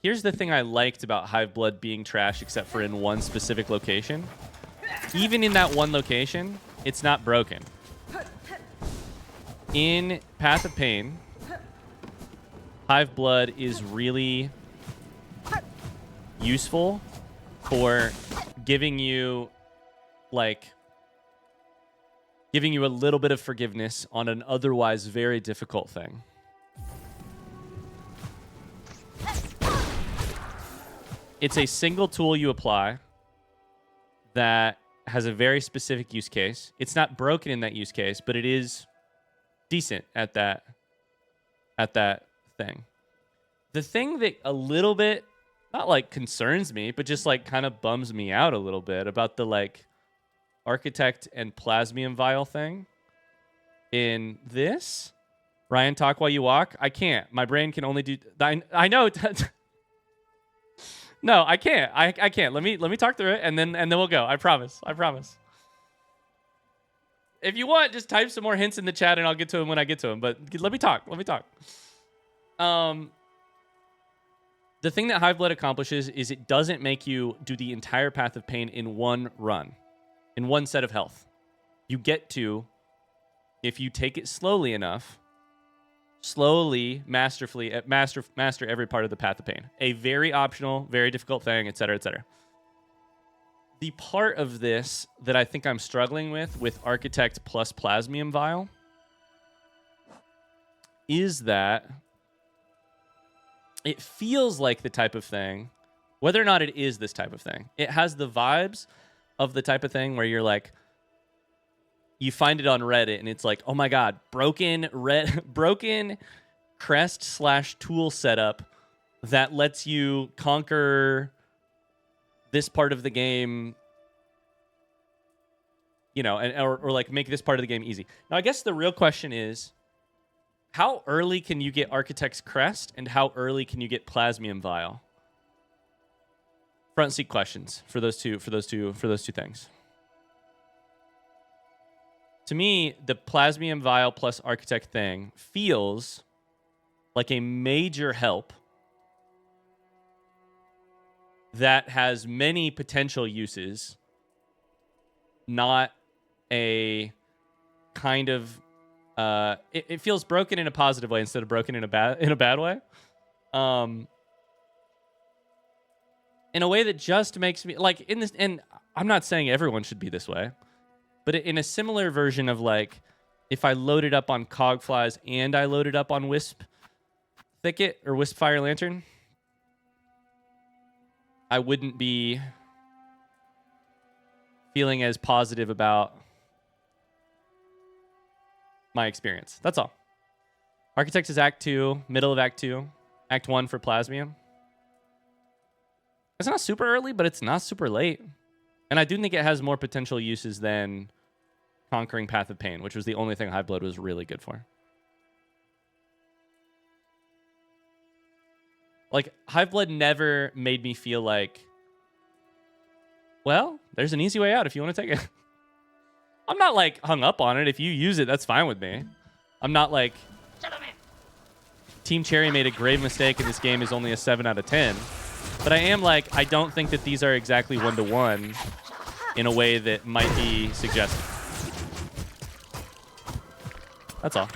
here's the thing I liked about Hive-Blood being trash except for in one specific location. Even in that one location, it's not broken. In Path of Pain, Hive-Blood is really useful for giving you a little bit of forgiveness on an otherwise very difficult thing. It's a single tool you apply that has a very specific use case. It's not broken in that use case, but it is decent at that thing. The thing that a little bit, not like concerns me, but just like kind of bums me out a little bit about the like Architect and Plasmium Vial thing in this. Ryan, talk while you walk. I can't. My brain can only do... I know. No, I can't. I can't. Let me talk through it and then we'll go. I promise. If you want, just type some more hints in the chat and I'll get to them when I get to them. But let me talk. The thing that Hive-Blood accomplishes is it doesn't make you do the entire Path of Pain in one run, in one set of health. You get to, if you take it slowly enough, master every part of the Path of Pain. A very optional, very difficult thing, etc., etc. The part of this that I think I'm struggling with Architect plus Plasmium Vial is that it feels like the type of thing, whether or not it is this type of thing, it has the vibes of the type of thing where you're like, you find it on Reddit and it's like, oh my God, broken crest/tool setup that lets you conquer this part of the game, you know, or like make this part of the game easy. Now, I guess the real question is, how early can you get Architect's Crest and how early can you get Plasmium Vial? Front seat questions for those two things. To me, the Plasmium Vial plus Architect thing feels like a major help that has many potential uses, not a kind of it feels broken in a positive way instead of broken in a bad way. In a way that just makes me like in this, and I'm not saying everyone should be this way, but in a similar version of like, if I loaded up on Cogflies and I loaded up on Wisp Thicket or Wisp Fire Lantern, I wouldn't be feeling as positive about my experience. That's all. Architect is Act 2, middle of Act 2, Act 1 for Plasmium. It's not super early, but it's not super late. And I do think it has more potential uses than Conquering Path of Pain, which was the only thing Hive-Blood was really good for. Like, Hive-Blood never made me feel like, well, there's an easy way out if you want to take it. I'm not, like, hung up on it. If you use it, that's fine with me. I'm not, like, Team Cherry made a grave mistake and this game is only a 7 out of 10. But I am, like, I don't think that these are exactly one-to-one in a way that might be suggested. That's all.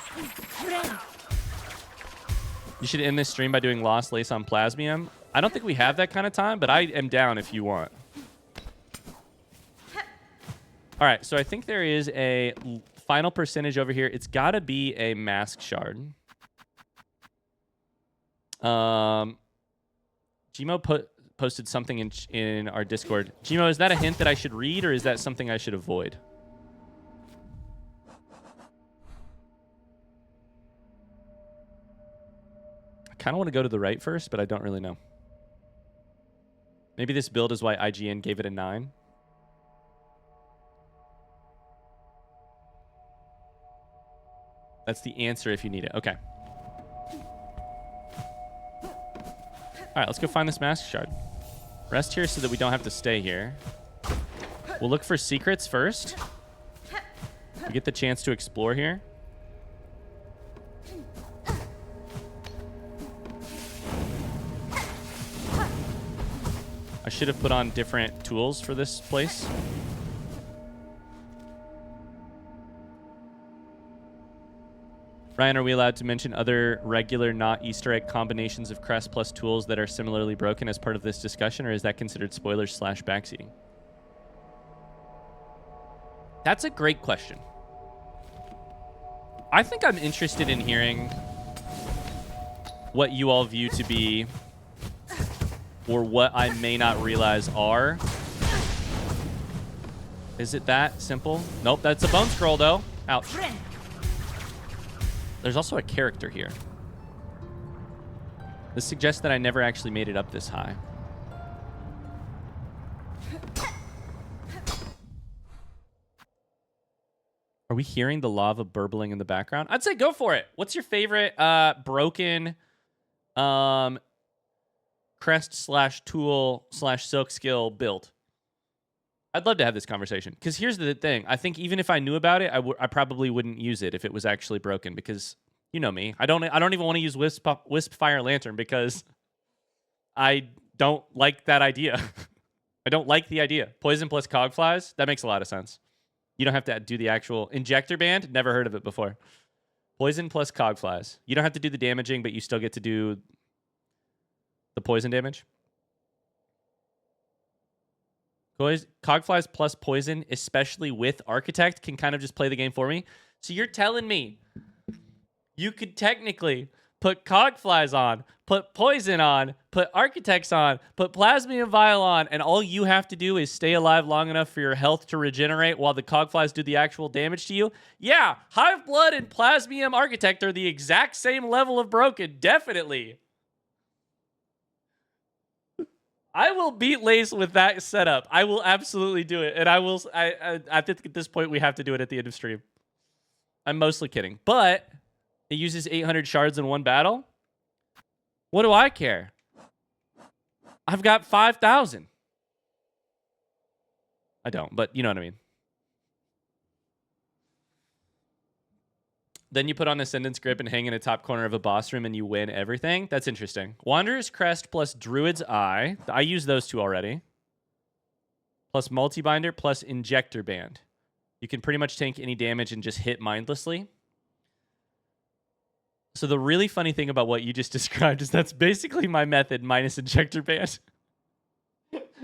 You should end this stream by doing Lost Lace on Plasmium. I don't think we have that kind of time, but I am down if you want. All right, so I think there is a final percentage over here. It's got to be a Mask Shard. Gmo posted something in our Discord. Gmo, is that a hint that I should read, or is that something I should avoid? I kind of want to go to the right first, but I don't really know. Maybe this build is why IGN gave it a 9. That's the answer if you need it. Okay. All right, let's go find this Mask Shard. Rest here so that we don't have to stay here. We'll look for secrets first. We get the chance to explore here. I should have put on different tools for this place. Ryan, are we allowed to mention other regular, not Easter egg combinations of Crest plus tools that are similarly broken as part of this discussion, or is that considered spoilers / backseating? That's a great question. I think I'm interested in hearing what you all view to be, or what I may not realize are. Is it that simple? Nope, that's a bone scroll, though. Ouch. There's also a character here. This suggests that I never actually made it up this high. Are we hearing the lava burbling in the background? I'd say go for it. What's your favorite broken crest / tool / silk skill build? I'd love to have this conversation, because here's the thing. I think even if I knew about it, I probably wouldn't use it if it was actually broken, because you know me. I don't even want to use Wisp Fire Lantern because I don't like that idea. I don't like the idea. Poison plus Cogflies, that makes a lot of sense. You don't have to do the actual Injector Band. Never heard of it before. Poison plus Cogflies. You don't have to do the damaging, but you still get to do the poison damage. Cogflies plus poison, especially with Architect, can kind of just play the game for me. So you're telling me you could technically put Cogflies on, put poison on, put Architects on, put Plasmium Vial on, and all you have to do is stay alive long enough for your health to regenerate while the Cogflies do the actual damage to you? Yeah, Hive Blood and Plasmium Architect are the exact same level of broken, definitely. I will beat Lace with that setup. I will absolutely do it. And I think at this point we have to do it at the end of stream. I'm mostly kidding. But it uses 800 shards in one battle. What do I care? I've got 5,000. I don't, but you know what I mean. Then you put on Ascendant's Grip and hang in a top corner of a boss room and you win everything. That's interesting. Wanderer's Crest plus Druid's Eye. I use those two already. Plus Multi-Binder plus Injector Band. You can pretty much tank any damage and just hit mindlessly. So the really funny thing about what you just described is that's basically my method minus injector band.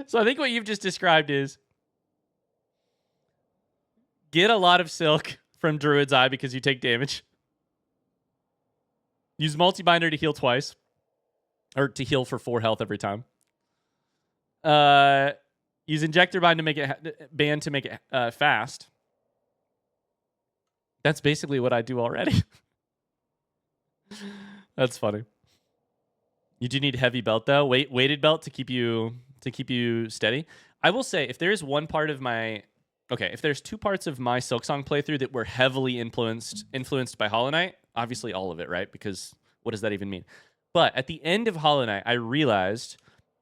So I think what you've just described is get a lot of silk from Druid's Eye because you take damage. Use multi-binder to heal twice. Or to heal for 4 health every time. Use injector band to make it fast. That's basically what I do already. That's funny. You do need heavy belt though. Weighted belt to keep you steady. I will say if there's one part of my if there's 2 parts of my Silksong playthrough that were heavily influenced by Hollow Knight, obviously all of it, right? Because what does that even mean? But at the end of Hollow Knight, I realized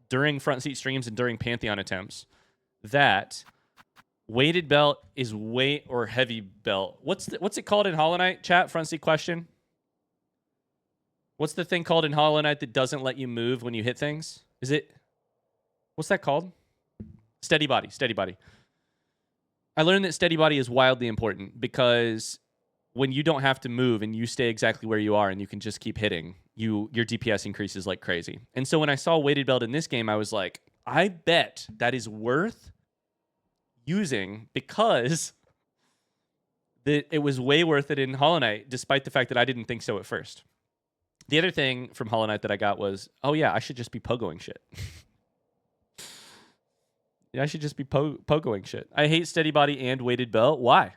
during Frontseat streams and during Pantheon attempts that weighted belt is or heavy belt. What's it called in Hollow Knight? Chat, Frontseat question. What's the thing called in Hollow Knight that doesn't let you move when you hit things? What's that called? Steady body. I learned that steady body is wildly important because when you don't have to move and you stay exactly where you are and you can just keep hitting, your DPS increases like crazy. And so when I saw weighted belt in this game, I was like, I bet that is worth using because it was way worth it in Hollow Knight, despite the fact that I didn't think so at first. The other thing from Hollow Knight that I got was, oh yeah, I should just be pogoing shit. Yeah, I should just be pogoing shit. I hate steady body and weighted belt. Why?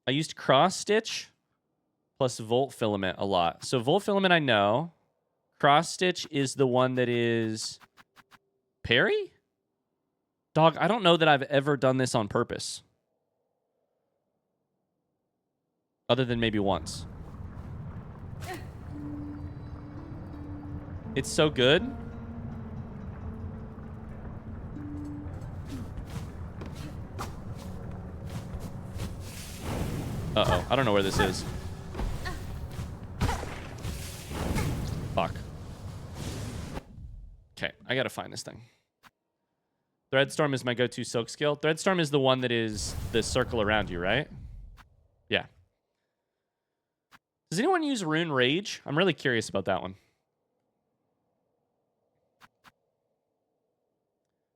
I used cross stitch plus volt filament a lot. So volt filament I know. Cross stitch is the one that is parry? Dog, I don't know that I've ever done this on purpose. Other than maybe once. It's so good. Uh-oh. I don't know where this is. Fuck. Okay, I gotta find this thing. Threadstorm is my go-to silk skill. Threadstorm is the one that is the circle around you, right? Yeah. Does anyone use Rune Rage? I'm really curious about that one.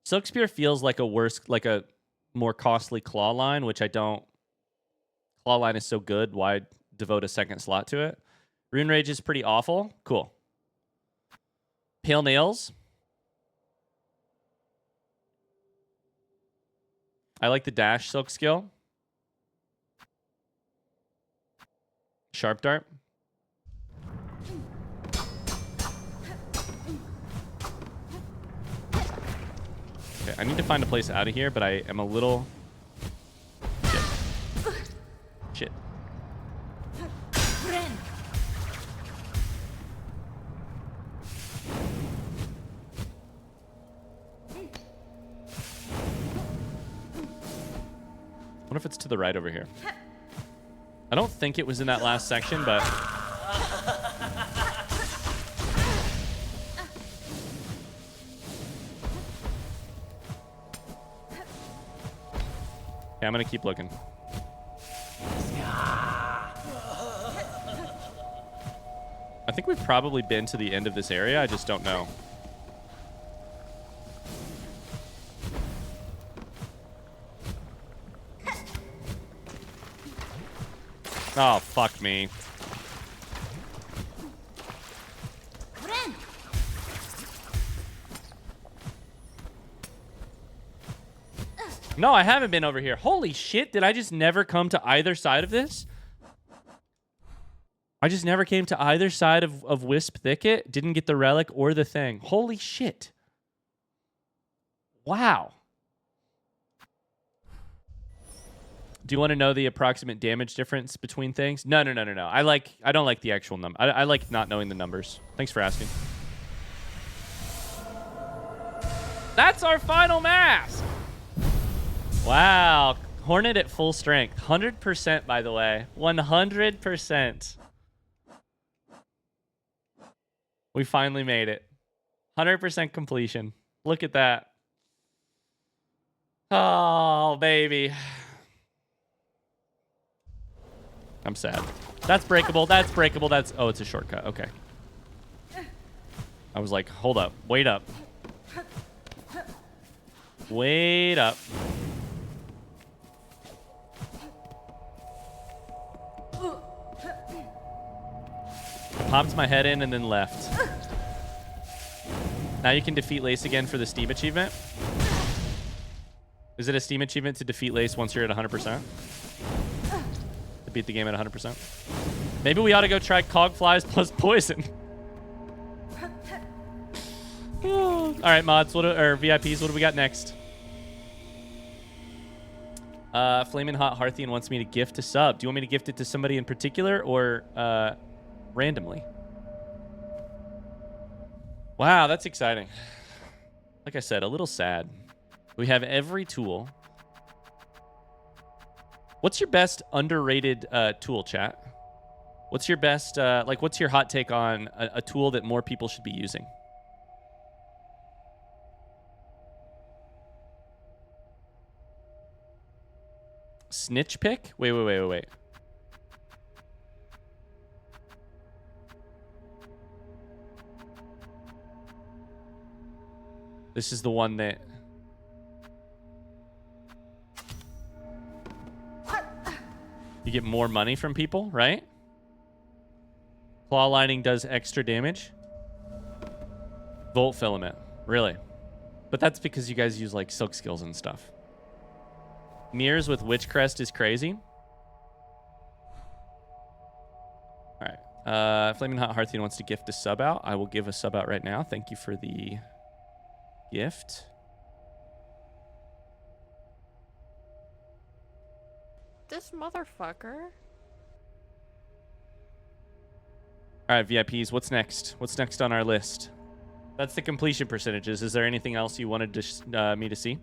Silk Spear feels like a more costly claw line, which I don't. Claw line is so good, why devote a second slot to it? Rune Rage is pretty awful. Cool. Pale Nails. I like the dash silk skill. Sharp Dart. Okay, I need to find a place out of here, but I am a little... Shit. I wonder if it's to the right over here. I don't think it was in that last section, but... Okay, I'm gonna keep looking. I think we've probably been to the end of this area. I just don't know. Oh, fuck me. No, I haven't been over here. Holy shit, did I just never come to either side of this? I just never came to either side of Wisp Thicket. Didn't get the relic or the thing. Holy shit. Wow. Do you want to know the approximate damage difference between things? No. I don't like the actual number. I like not knowing the numbers. Thanks for asking. That's our final mask. Wow. Hornet at full strength. 100%, by the way. 100%. We finally made it. 100% completion. Look at that. Oh, baby. I'm sad. That's breakable. That's breakable. That's... Oh, it's a shortcut. Okay. I was like, hold up. Wait up. Wait up. Popped my head in and then left. Now you can defeat Lace again for the Steam achievement. Is it a Steam achievement to defeat Lace once you're at 100%? To beat the game at 100%? Maybe we ought to go try Cog Flies plus Poison. All right, mods, or VIPs, what do we got next? Flamin' Hot Hearthian wants me to gift a sub. Do you want me to gift it to somebody in particular or randomly? Wow, that's exciting. Like I said, a little sad. We have every tool. What's your best underrated tool, chat? What's your best, what's your hot take on a tool that more people should be using? Snitch pick? Wait. This is the one that... You get more money from people, right? Claw lining does extra damage. Volt filament. Really? But that's because you guys use, like, silk skills and stuff. Mirrors with Witch Crest is crazy. All right. Flaming Hot Hearthian wants to gift a sub out. I will give a sub out right now. Thank you for the gift. This motherfucker. All right, VIPs, what's next? What's next on our list? That's the completion percentages. Is there anything else you wanted to me to see?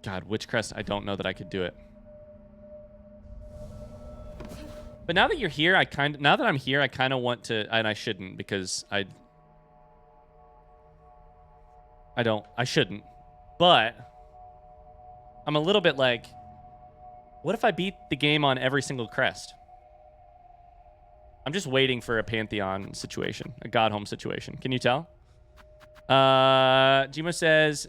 God, Witch Crest, I don't know that I could do it. But now that you're here, now that I'm here, I kind of want to, and I shouldn't because I shouldn't. But I'm a little bit like, what if I beat the game on every single crest? I'm just waiting for a Pantheon situation, a God Home situation. Can you tell? Jimo says,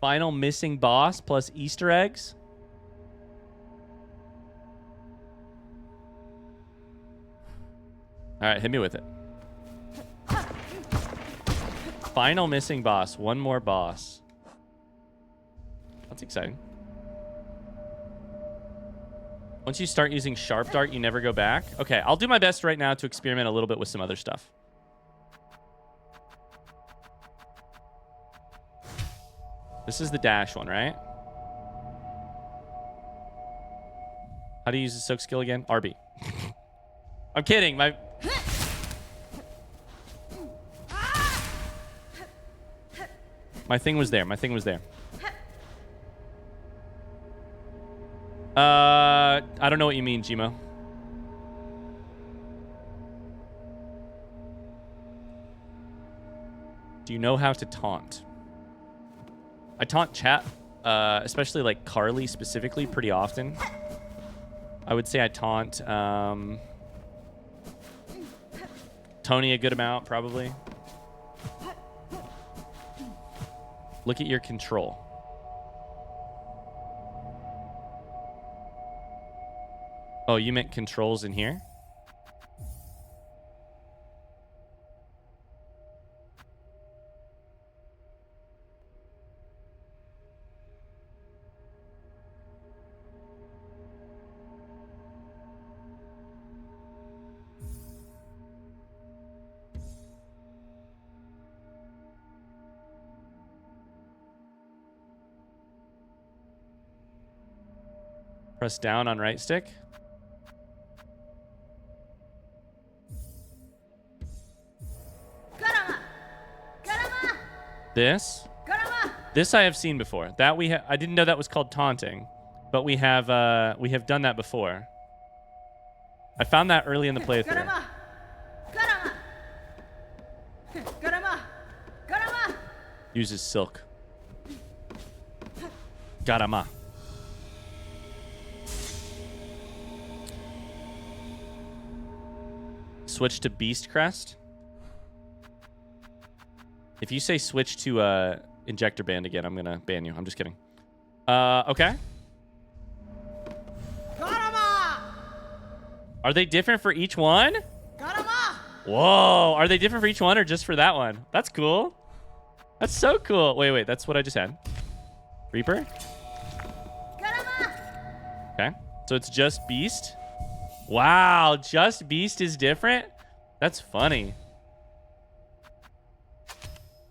final missing boss plus Easter eggs. All right, hit me with it. Final missing boss. One more boss. That's exciting. Once you start using Sharp Dart, you never go back. Okay, I'll do my best right now to experiment a little bit with some other stuff. This is the dash one, right? How do you use the soak skill again? RB. I'm kidding. My thing was there. My thing was there. I don't know what you mean, Jimo. Do you know how to taunt? I taunt chat, especially like Carly specifically, pretty often. I would say I taunt Tony a good amount, probably. Look at your control. Oh, you meant controls in here? Press down on right stick. This I have seen before. That I didn't know that was called taunting, but we have done that before. I found that early in the playthrough. Uses silk. Garama. Switch to Beast Crest. If you say switch to Injector Band again, I'm gonna ban you. I'm just kidding. Okay. Are they different for each one? Whoa. Are they different for each one or just for that one? That's cool. That's so cool. Wait. That's what I just had. Reaper? Okay. So it's just Beast? Wow. Just Beast is different? That's funny.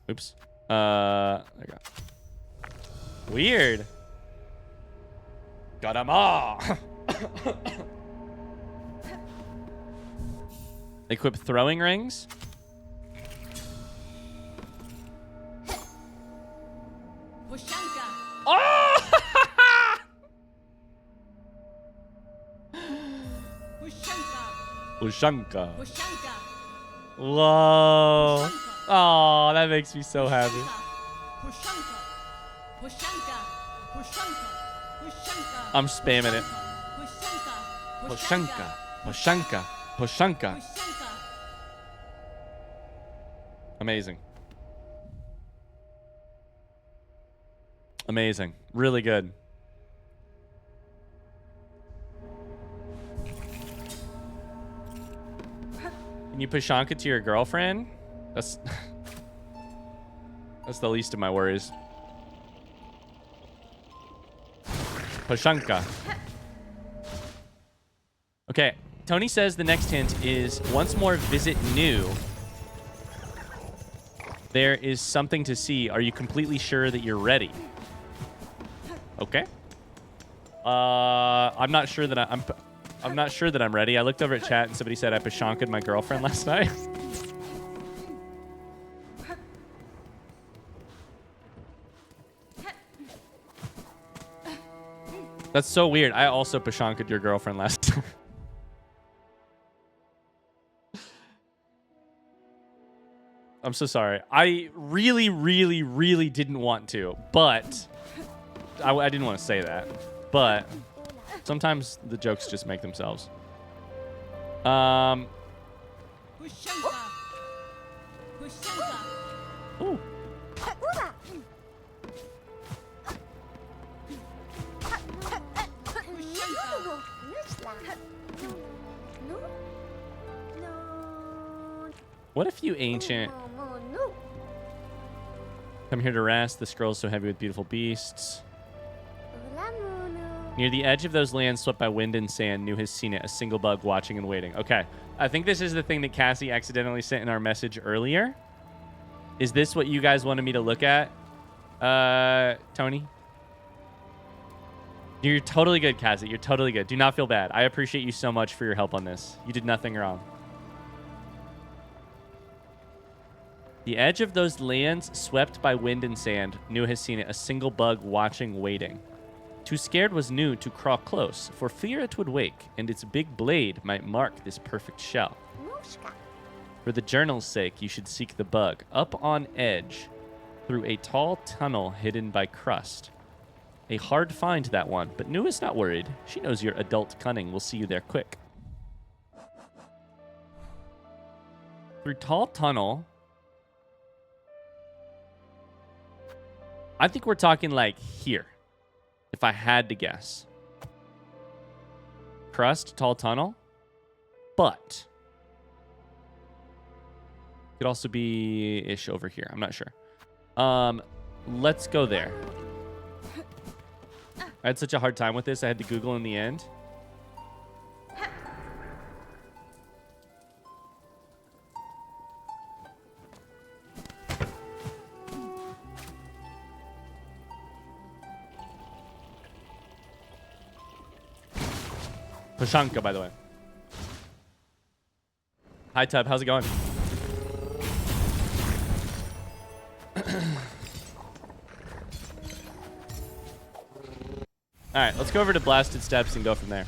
Oops. There you go. Weird. Got 'em all. Equip throwing rings. Oh! Ushanka. Whoa. Oh, that makes me so happy. I'm spamming it. Ushanka. Ushanka. Ushanka. Amazing. Amazing. Really good. Can you Pashanka to your girlfriend? That's the least of my worries. Pashanka. Okay. Tony says the next hint is once more visit new. There is something to see. Are you completely sure that you're ready? Okay. I'm not sure that I'm not sure that I'm ready. I looked over at chat and somebody said I Pashanka'd my girlfriend last night. That's so weird. I also Pashanka'd your girlfriend last time. I'm so sorry. I really, really, really didn't want to, but I didn't want to say that. But sometimes the jokes just make themselves. Ooh. What if you ancient come here to rest? The scroll's so heavy with beautiful beasts. Near the edge of those lands swept by wind and sand, Nu has seen it, a single bug watching and waiting. Okay, I think this is the thing that Cassie accidentally sent in our message earlier. Is this what you guys wanted me to look at, Tony? You're totally good, Cassie. You're totally good. Do not feel bad. I appreciate you so much for your help on this. You did nothing wrong. The edge of those lands swept by wind and sand. Nu has seen it, a single bug watching, waiting. Too scared was Nu to crawl close, for fear it would wake, and its big blade might mark this perfect shell. For the journal's sake, you should seek the bug, up on edge, through a tall tunnel hidden by crust. A hard find, that one, but Nu is not worried. She knows your adult cunning will see you there quick. Through tall tunnel... I think we're talking like here, if I had to guess. Crust, tall tunnel, but could also be ish over here. I'm not sure. Let's go there. I had such a hard time with this. I had to Google in the end. Pashanka, by the way. Hi, Tub. How's it going? All right, let's go over to Blasted Steps and go from there.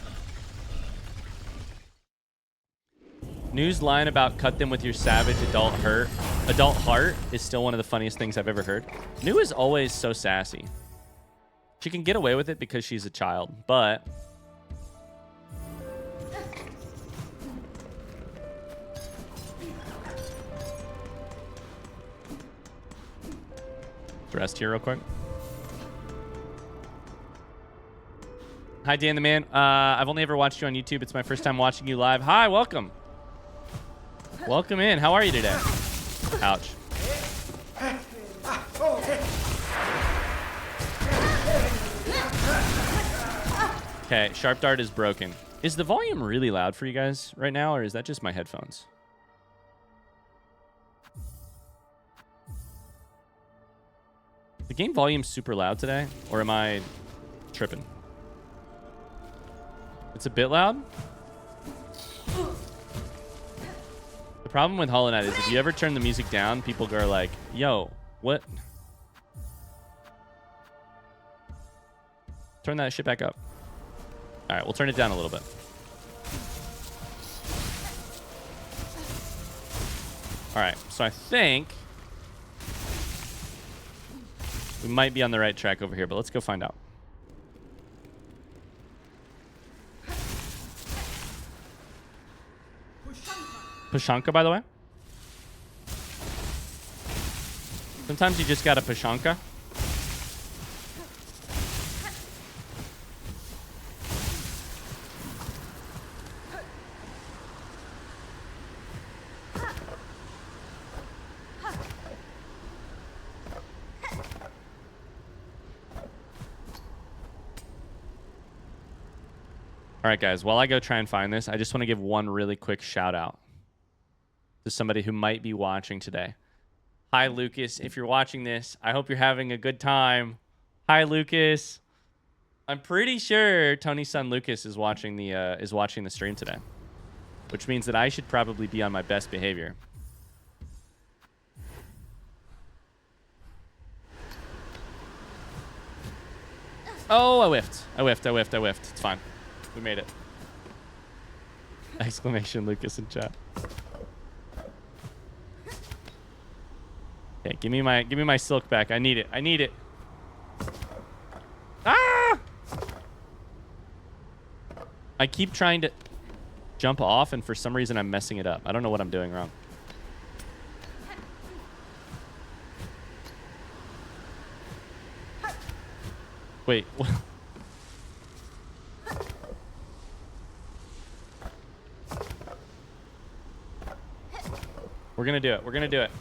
Nu's line about cut them with your savage adult hurt Adult Heart is still one of the funniest things I've ever heard. New is always so sassy. She can get away with it because she's a child, but... Rest here real quick. Hi, Dan the Man. I've only ever watched you on YouTube. It's my first time watching you live. Hi, welcome. Welcome in. How are you today? Ouch. Okay, Sharp Dart is broken. Is the volume really loud for you guys right now, or is that just my headphones? The game volume's super loud today, or am I tripping? It's a bit loud. The problem with Hollow Knight is if you ever turn the music down, people go like, yo, what? Turn that shit back up. All right, we'll turn it down a little bit. All right, so I think we might be on the right track over here, but let's go find out. Pashanka, by the way. Sometimes you just got a Pashanka. All right, guys, while I go try and find this, I just want to give one really quick shout out to somebody who might be watching today. Hi, Lucas. If you're watching this, I hope you're having a good time. Hi, Lucas. I'm pretty sure Tony's son Lucas is watching the stream today, which means that I should probably be on my best behavior. Oh, I whiffed. It's fine. We made it. Exclamation Lucas in chat. Okay, give me my silk back. I need it. Ah! I keep trying to jump off, and for some reason I'm messing it up. I don't know what I'm doing wrong. Wait. We're gonna do it.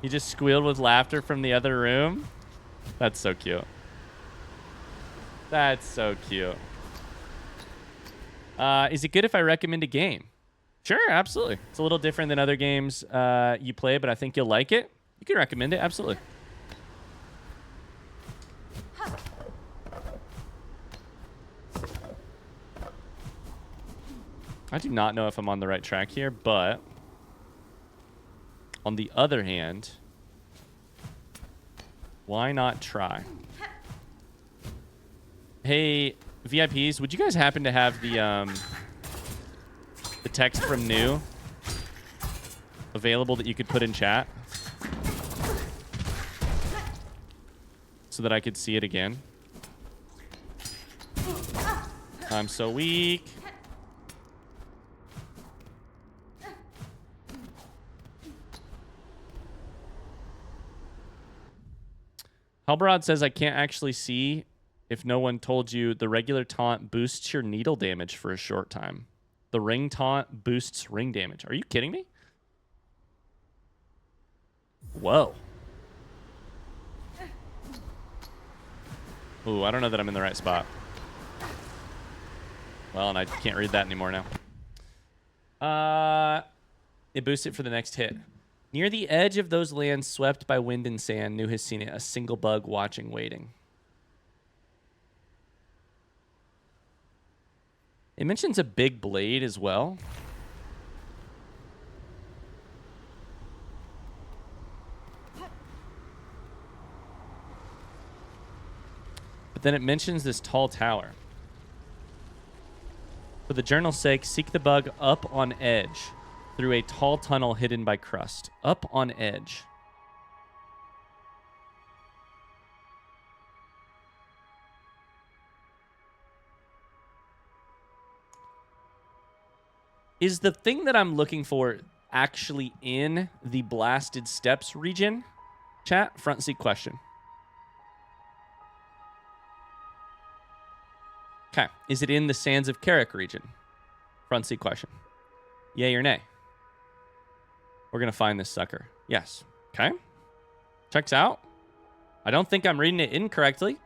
He just squealed with laughter from the other room. That's so cute. Is it good if I recommend a game? Sure, absolutely. It's a little different than other games you play, but I think you'll like it. You can recommend it, absolutely. I do not know if I'm on the right track here, but on the other hand, why not try? Hey, VIPs, would you guys happen to have the text from New available that you could put in chat so that I could see it again? I'm so weak. Halbarad says, I can't actually see if no one told you the regular taunt boosts your needle damage for a short time. The ring taunt boosts ring damage. Are you kidding me? Whoa. Ooh, I don't know that I'm in the right spot. Well, and I can't read that anymore now. It boosts it for the next hit. Near the edge of those lands swept by wind and sand, New has seen it, a single bug watching, waiting. It mentions a big blade as well. But then it mentions this tall tower. For the journal's sake, seek the bug up on edge. through a tall tunnel hidden by crust. Up on edge. Is the thing that I'm looking for actually in the Blasted Steps region? Chat, front seat question. Okay. Is it in the Sands of Carrick region? Front seat question. Yay or nay? We're going to find this sucker. Yes. Okay. Checks out. I don't think I'm reading it incorrectly.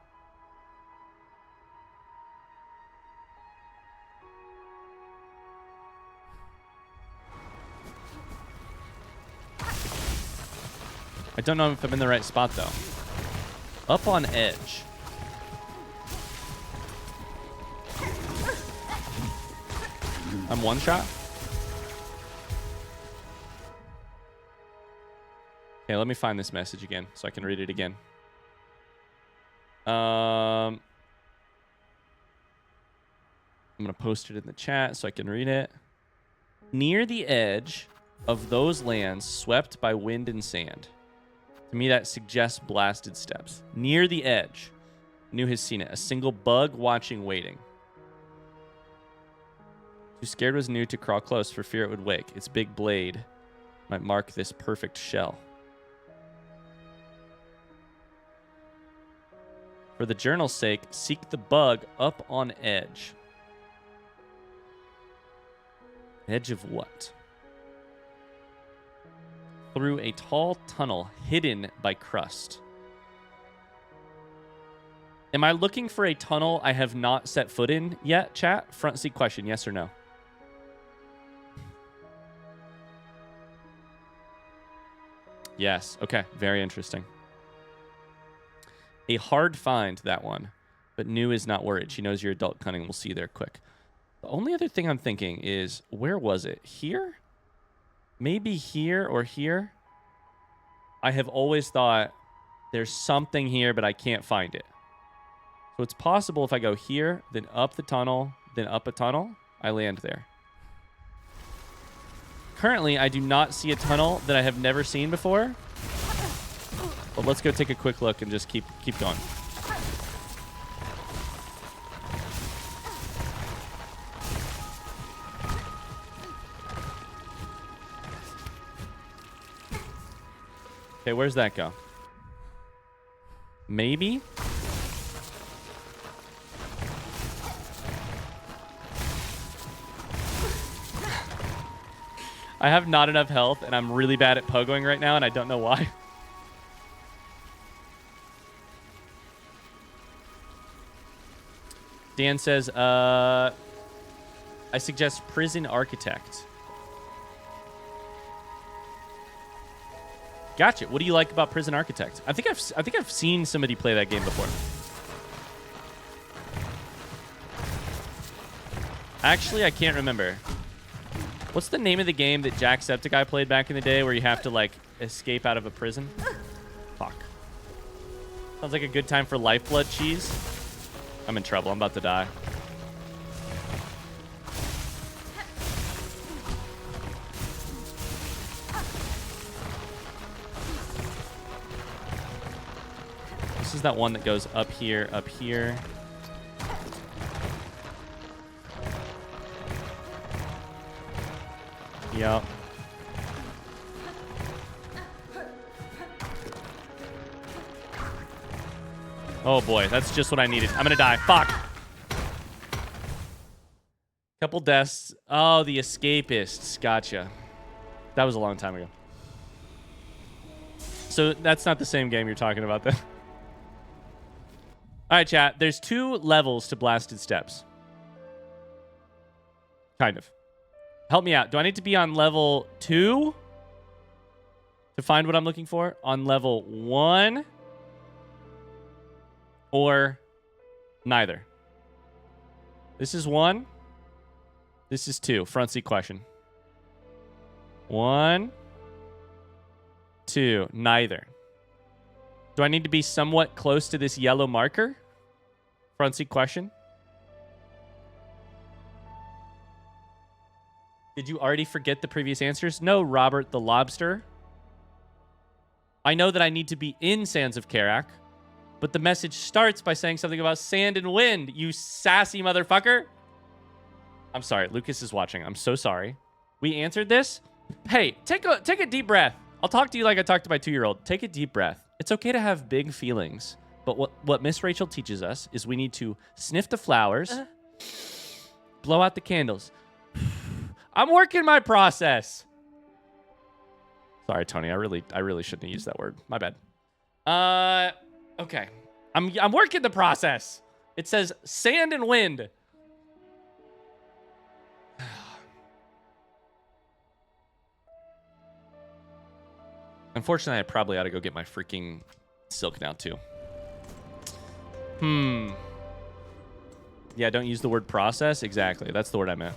I don't know if I'm in the right spot, though. Up on edge. I'm one shot. Okay, let me find this message again so I can read it again. I'm going to post it in the chat so I can read it. Near the edge of those lands swept by wind and sand. To me, that suggests Blasted Steps. Near the edge. New has seen it. A single bug watching, waiting. Too scared was New to crawl close for fear it would wake. Its big blade might mark this perfect shell. For the journal's sake, seek the bug up on edge. Edge of what? Through a tall tunnel hidden by crust. Am I looking for a tunnel I have not set foot in yet, chat? Front seat question, yes or no? Yes. Okay. Very interesting. A hard find, that one. But New is not worried. She knows your adult cunning will see you there quick. The only other thing I'm thinking is, where was it? Here? Maybe here or here? I have always thought there's something here, but I can't find it. So it's possible if I go here, then up the tunnel, then up a tunnel, I land there. Currently, I do not see a tunnel that I have never seen before. But let's go take a quick look and just keep going. Okay, where's that go? Maybe? I have not enough health, and I'm really bad at pogoing right now, and I don't know why. Dan says, I suggest Prison Architect. Gotcha. What do you like about Prison Architect? I think I've seen somebody play that game before. Actually, I can't remember. What's the name of the game that Jacksepticeye played back in the day where you have to, like, escape out of a prison? Fuck. Sounds like a good time for Lifeblood cheese. I'm in trouble. I'm about to die. This is that one that goes up here, up here. Yep. Oh boy, that's just what I needed. I'm gonna die. Fuck. Couple deaths. Oh, the escapists. Gotcha. That was a long time ago. So that's not the same game you're talking about then. All right, chat. There's 2 levels to Blasted Steps. Kind of. Help me out. Do I need to be on level 2 to find what I'm looking for? On level 1? Or neither? This is 1. This is 2. Front seat question. 1, 2. Neither. Do I need to be somewhat close to this yellow marker? Front seat question. Did you already forget the previous answers? No, Robert the Lobster. I know that I need to be in Sands of Karak, but the message starts by saying something about sand and wind, you sassy motherfucker. I'm sorry. Lucas is watching. I'm so sorry. We answered this. Hey, take a deep breath. I'll talk to you like I talked to my 2-year-old. Take a deep breath. It's okay to have big feelings. But what Miss Rachel teaches us is we need to sniff the flowers, blow out the candles. I'm working my process. Sorry, Tony. I really shouldn't have used that word. My bad. Okay. I'm working the process. It says sand and wind. Unfortunately, I probably ought to go get my freaking silk now, too. Yeah, don't use the word process. Exactly. That's the word I meant.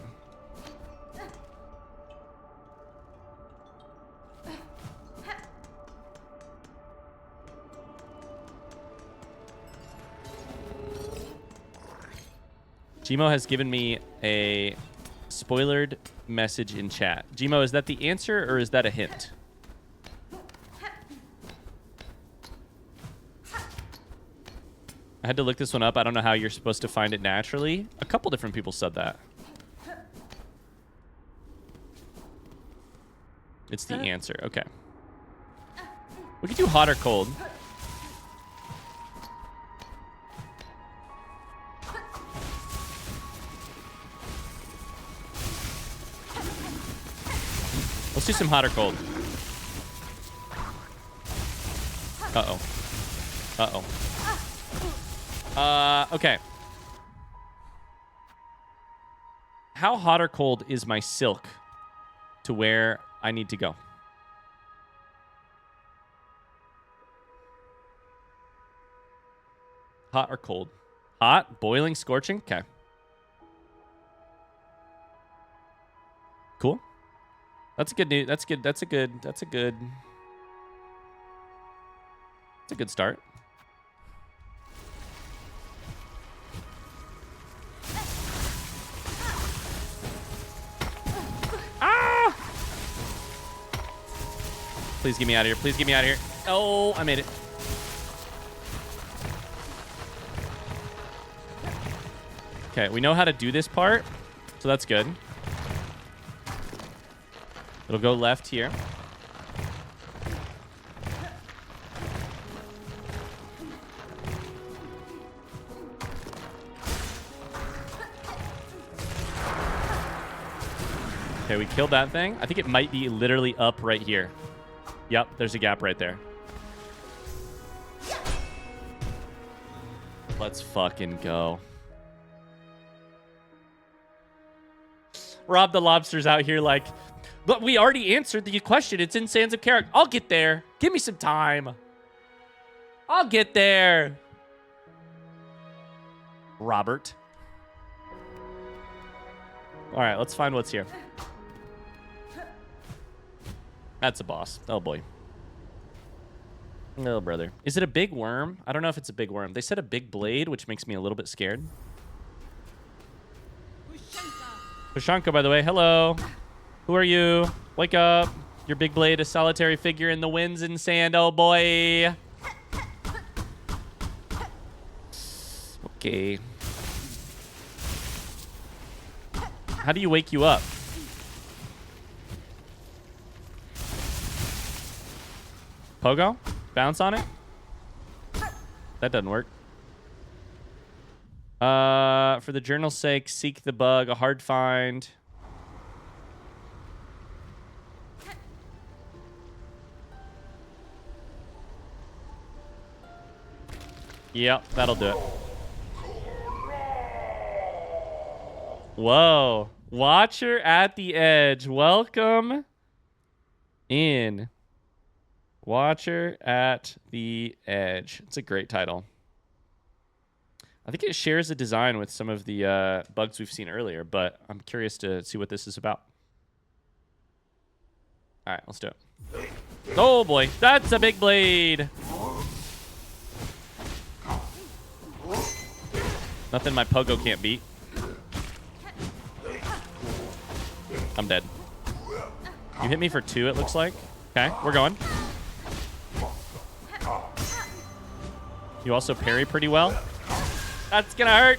Gmo has given me a spoilered message in chat. Gmo, is that the answer or is that a hint? I had to look this one up. I don't know how you're supposed to find it naturally. A couple different people said that. It's the answer. Okay. We could do hot or cold. Let's do some hot or cold. Uh-oh. Uh-oh. Okay. How hot or cold is my silk to where I need to go? Hot or cold? Hot, boiling, scorching? Okay. Cool. That's good news. That's good. That's a good start. Ah! Please get me out of here. Please get me out of here. Oh, I made it. Okay, we know how to do this part, so that's good. It'll go left here. Okay, we killed that thing. I think it might be literally up right here. Yep, there's a gap right there. Let's fucking go. Rob the Lobster's out here like, but we already answered the question. It's in Sands of Karak. I'll get there. Give me some time. I'll get there. Robert. All right, let's find what's here. That's a boss. Oh, boy. Oh, brother. Is it a big worm? I don't know if it's a big worm. They said a big blade, which makes me a little bit scared. Pushanka, by the way. Hello. Who are you? Wake up. Your big blade, a solitary figure in the winds and sand. Oh, boy. Okay. How do you wake you up? Pogo? Bounce on it? That doesn't work. For the journal's sake, seek the bug. A hard find. Yep, that'll do it. Whoa. Watcher at the Edge. Welcome in. Watcher at the Edge. It's a great title. I think it shares a design with some of the bugs we've seen earlier, but I'm curious to see what this is about. All right, let's do it. Oh, boy. That's a big blade. Nothing my Pogo can't beat. I'm dead. You hit me for 2, it looks like. Okay, we're going. You also parry pretty well. That's gonna hurt.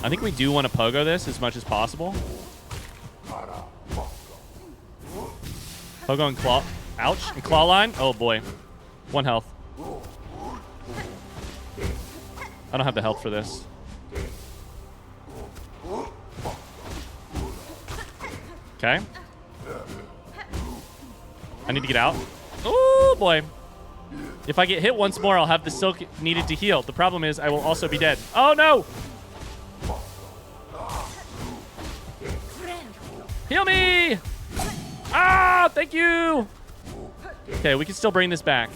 I think we do want to pogo this as much as possible. Pogo and claw. Ouch. And claw line. Oh boy. 1 health. I don't have the health for this. Okay. I need to get out. Oh boy. If I get hit once more, I'll have the silk needed to heal. The problem is I will also be dead. Oh no! Heal me! Ah, thank you! Okay, we can still bring this back.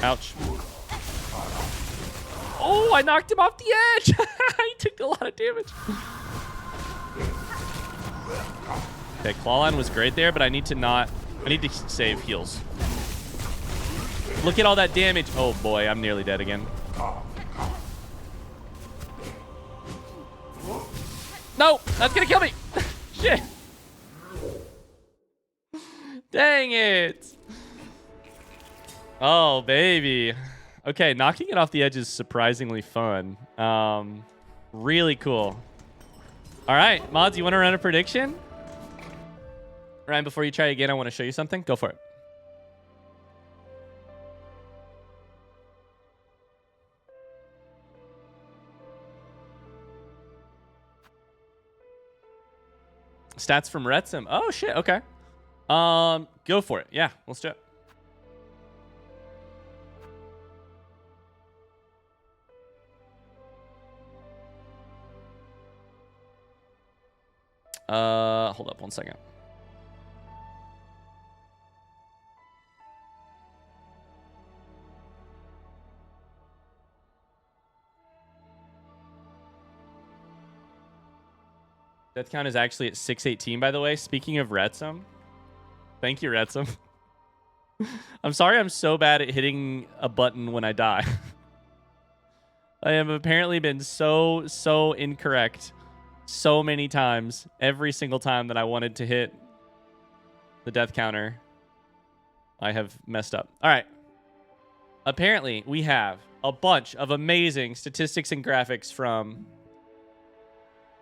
Ouch. Oh, I knocked him off the edge! He took a lot of damage. Okay, Clawline was great there, but I need to save heals. Look at all that damage. Oh boy, I'm nearly dead again. No, that's gonna kill me. Shit. Dang it. Oh, baby. Okay, knocking it off the edge is surprisingly fun. Really cool. All right, Mods, you want to run a prediction? Ryan, before you try again, I want to show you something. Go for it. Stats from Retsum. Oh, shit. Okay. Go for it. Yeah, let's do it. Hold up 1 second. Death count is actually at 618, by the way. Speaking of Retsum. Thank you, Retsum. I'm sorry I'm so bad at hitting a button when I die. I have apparently been so incorrect so many times. Every single time that I wanted to hit the death counter, I have messed up. All right. Apparently, we have a bunch of amazing statistics and graphics from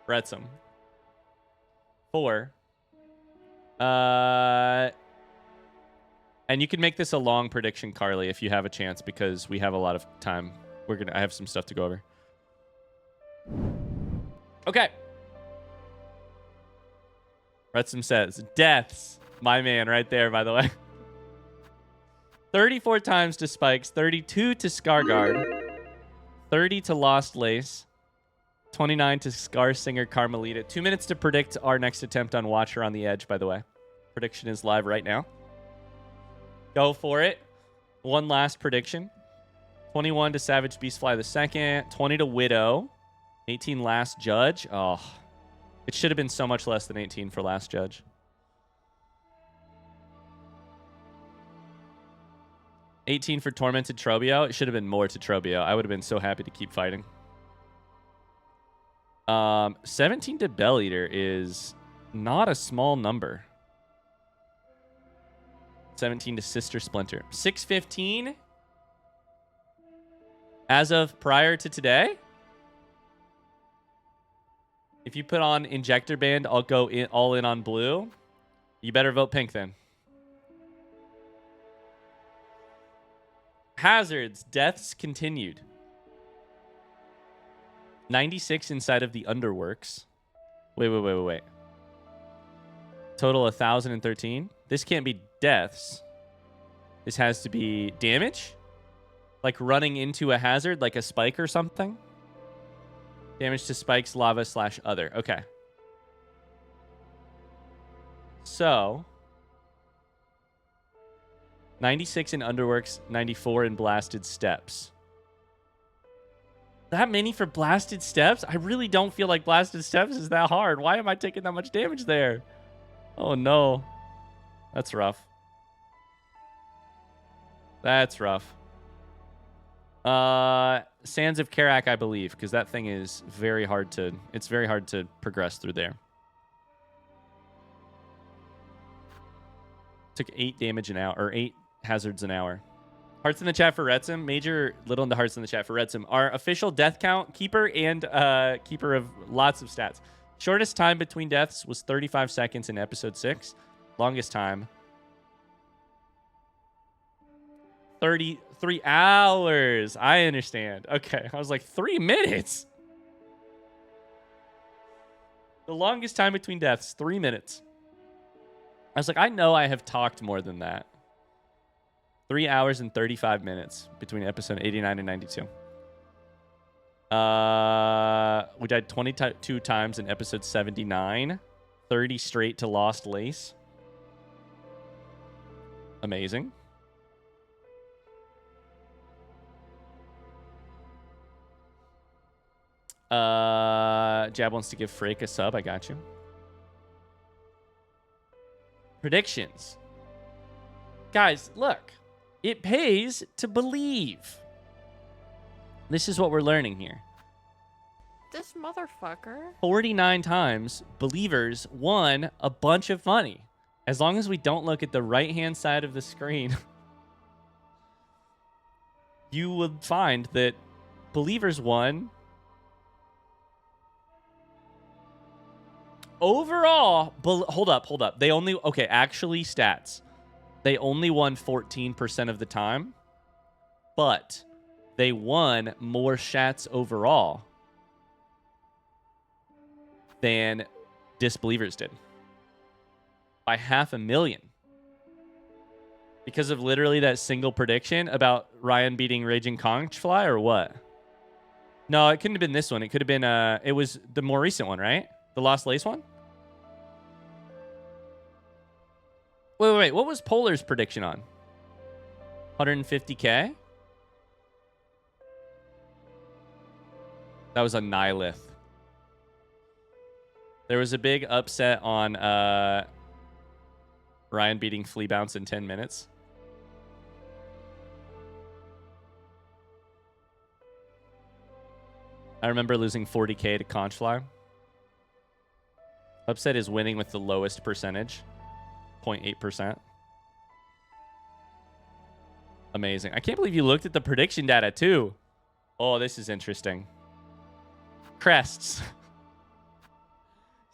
Retsum. And you can make this a long prediction, Carly, if you have a chance, because we have a lot of time. I have some stuff to go over. Okay. Retsum says, deaths. My man right there, by the way. 34 times to Spikes, 32 to Scarguard, 30 to Lost Lace, 29 to Scar Singer Carmelita. 2 minutes to predict our next attempt on Watcher on the Edge, by the way. Prediction is live right now. Go for it. One last prediction. 21 to Savage Beastfly the second. 20 to Widow. 18 Last Judge. Oh, it should have been so much less than 18 for Last Judge. 18 for Tormented Trobio. It should have been more to Trobio. I would have been so happy to keep fighting. 17 to Bell Eater is not a small number. 17 to Sister Splinter. 615 as of prior to today. If you put on Injector Band, I'll go all in on blue. You better vote pink then. Hazards. Deaths continued. 96 inside of the Underworks. Wait. Total 1,013. This can't be deaths. This has to be damage? Like running into a hazard, like a spike or something? Damage to spikes, lava / other. Okay. So 96 in Underworks, 94 in Blasted Steps. That many for Blasted Steps? I really don't feel like Blasted Steps is that hard. Why am I taking that much damage there? Oh no. That's rough. That's rough. Sands of Karak, I believe, because that thing is very hard to. It's very hard to progress through there. Took 8 damage an hour, or 8 hazards an hour. Hearts in the chat for Retsim. Major little into hearts in the chat for Retsim. Our official death count keeper and keeper of lots of stats. Shortest time between deaths was 35 seconds in episode 6. Longest time, 33 hours. I understand. Okay. I was like, 3 minutes. The longest time between deaths, 3 minutes. I was like, I know I have talked more than that. 3 hours and 35 minutes between episode 89 and 92. We died 22 times in episode 79. 30 straight to Lost Lace. Amazing. Jab wants to give Frake a sub. I got you. Predictions. Guys, look. It pays to believe. This is what we're learning here. This motherfucker. 49 times, believers won a bunch of money. As long as we don't look at the right-hand side of the screen, you would find that believers won. Overall, hold up. They only, okay, actually stats. They only won 14% of the time, but they won more shots overall than disbelievers did. By 500,000. Because of literally that single prediction about Ryan beating Raging Conchfly or what? No, it couldn't have been this one. It could have been, it was the more recent one, right? The Lost Lace one? Wait. What was Polar's prediction on? 150K? That was a Nihilith. There was a big upset on Ryan beating Flea Bounce in 10 minutes. I remember losing 40K to Conchfly. Upset is winning with the lowest percentage. 0.8%. Amazing. I can't believe you looked at the prediction data too. Oh, this is interesting. Crests.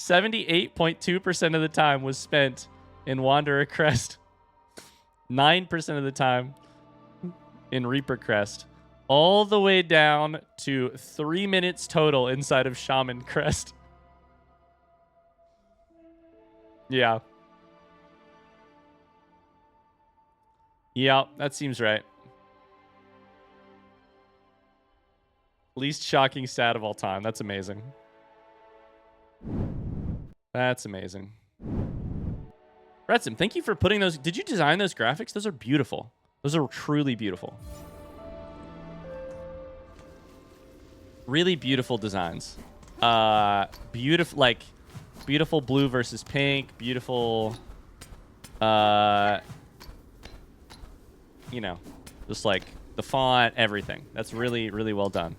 78.2% of the time was spent in Wanderer Crest. 9% of the time in Reaper Crest. All the way down to 3 minutes total inside of Shaman Crest. Yeah. Yeah, that seems right. Least shocking stat of all time. That's amazing. That's amazing. Retsim, thank you for putting those. Did you design those graphics? Those are beautiful. Those are truly beautiful. Really beautiful designs. Beautiful, like beautiful blue versus pink. Beautiful. You know, just like the font, everything. That's really, really well done.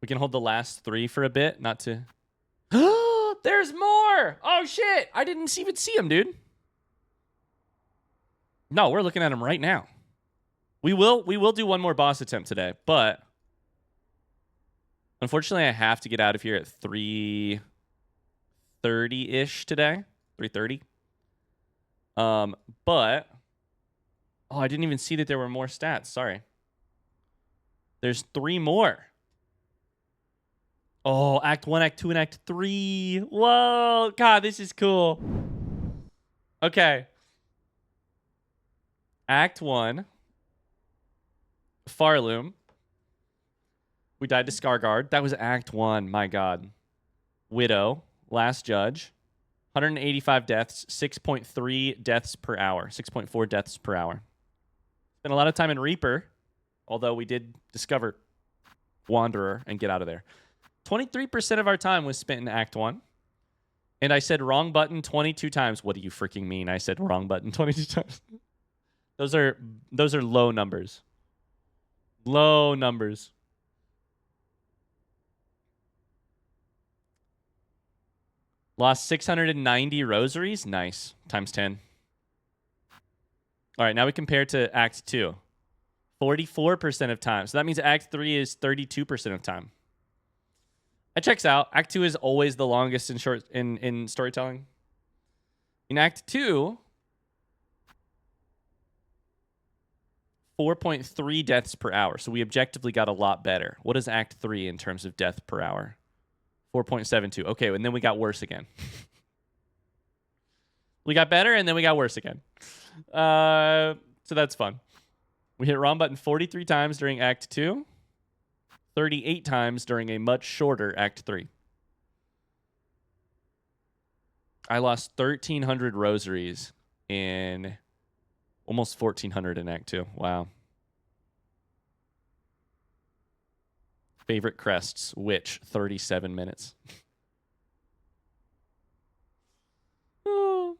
We can hold the last 3 for a bit, not to... There's more! Oh, shit! I didn't even see him, dude. No, we're looking at him right now. We will do one more boss attempt today, but... Unfortunately, I have to get out of here at 3:30-ish today. 3:30. But... Oh, I didn't even see that there were more stats. Sorry. There's 3 more. Oh, Act 1, Act 2, and Act 3. Whoa. God, this is cool. Okay. Act 1. Farloom. We died to Scarguard. That was Act 1. My God. Widow. Last Judge. 185 deaths. 6.3 deaths per hour. 6.4 deaths per hour. Spent a lot of time in Reaper. Although we did discover Wanderer and get out of there. 23% of our time was spent in Act 1. And I said wrong button 22 times. What do you freaking mean? I said wrong button 22 times. Those are low numbers. Low numbers. Lost 690 rosaries. Nice. Times 10. All right, now we compare to Act 2. 44% of time. So that means Act 3 is 32% of time. That checks out. Act 2 is always the longest in storytelling. In Act 2, 4.3 deaths per hour. So we objectively got a lot better. What is Act 3 in terms of death per hour? 4.72. Okay, and then we got worse again. We got better, and then we got worse again. So that's fun. We hit wrong button 43 times during Act 2. 38 times during a much shorter Act 3. I lost 1,300 rosaries in almost 1,400 in Act 2. Wow. Favorite crests, Witch, 37 minutes. You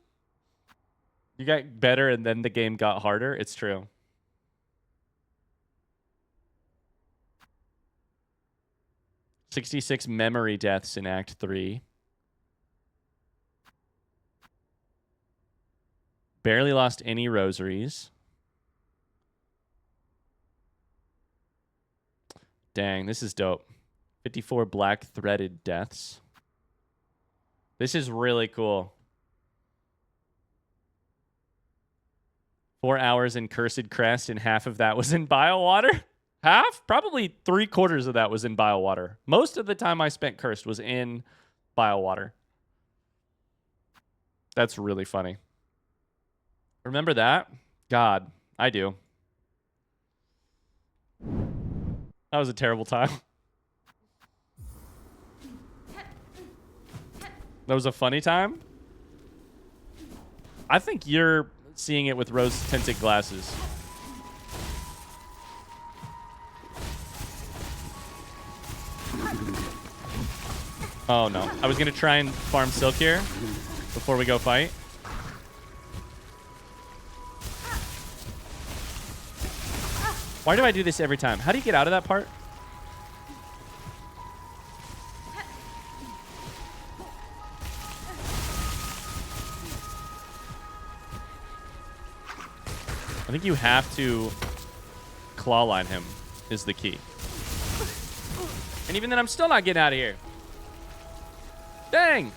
got better and then the game got harder. It's true. "66 memory deaths in Act 3. Barely lost any rosaries. Dang, this is dope. 54 black threaded deaths. This is really cool. 4 hours in Cursed Crest, and half of that was in Biowater. Half? Probably 3/4 of that was in Biowater. Most of the time I spent Cursed was in Biowater. That's really funny. Remember that? God, I do. That was a terrible time. That was a funny time? I think you're seeing it with rose-tinted glasses. Oh, no. I was going to try and farm Silk here before we go fight. Why do I do this every time? How do you get out of that part? I think you have to claw line him is the key. And even then, I'm still not getting out of here. Dang.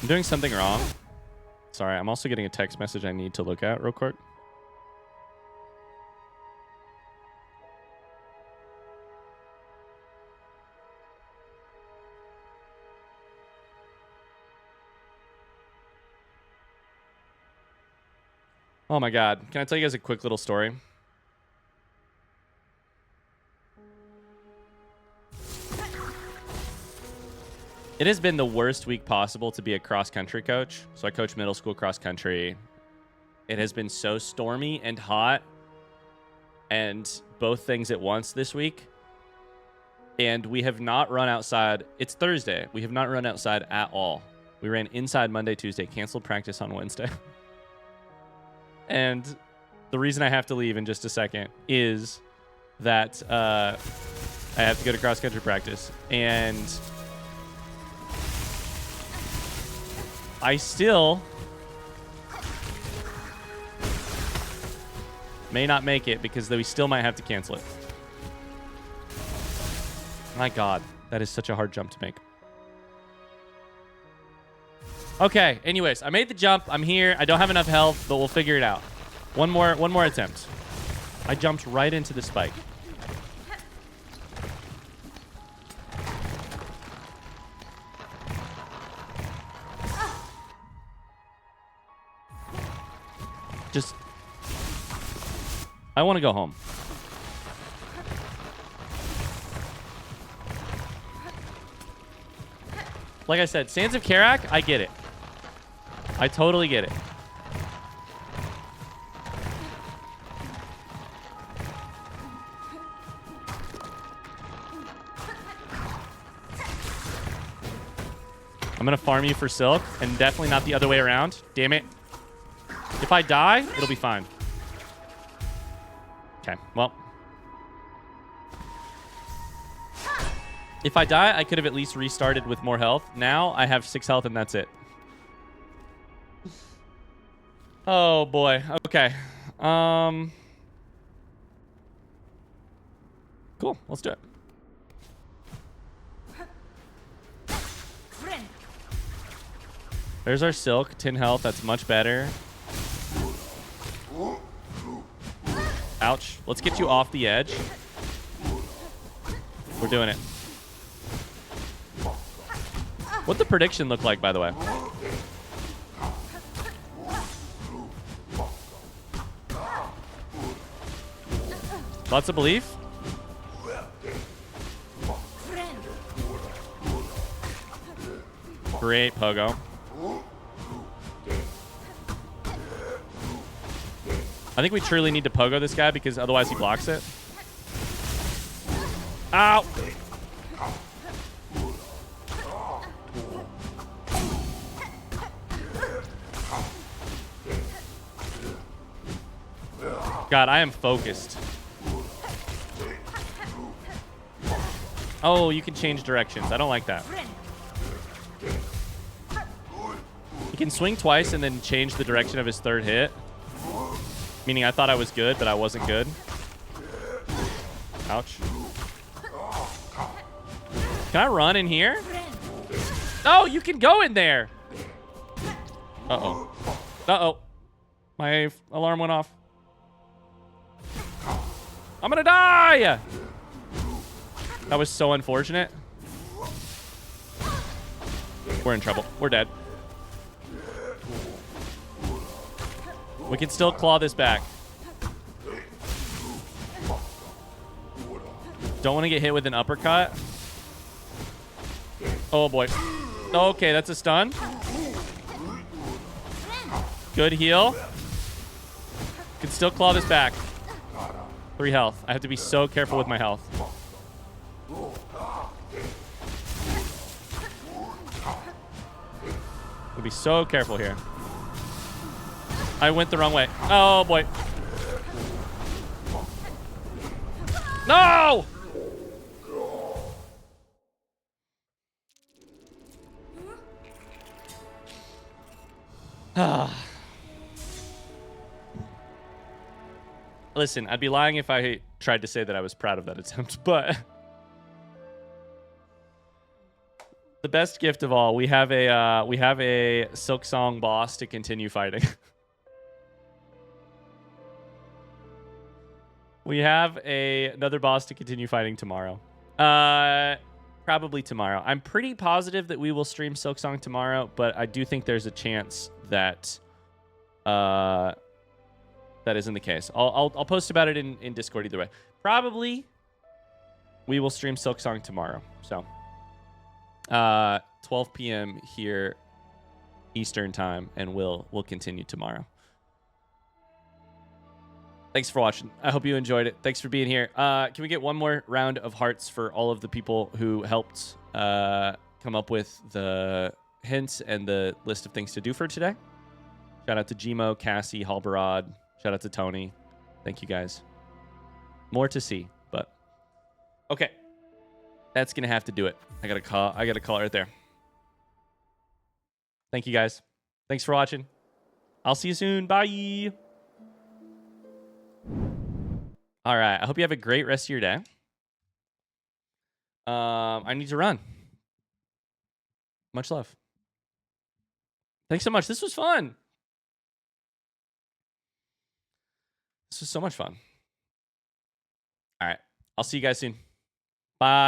I'm doing something wrong. Sorry, I'm also getting a text message I need to look at real quick. Oh my God. Can I tell you guys a quick little story? It has been the worst week possible to be a cross-country coach. So I coach middle school cross-country. It has been so stormy and hot and both things at once this week. And we have not run outside. It's Thursday. We have not run outside at all. We ran inside Monday, Tuesday, canceled practice on Wednesday. And the reason I have to leave in just a second is that I have to go to cross-country practice. And I still may not make it because we still might have to cancel it. My God, that is such a hard jump to make. Okay, anyways, I made the jump. I'm here. I don't have enough health, but we'll figure it out. One more attempt. I jumped right into the spike. Just, I want to go home. Like I said, Sands of Karak, I get it. I totally get it. I'm going to farm you for silk, and definitely not the other way around. Damn it. If I die, it'll be fine. Okay, well. If I die, I could have at least restarted with more health. Now I have 6 health, and that's it. Oh, boy. Okay. Cool. Let's do it. There's our silk. 10 health. That's much better. Ouch. Let's get you off the edge. We're doing it. What'd the prediction look like, by the way? Lots of belief? Great, Pogo. I think we truly need to Pogo this guy because otherwise he blocks it. Ow! God, I am focused. Oh, you can change directions. I don't like that. He can swing twice and then change the direction of his third hit. Meaning I thought I was good, but I wasn't good. Ouch. Can I run in here? Oh, you can go in there. Uh-oh. Uh-oh. My alarm went off. I'm gonna die! That was so unfortunate. We're in trouble. We're dead. We can still claw this back. Don't want to get hit with an uppercut. Oh, boy. Okay, that's a stun. Good heal. Can still claw this back. 3 health. I have to be so careful with my health. I'll be so careful here. I went the wrong way. Oh, boy. No! Listen, I'd be lying if I tried to say that I was proud of that attempt, but the best gift of all, we have a Silksong boss to continue fighting. We have another boss to continue fighting tomorrow. Probably tomorrow. I'm pretty positive that we will stream Silksong tomorrow, but I do think there's a chance that that isn't the case. I'll post about it in Discord either way. Probably we will stream Silksong tomorrow. So 12 p.m. here Eastern time, and we'll continue tomorrow. Thanks for watching. I hope you enjoyed it. Thanks for being here. Can we get one more round of hearts for all of the people who helped come up with the hints and the list of things to do for today? Shout out to Gmo, Cassie, Halbarad. Shout out to Tony. Thank you, guys. More to see, but okay. That's gonna have to do it. I got a call it right there. Thank you, guys. Thanks for watching. I'll see you soon. Bye. All right. I hope you have a great rest of your day. I need to run. Much love. Thanks so much. This was fun. This was so much fun. All right. I'll see you guys soon. Bye.